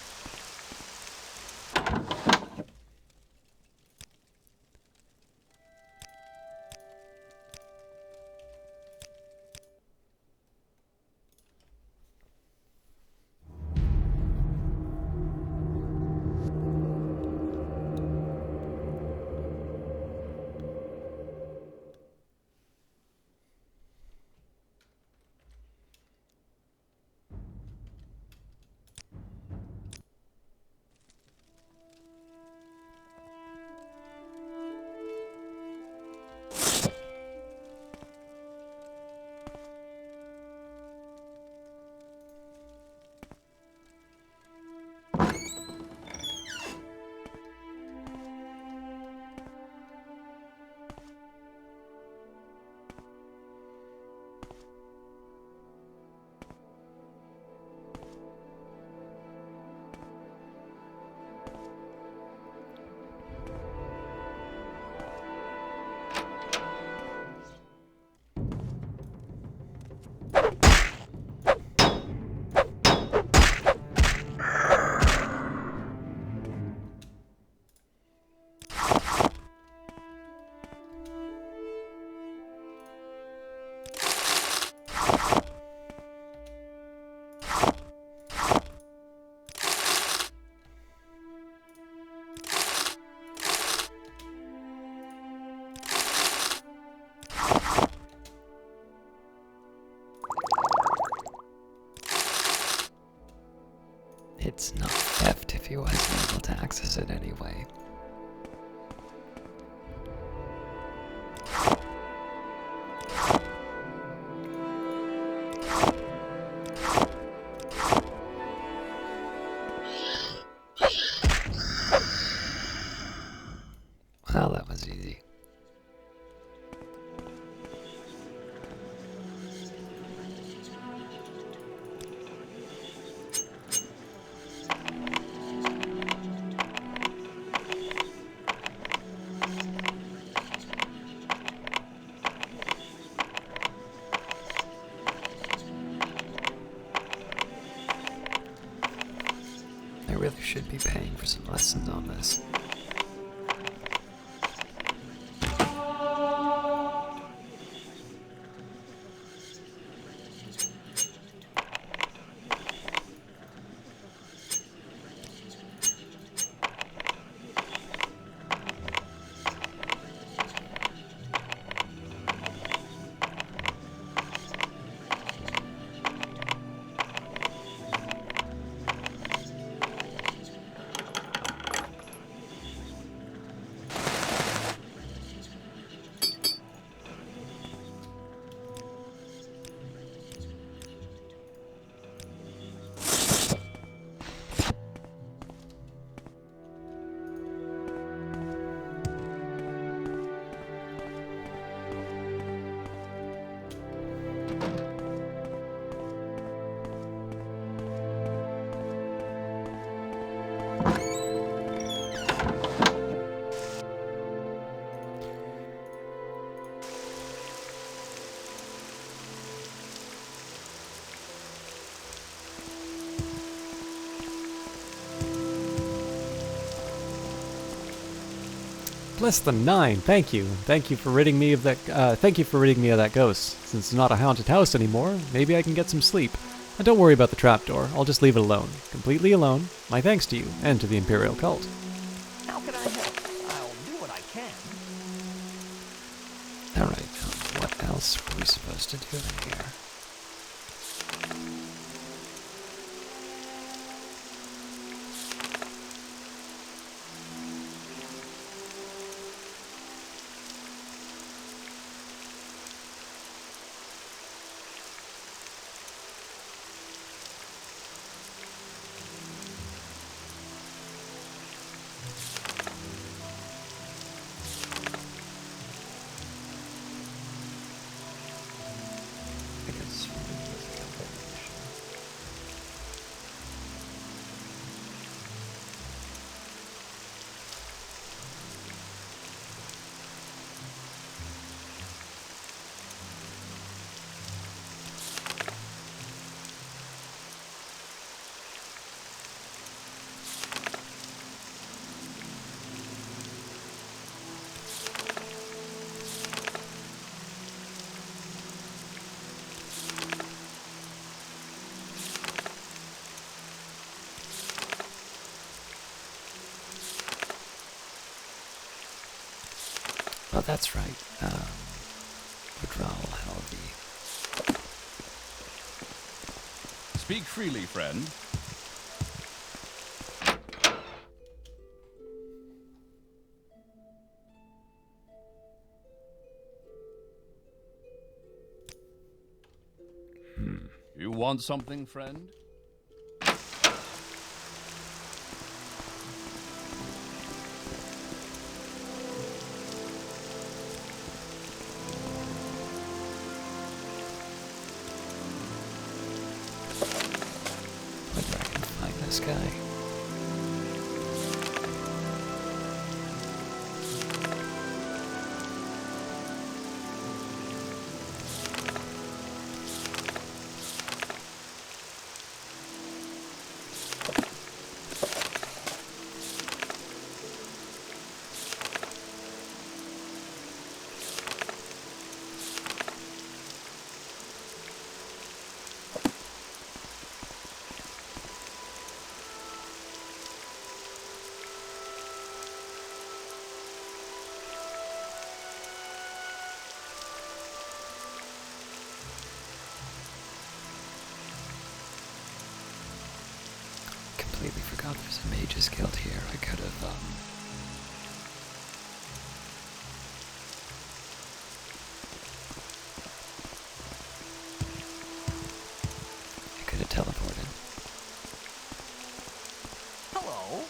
A: It's not theft if he wasn't able to access it anyway. Well, that was easy. I really should be paying for some lessons on this.
C: Less than 9. Thank you. Thank you for ridding me of that. Thank you for ridding me of that ghost. Since it's not a haunted house anymore, maybe I can get some sleep. And don't worry about the trapdoor. I'll just leave it alone. Completely alone. My thanks to you, and to the Imperial cult.
D: How can I help? I'll do what I can.
A: Alright, what else were we supposed to do in here? I guess there's a couple of missions. Oh, that's right. Withdrawal, Halby.
G: Speak freely, friend. You want something, friend?
A: Whether I can find this guy. Completely forgot there's a mage's guild here. I could have, teleported.
D: Hello?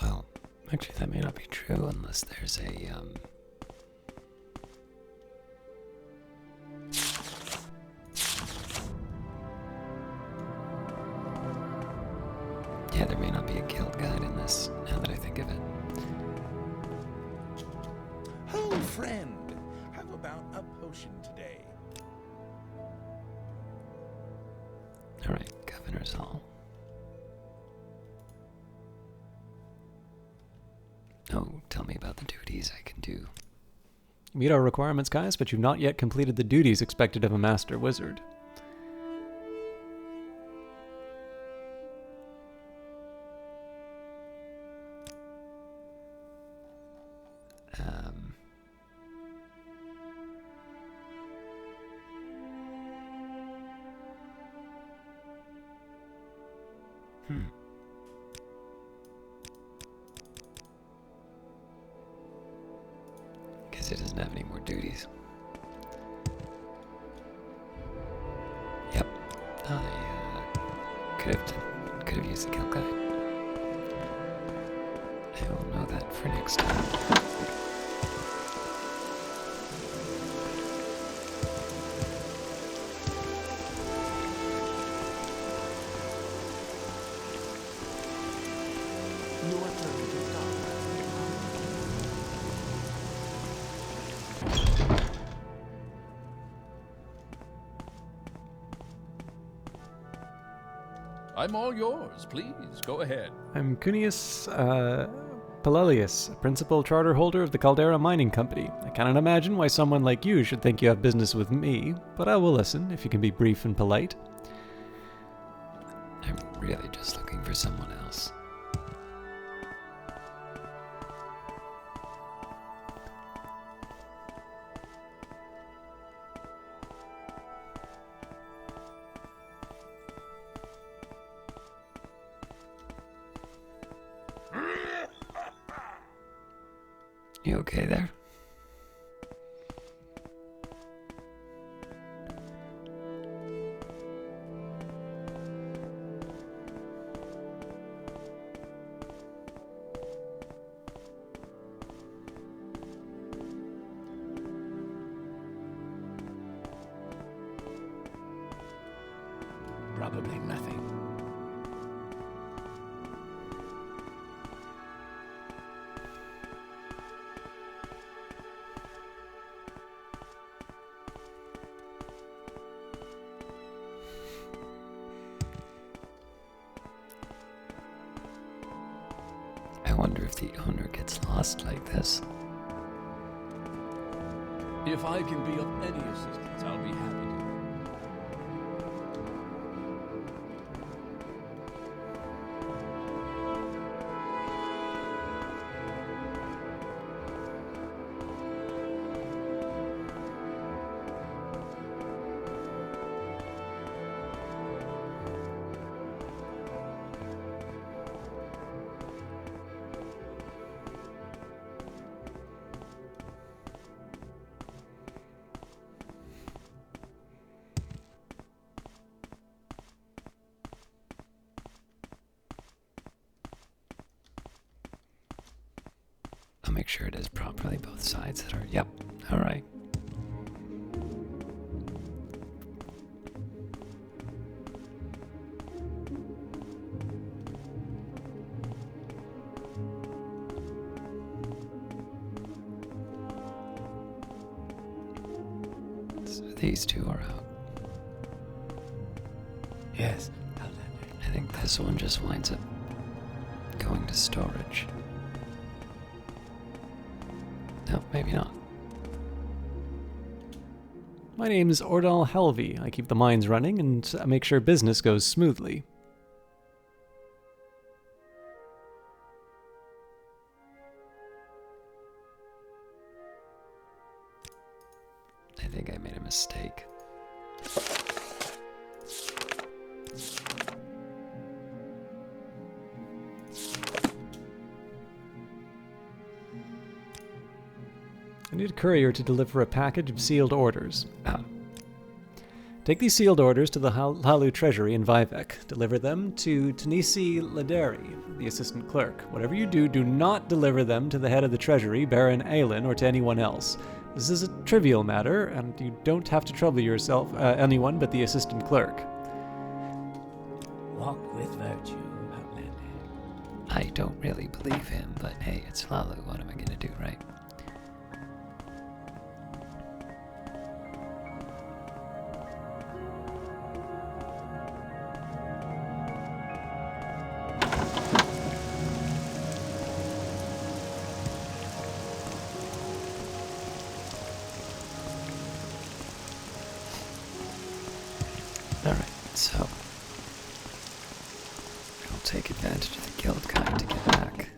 A: Well, actually that may not be true unless there's a, yeah, there may not be a guild guide in this, now that I think of it.
B: Oh, friend, how about a potion today?
A: Alright, Governor's Hall. Oh, tell me about the duties I can do.
C: Meet our requirements, guys, but you've not yet completed the duties expected of a master wizard.
A: Guess it doesn't have any more duties. Could have used a kill guide. I will know that for next time.
F: Your turn to start.
G: I'm all yours. Please, go ahead.
C: I'm Cunius Pelelius, principal charter holder of the Caldera Mining Company. I cannot imagine why someone like you should think you have business with me, but I will listen if you can be brief and polite.
A: I'm really just looking for someone else. You okay there?
B: Probably nothing.
A: I wonder if the owner gets lost like this.
G: If I can be of any assistance, I'll be happy to.
A: I'll make sure it is properly both sides that are, yep, alright. So these two are out.
B: Yes.
A: I think this one just winds up going to storage. No, maybe not.
C: My name is Ordal Helvey. I keep the mines running and make sure business goes smoothly.
A: I think I made a mistake.
C: I need a courier to deliver a package of sealed orders.
A: Ah,
C: Take these sealed orders to the Hlaalu treasury in Vivek. Deliver them to Tanisi Laderi, the assistant clerk. Whatever you do, do not deliver them to the head of the treasury, Baron Aelin, or to anyone else. This is a trivial matter, and you don't have to trouble anyone but the assistant clerk.
B: Walk with virtue, Outlander.
A: I don't really believe him, but hey, it's Hlaalu. What am I gonna do, right? Alright, so I'll take advantage of the guild guide to get back.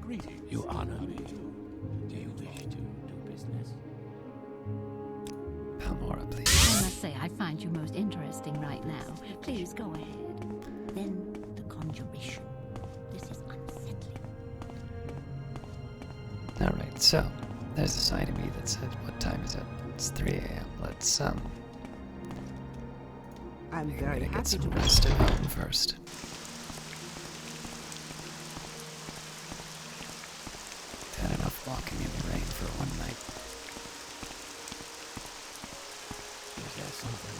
G: Greetings.
B: You honor me. Do you wish to do business?
A: Palmora,
H: I
A: please.
H: must say, I find you most interesting right now. Please go ahead. Then the conjuration. This is unsettling.
A: Alright, so there's a sign of me that said, what time is it? It's 3 a.m. Let's
F: I'm
A: maybe
F: very
A: get
F: happy
A: some
F: to.
A: rest at home first. Had enough walking in the rain for one night.
B: Is there something?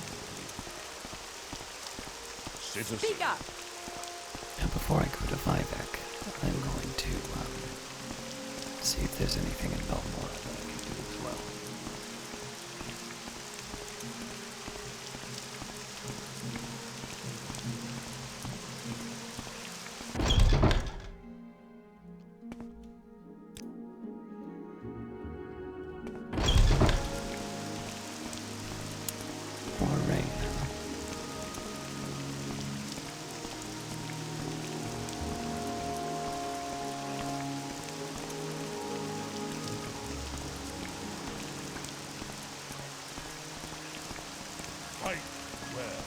E: Citizen.
F: Speak up!
A: And before I go to Vivek, I'm going to see if there's anything in Belmora that I can do as well. More rain.
E: Fight well.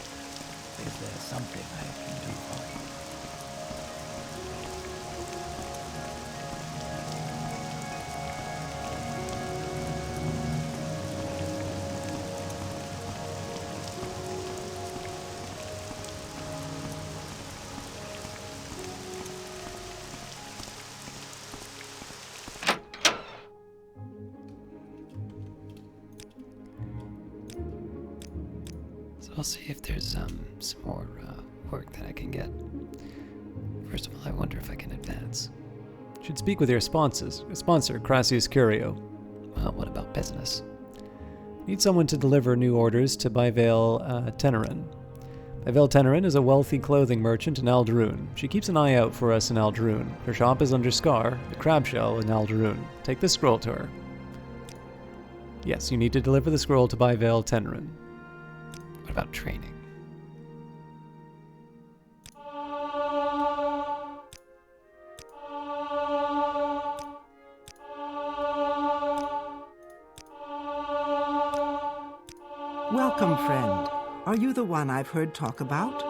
B: Is there something I can do for you?
A: So I'll see if there's some more work that I can get. First of all, I wonder if I can advance.
C: Should speak with your sponsor, Crassius Curio.
A: Well, what about business?
C: Need someone to deliver new orders to Byvale Tenerin. Byvale Tenerin is a wealthy clothing merchant in Aldaroon. She keeps an eye out for us in Aldaroon. Her shop is under Scar, the crab shell in Aldaroon. Take this scroll to her. Yes, you need to deliver the scroll to Byvale Tenerin.
A: What about training?
I: Welcome, friend. Are you the one I've heard talk about?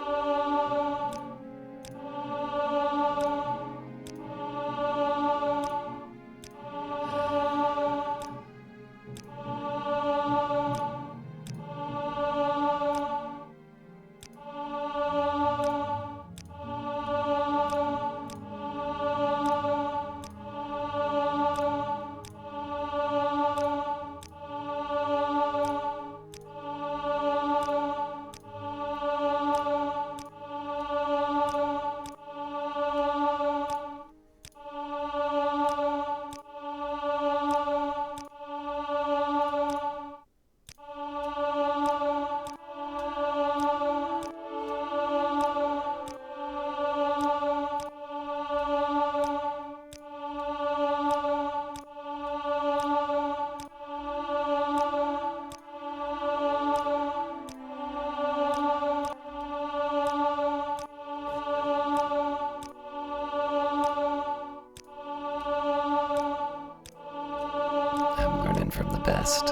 I: I'm learning from the best.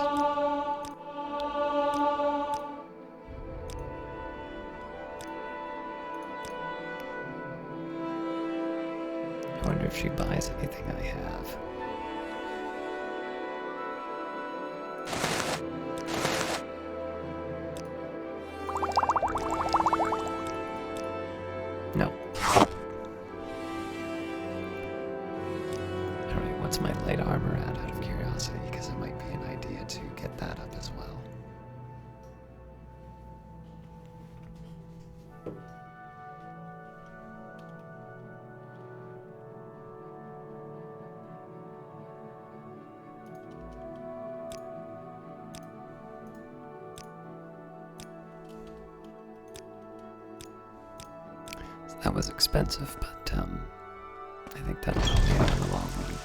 I: I wonder if she buys anything I have. No. Alright, what's my light armor at, out of curiosity? Because it might be an idea to get that up as well. So that was expensive, but I think that'll help me out in the long run.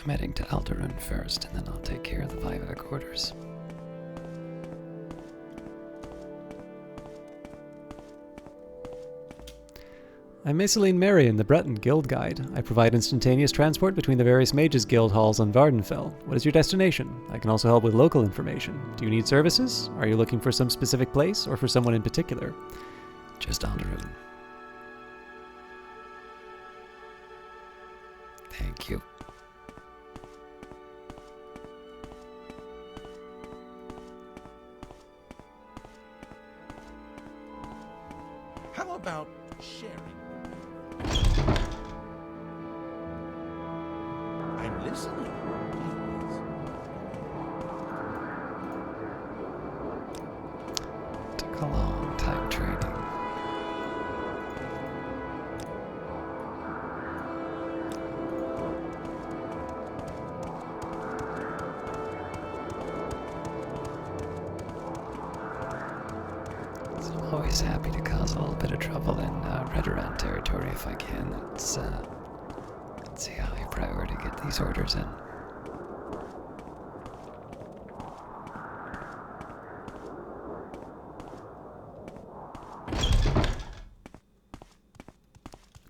I: I'm heading to Alderun first, and then I'll take care of the Vivac orders.
C: I'm Maceline Marion, the Breton Guild Guide. I provide instantaneous transport between the various Mages Guild halls on Vardenfell. What is your destination? I can also help with local information. Do you need services? Are you looking for some specific place, or for someone in particular?
I: Just Alderun. Thank you.
B: How about sharing? I'm listening.
I: Took a long time training. So I'm always happy to cause a little bit of trouble in Redoran territory if I can. Let's see how high priority to get these orders in.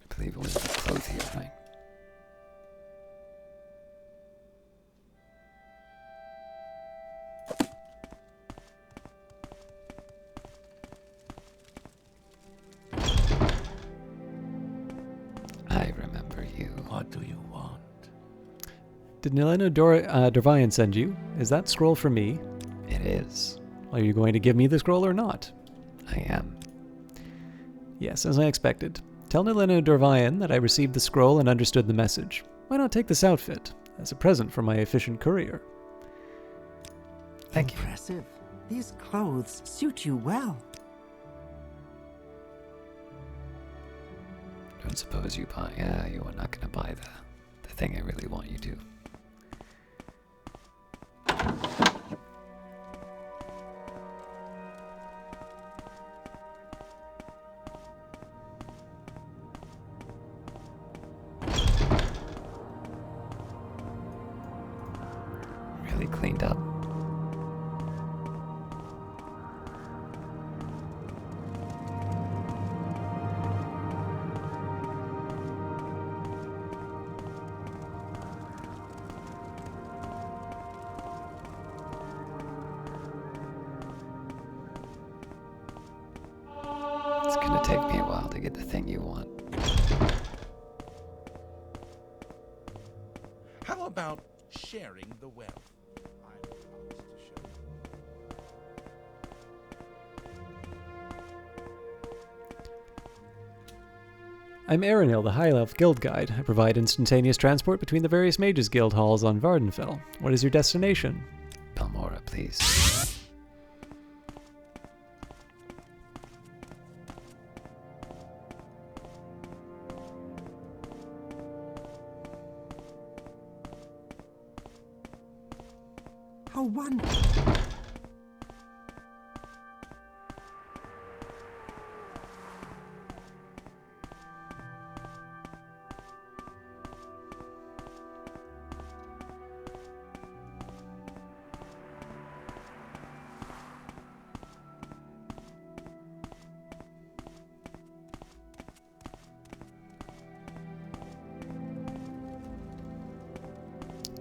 I: I believe it was the Clothier, right? I remember you.
B: What do you want?
C: Did Nilena Dorvian send you? Is that scroll for me?
I: It is.
C: Are you going to give me the scroll or not?
I: I am.
C: Yes, as I expected. Tell Nilena Dorvian that I received the scroll and understood the message. Why not take this outfit as a present for my efficient courier?
I: Thank you.
D: Impressive. These clothes suit you well.
I: Don't suppose you buy. You are not going to buy the thing I really want you to. Really cleaned up. It's gonna take me a while to get the thing you want.
B: How about sharing the wealth? I'm promised to show
C: I'm Aranil, the High Elf Guild Guide. I provide instantaneous transport between the various Mages Guild halls on Vardenfell. What is your destination?
I: Palmora, please.
D: How wonderful.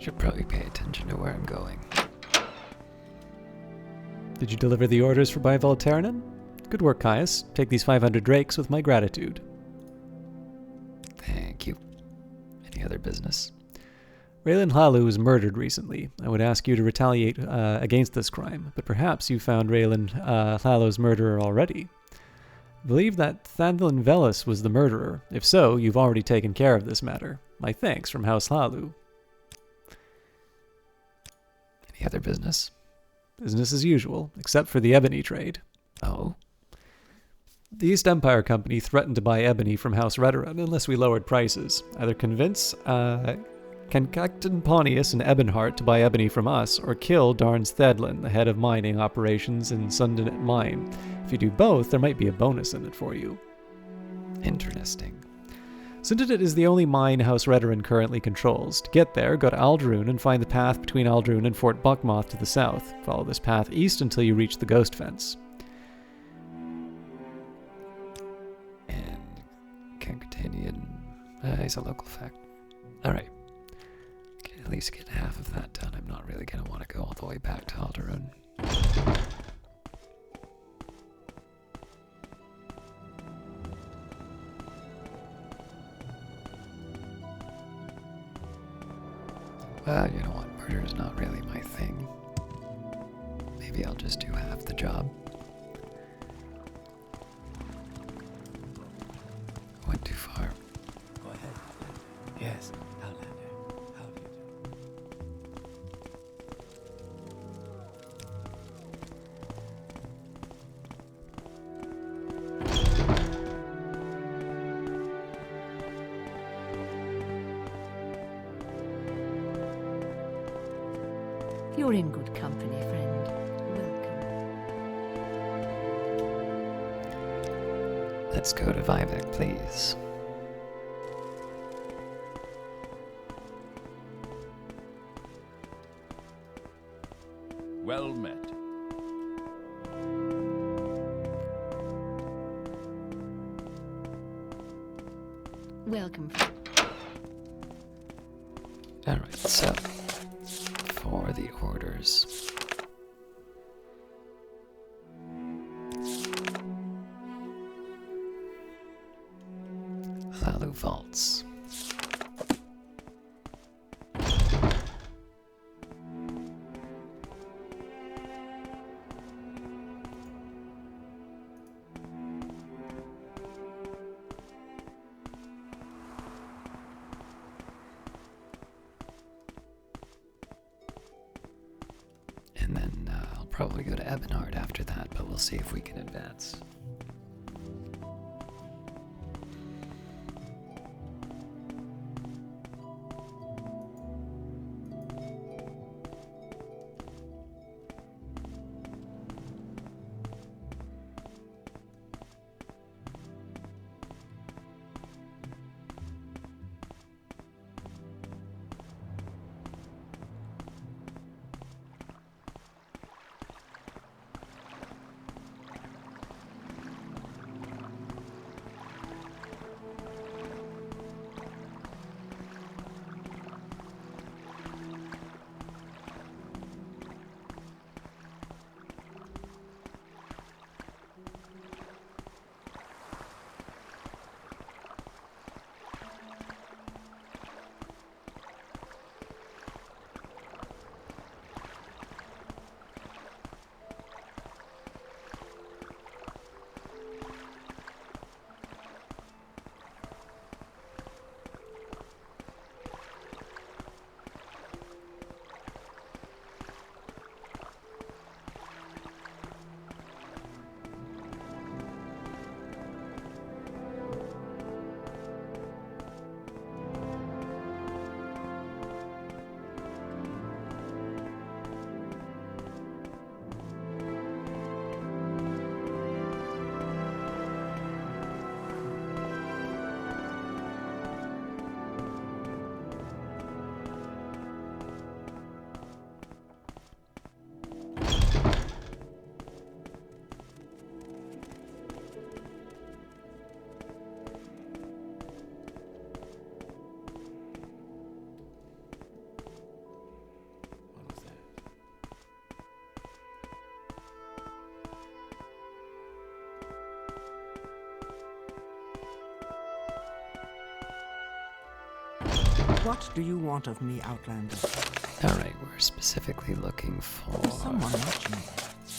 I: Should probably pay attention to where I'm going.
C: Did you deliver the orders for By Volternan? Good work, Caius. Take these 500 drakes with my gratitude.
I: Thank you. Any other business?
C: House Hlaalu was murdered recently. I would ask you to retaliate against this crime, but perhaps you found House Hlaalu's murderer already. I believe that Thadlin Velis was the murderer. If so, you've already taken care of this matter. My thanks from House Hlaalu.
I: Any other business?
C: Business as usual, except for the ebony trade.
I: Oh?
C: The East Empire Company threatened to buy ebony from House Redoran unless we lowered prices. Either convince Cancacton Pontius and Ebonheart to buy ebony from us, or kill Darns Thedlin, the head of mining operations in Sundenet Mine. If you do both, there might be a bonus in it for you.
I: Interesting.
C: Syndicate is the only mine House Redoran currently controls. To get there, go to Alderun and find the path between Alderun and Fort Buckmoth to the south. Follow this path east until you reach the Ghost Fence.
A: And Kankatanian, he's a local fact. Alright. At least get half of that done. I'm not really going to want to go all the way back to Alderun. Well, you know what? Murder is not really my thing. Maybe I'll just do half the job. Went too far.
B: Go ahead. Yes, Outlander. How do you do?
H: You're in good company, friend. Welcome.
A: Let's go to Vivek, please.
G: Well met.
H: Welcome.
A: Alright, so for the orders. Hlaalu vaults. And then I'll probably go to Ebonheart after that, but we'll see if we can advance.
B: What was that?
D: What do you want of me, Outlander?
A: Alright, we're specifically looking for...
D: There's someone watching me.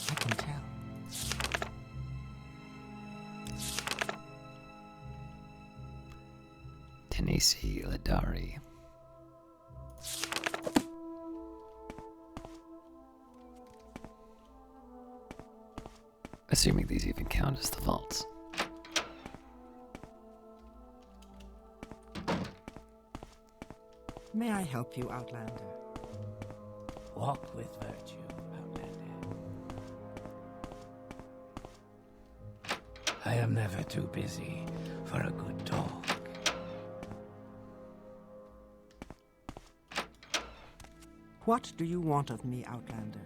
D: I can tell.
A: Tanisi Ladari. Assuming these even count as the vaults.
D: May I help you, Outlander?
B: Walk with virtue, Outlander. I am never too busy for a good talk.
D: What do you want of me, Outlander?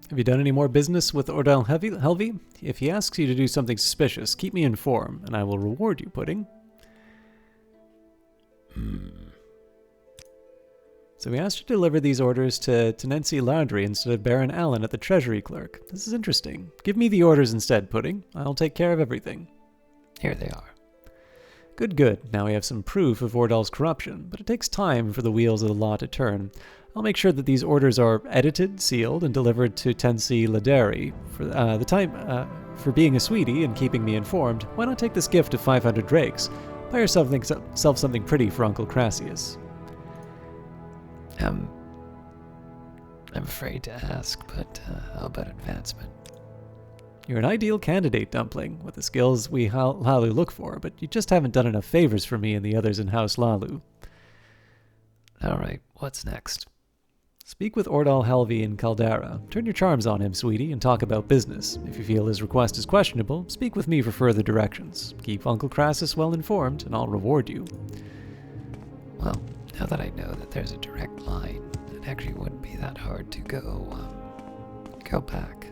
C: Have you done any more business with Ordell Helvey? If he asks you to do something suspicious, keep me informed, and I will reward you, Pudding. So we asked you to deliver these orders to Tenency Laundry instead of Baron Allen at the Treasury Clerk. This is interesting. Give me the orders instead, Pudding. I'll take care of everything.
A: Here they are.
C: Good, good. Now we have some proof of Ordell's corruption, but it takes time for the wheels of the law to turn. I'll make sure that these orders are edited, sealed, and delivered to Tensi Laderi. For being a sweetie and keeping me informed, why not take this gift of 500 drakes? Buy yourself something pretty for Uncle Crassius.
A: I'm afraid to ask, but how about advancement?
C: You're an ideal candidate, Dumpling, with the skills we Hlaalu look for, but you just haven't done enough favors for me and the others in House Hlaalu.
A: Alright, what's next?
C: Speak with Ordell Helvey in Caldera. Turn your charms on him, sweetie, and talk about business. If you feel his request is questionable, speak with me for further directions. Keep Uncle Crassus well informed, and I'll reward you.
A: Well, now that I know that there's a direct line, it actually wouldn't be that hard to go back.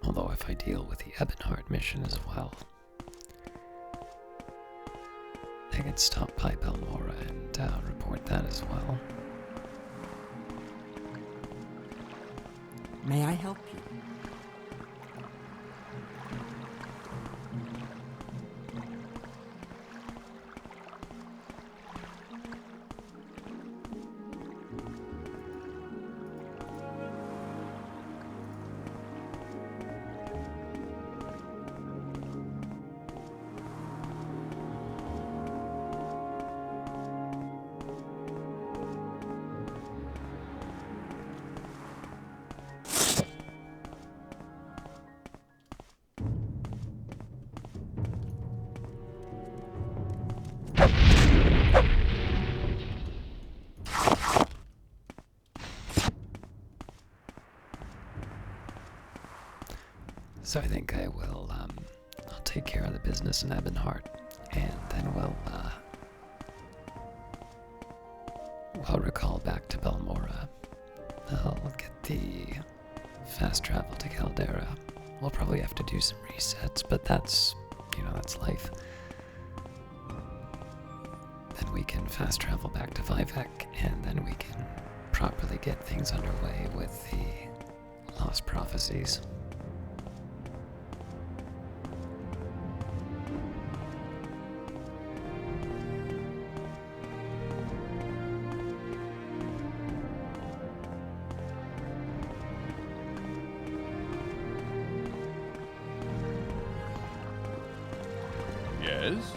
A: Although if I deal with the Ebonheart mission as well, I can stop by Balmora and report that as well.
D: May I help you? So I think I will, I'll take care of the business in Ebonheart, and then we'll recall back to Balmora. I'll get the fast travel to Caldera. We'll probably have to do some resets, but that's, that's life. Then we can fast travel back to Vivek, and then we can properly get things underway with the Lost Prophecies.
E: Yes?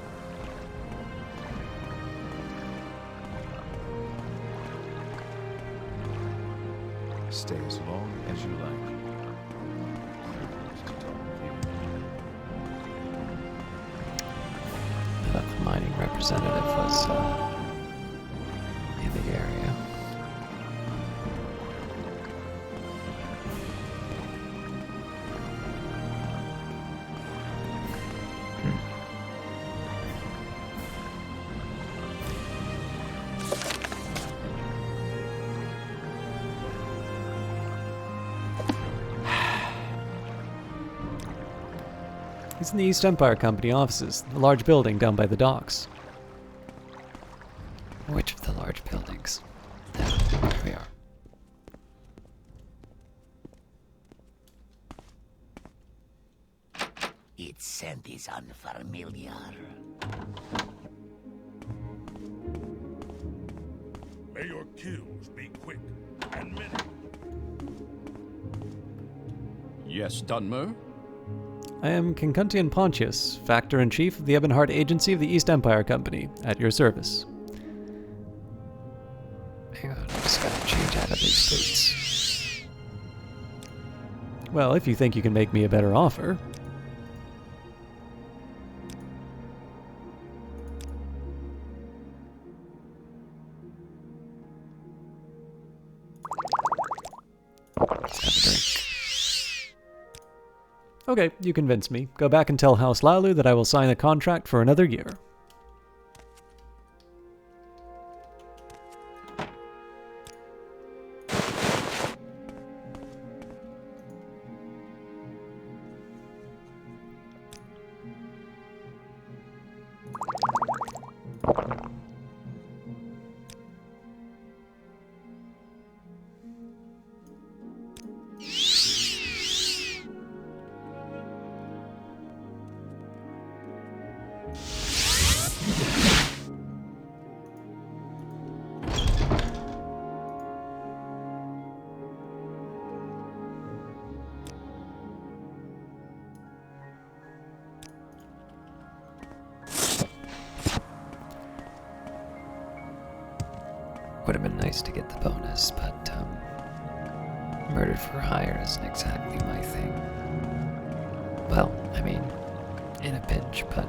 E: Stay as long as you like. Privileged to talk with you.
A: The mining representative was in the area.
C: He's in the East Empire Company offices, the large building down by the docks.
A: Which of the large buildings? There we are.
D: Its scent is unfamiliar.
J: May your kills be quick and many.
G: Yes, Dunmer?
C: I am Kincuntian Pontius, Factor-in-Chief of the Ebonheart Agency of the East Empire Company, at your service.
A: Hang on, I just gotta change out of these boots.
C: Well, if you think you can make me a better offer.
A: Let's have a drink.
C: Okay, you convince me. Go back and tell House Hlaalu that I will sign a contract for another year.
A: Would have been nice to get the bonus, but murder for hire isn't exactly my thing. Well, I mean, in a pinch, but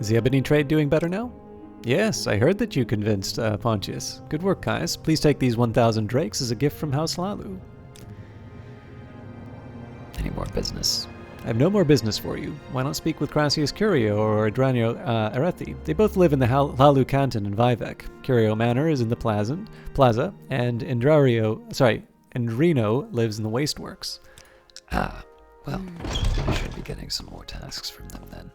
C: Is the ebony trade doing better now? Yes, I heard that you convinced Pontius. Good work, Caius. Please take these 1,000 drakes as a gift from House Hlaalu.
A: any more business?
C: I have no more business for you. Why not speak with Crassius Curio or Adranio Arethi? They both live in the Hlaalu canton in Vivek. Curio Manor is in the plaza, and Endrino lives in the wasteworks.
A: Ah, well, I should be getting some more tasks from them then.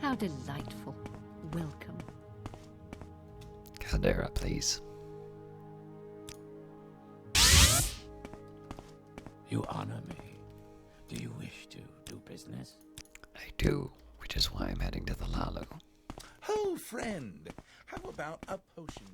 H: How delightful. Welcome.
A: Caldera, please.
B: You honor me. Do you wish to do business?
A: I do, which is why I'm heading to the Hlaalu.
J: Oh, friend, how about a potion?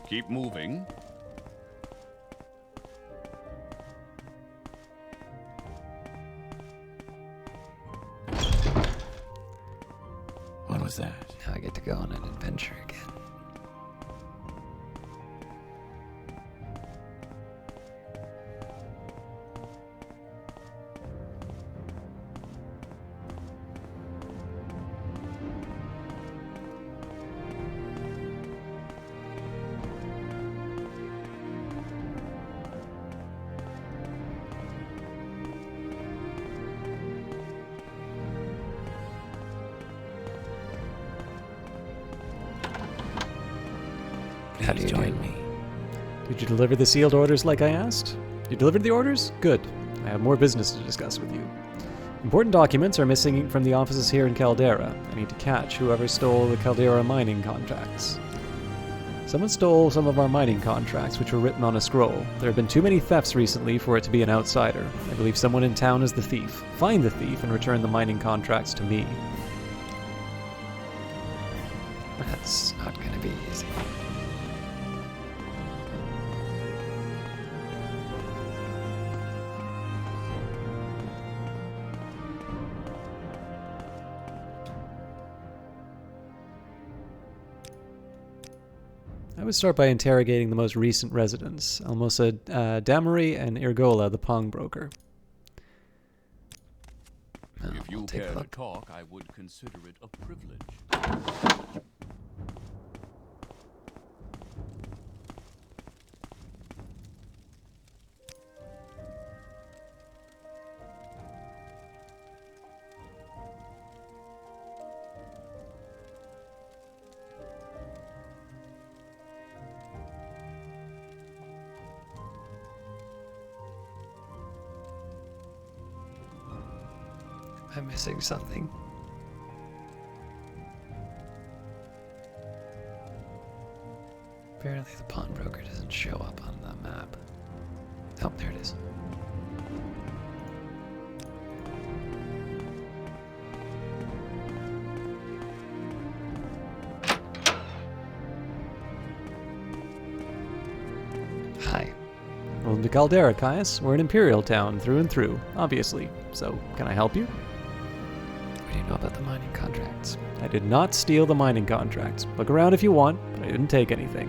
G: Keep moving.
B: What was that?
A: Now I get to go on an adventure again. How do
B: Please
A: you
B: join
A: do?
B: me.
C: Did you deliver the sealed orders like I asked? You delivered the orders? Good. I have more business to discuss with you. Important documents are missing from the offices here in Caldera. I need to catch whoever stole the Caldera mining contracts. Someone stole some of our mining contracts, which were written on a scroll. There have been too many thefts recently for it to be an outsider. I believe someone in town is the thief. Find the thief and return the mining contracts to me.
A: That's not going to be easy.
C: I would start by interrogating the most recent residents, Almosa Damari and Irgola, the Pong broker.
A: Well,
G: If you
A: we'll take
G: care
A: a
G: to
A: look.
G: talk, I would consider it a privilege.
D: I missing something? Apparently the pawnbroker doesn't show up on the map. Oh, there it is. Hi.
C: Welcome to Caldera, Caius. We're an Imperial town through and through, obviously. So, can I help you?
D: What do you know about the mining contracts?
C: I did not steal the mining contracts. Look around if you want, but I didn't take anything.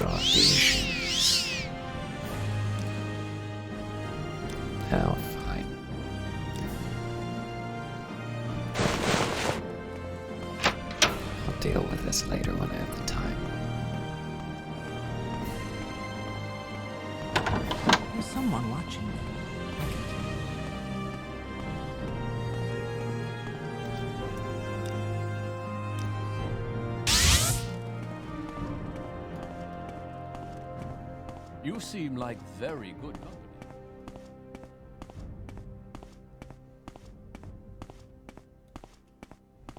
D: Prophecies. Oh, fine. I'll deal with this later when I have the time.
K: There's someone watching me.
G: You seem like very good company.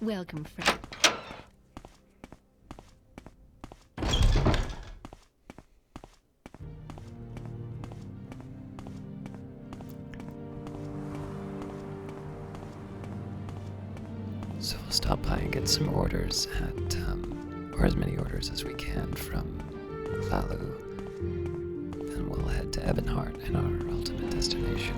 H: Welcome, friend.
D: So we'll stop by and get some orders at, or as many orders as we can from Hlaalu. Then we'll head to Ebonheart and our ultimate destination.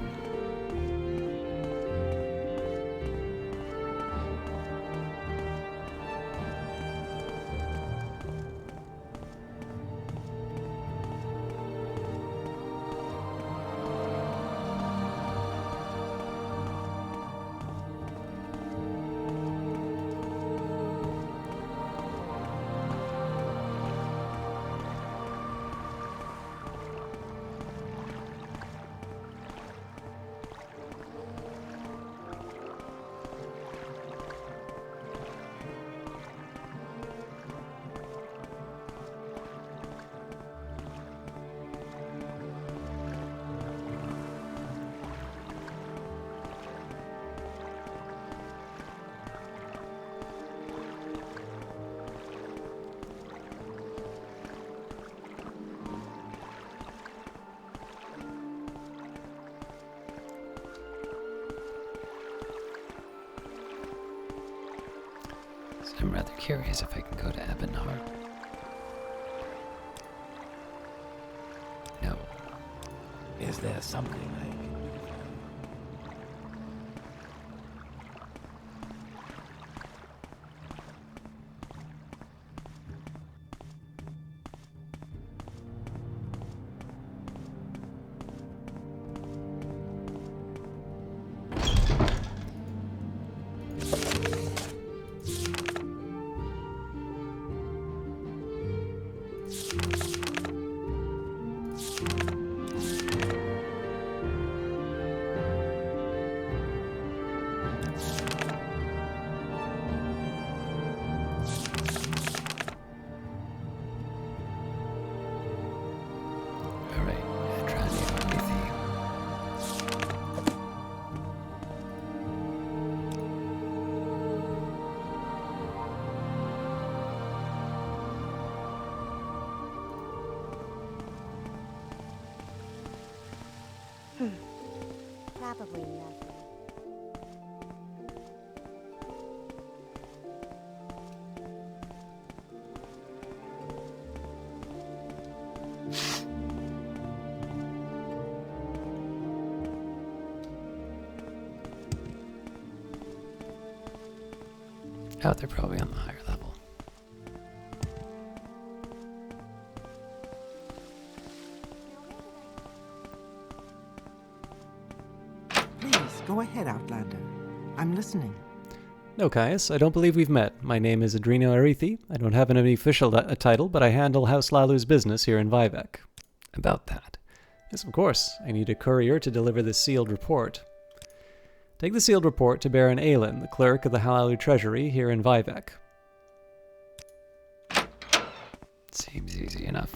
D: So I'm rather curious if I can go to Ebonheart. No.
B: Is there something I can do?
D: Alright, Adrania Arithi.
L: Probably nothing.
D: Oh, they're probably on the higher level.
K: Please, go ahead, Outlander. I'm listening.
C: No, Caius, I don't believe we've met. My name is Adreno Arithi. I don't have any official title, but I handle House Hlaalu's business here in Vivek.
D: About that.
C: Yes, of course. I need a courier to deliver this sealed report. Take the sealed report to Baron Aelin, the clerk of the Hlaalu Treasury here in Vivek.
D: Seems easy enough.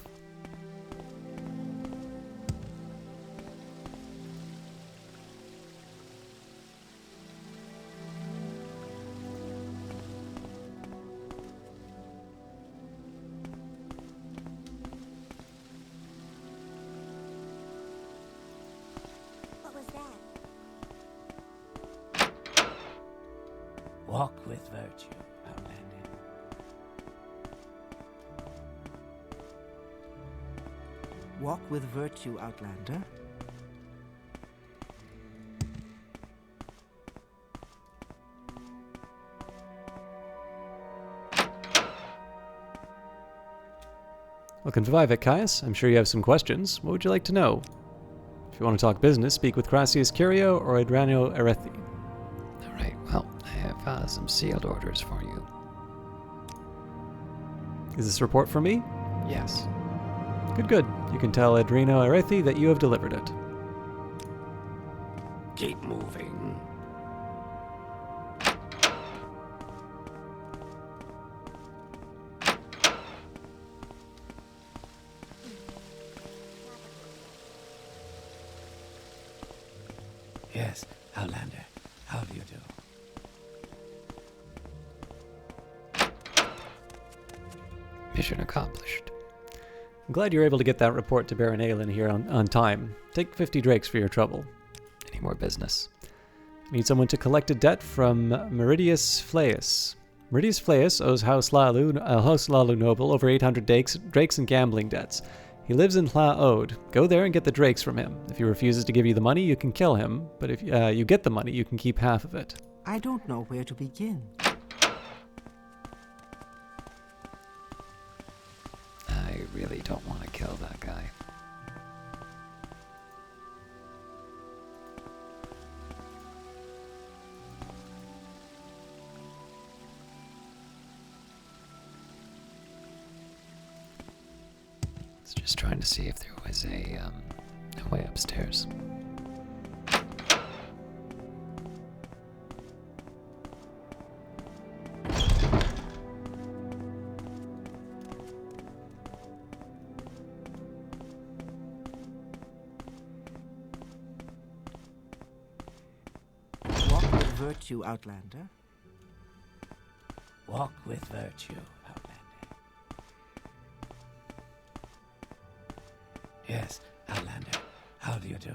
B: Walk with virtue, Outlander.
K: Walk with virtue, Outlander.
C: Welcome to Vivek, Caius. I'm sure you have some questions. What would you like to know? If you want to talk business, speak with Crassius Curio or Adranio Erethi.
D: Alright, well, I have some sealed orders for you.
C: Is this report for me?
D: Yes.
C: Good, good. You can tell Adreno Erethi that you have delivered it.
B: Keep moving. Yes, Outlander. How do you do?
D: Mission accomplished.
C: I'm glad you're able to get that report to Baron Aelin here on time. Take 50 drakes for your trouble.
D: Any more business?
C: Need someone to collect a debt from Meridius Flaeus. Meridius Flaeus owes House Hlaalu, House Hlaalu noble over 800 drakes and gambling debts. He lives in Hlaaod. Go there and get the drakes from him. If he refuses to give you the money, you can kill him. But if you get the money, you can keep half of it.
K: I don't know where to begin.
D: I really don't want to kill that guy. Just trying to see if there was a way upstairs.
K: Walk with virtue, Outlander.
B: Walk with virtue, Outlander. Yes, Outlander. How do you do?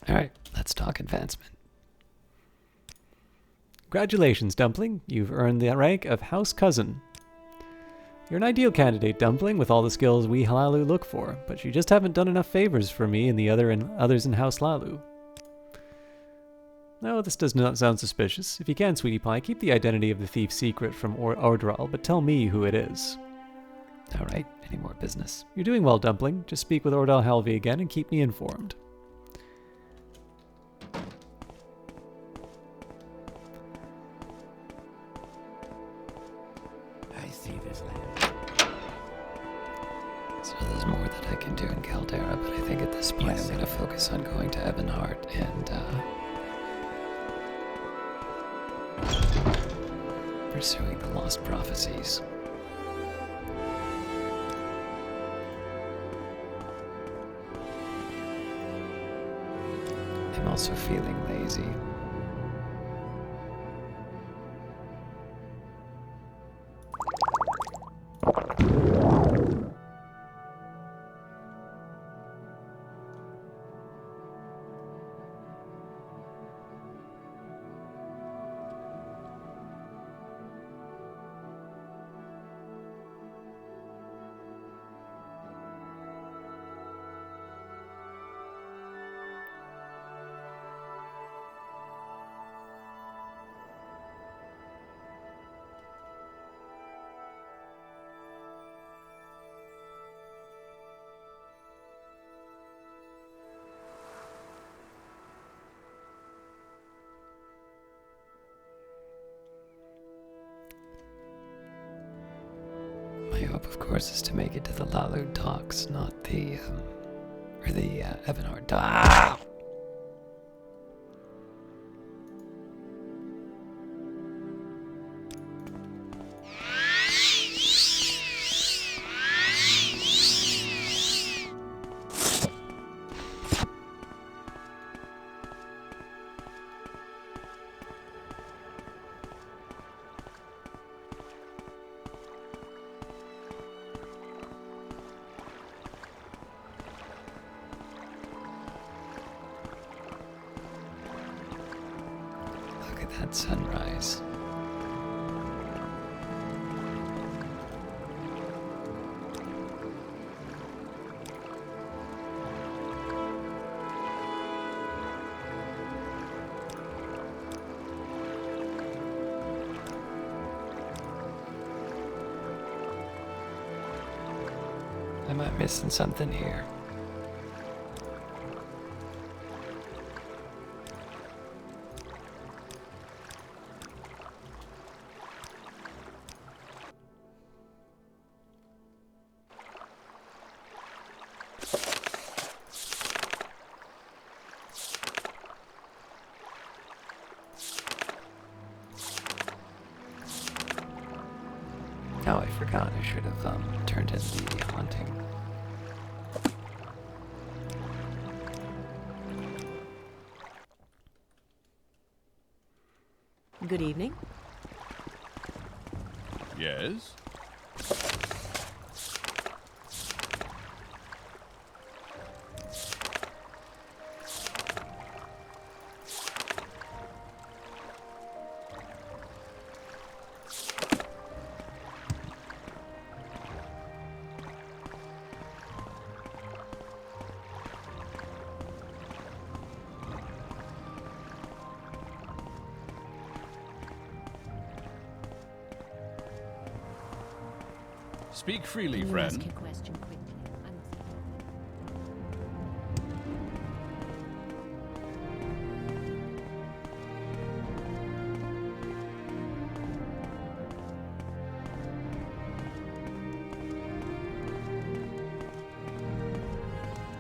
D: Alright, let's talk advancement.
C: Congratulations, Dumpling. You've earned the rank of House Cousin. You're an ideal candidate, Dumpling, with all the skills we Hlaalu look for, but you just haven't done enough favors for me and the others in House Hlaalu. No, this does not sound suspicious. If you can, Sweetie Pie, keep the identity of the thief secret from Ordral, but tell me who it is.
D: Alright, any more business?
C: You're doing well, Dumpling. Just speak with Ordal Halvey again and keep me informed.
B: I see this land.
D: So there's more that I can do in Caldera, but I think at this point
B: Yes,
D: I'm going to focus on going to Ebonheart and pursuing the lost prophecies. I'm also feeling lazy. My hope, of course, is to make it to the Hlaalu docks, not the Ebonheart docks.
I: Look at that sunrise. Am I missing something here? Oh, I forgot. I should have turned in the haunting.
F: Good evening.
G: Yes? Speak freely,
H: Can you
G: friend.
H: ask your question quickly?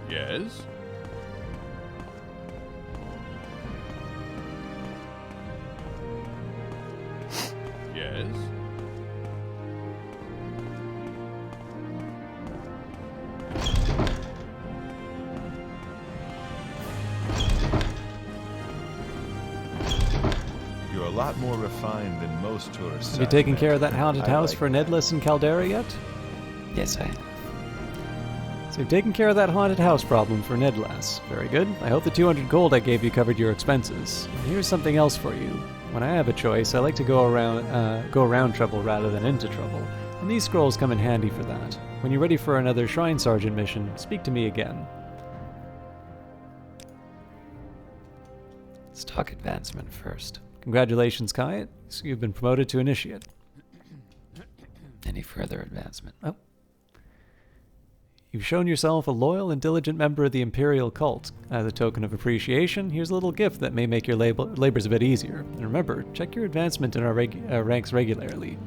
G: Yes? Yes?
E: You're a lot more refined than most tourists.
C: Have you
E: I've
C: taken
E: met.
C: care of that haunted
E: I
C: house
E: like
C: for
E: that.
C: Nedless and Caldera yet?
I: Yes, I have.
C: So you've taken care of that haunted house problem for Nedlass. Very good. I hope the 200 gold I gave you covered your expenses. And here's something else for you. When I have a choice, I like to go around trouble rather than into trouble. And these scrolls come in handy for that. When you're ready for another Shrine Sergeant mission, speak to me again.
I: Let's talk advancement first.
C: Congratulations, Kai. You've been promoted to Initiate.
I: Any further advancement?
C: Oh. You've shown yourself a loyal and diligent member of the Imperial cult. As a token of appreciation, here's a little gift that may make your labors a bit easier. And remember, check your advancement in our ranks regularly.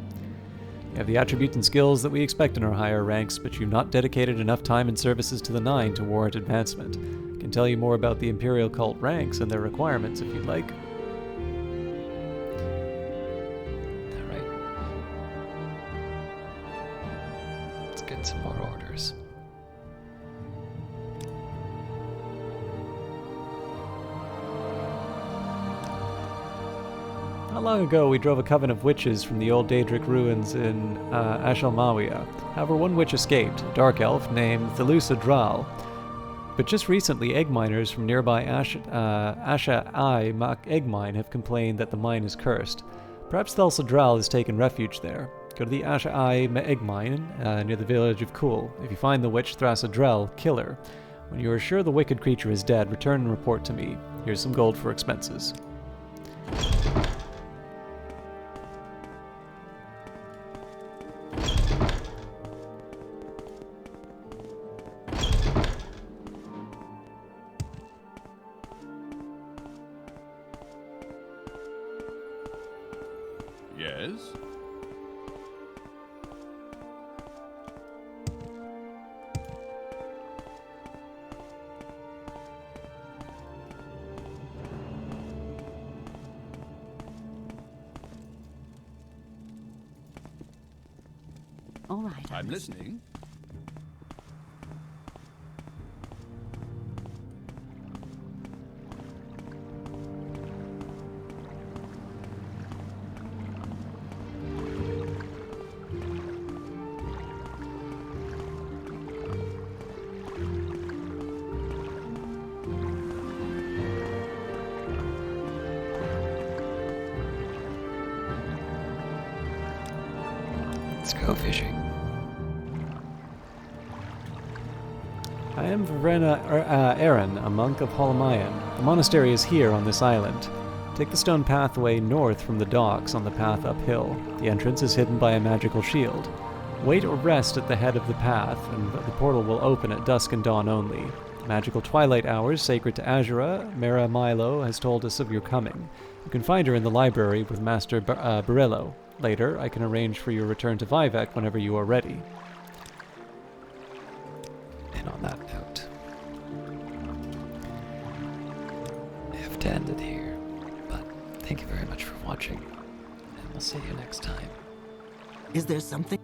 C: You have the attributes and skills that we expect in our higher ranks, but you've not dedicated enough time and services to the Nine to warrant advancement. I can tell you more about the Imperial cult ranks and their requirements if you'd like.
I: All right. Let's get some more orders.
C: Not long ago, we drove a coven of witches from the old Daedric ruins in Ashalmawia. However, one witch escaped, a dark elf named Thalusa Dral. But just recently, egg miners from nearby Asha-I egg mine have complained that the mine is cursed. Perhaps Thalusa Dral has taken refuge there. Go to the Asha-I egg mine near the village of Kul. If you find the witch Thrasa Drell, kill her. When you are sure the wicked creature is dead, return and report to me. Here's some gold for expenses.
G: Yes?
H: All right.
G: I'm listening.
A: Let's go fishing.
C: I am Aaron, a monk of Holamayan. The monastery is here on this island. Take the stone pathway north from the docks on the path uphill. The entrance is hidden by a magical shield. Wait or rest at the head of the path, and the portal will open at dusk and dawn only. Magical twilight hours sacred to Azura, Mara Milo has told us of your coming. You can find her in the library with Master Barillo. Later, I can arrange for your return to Vivek whenever you are ready.
A: And on that note, I have to end it here, but thank you very much for watching, and we'll see you next time.
K: Is there something?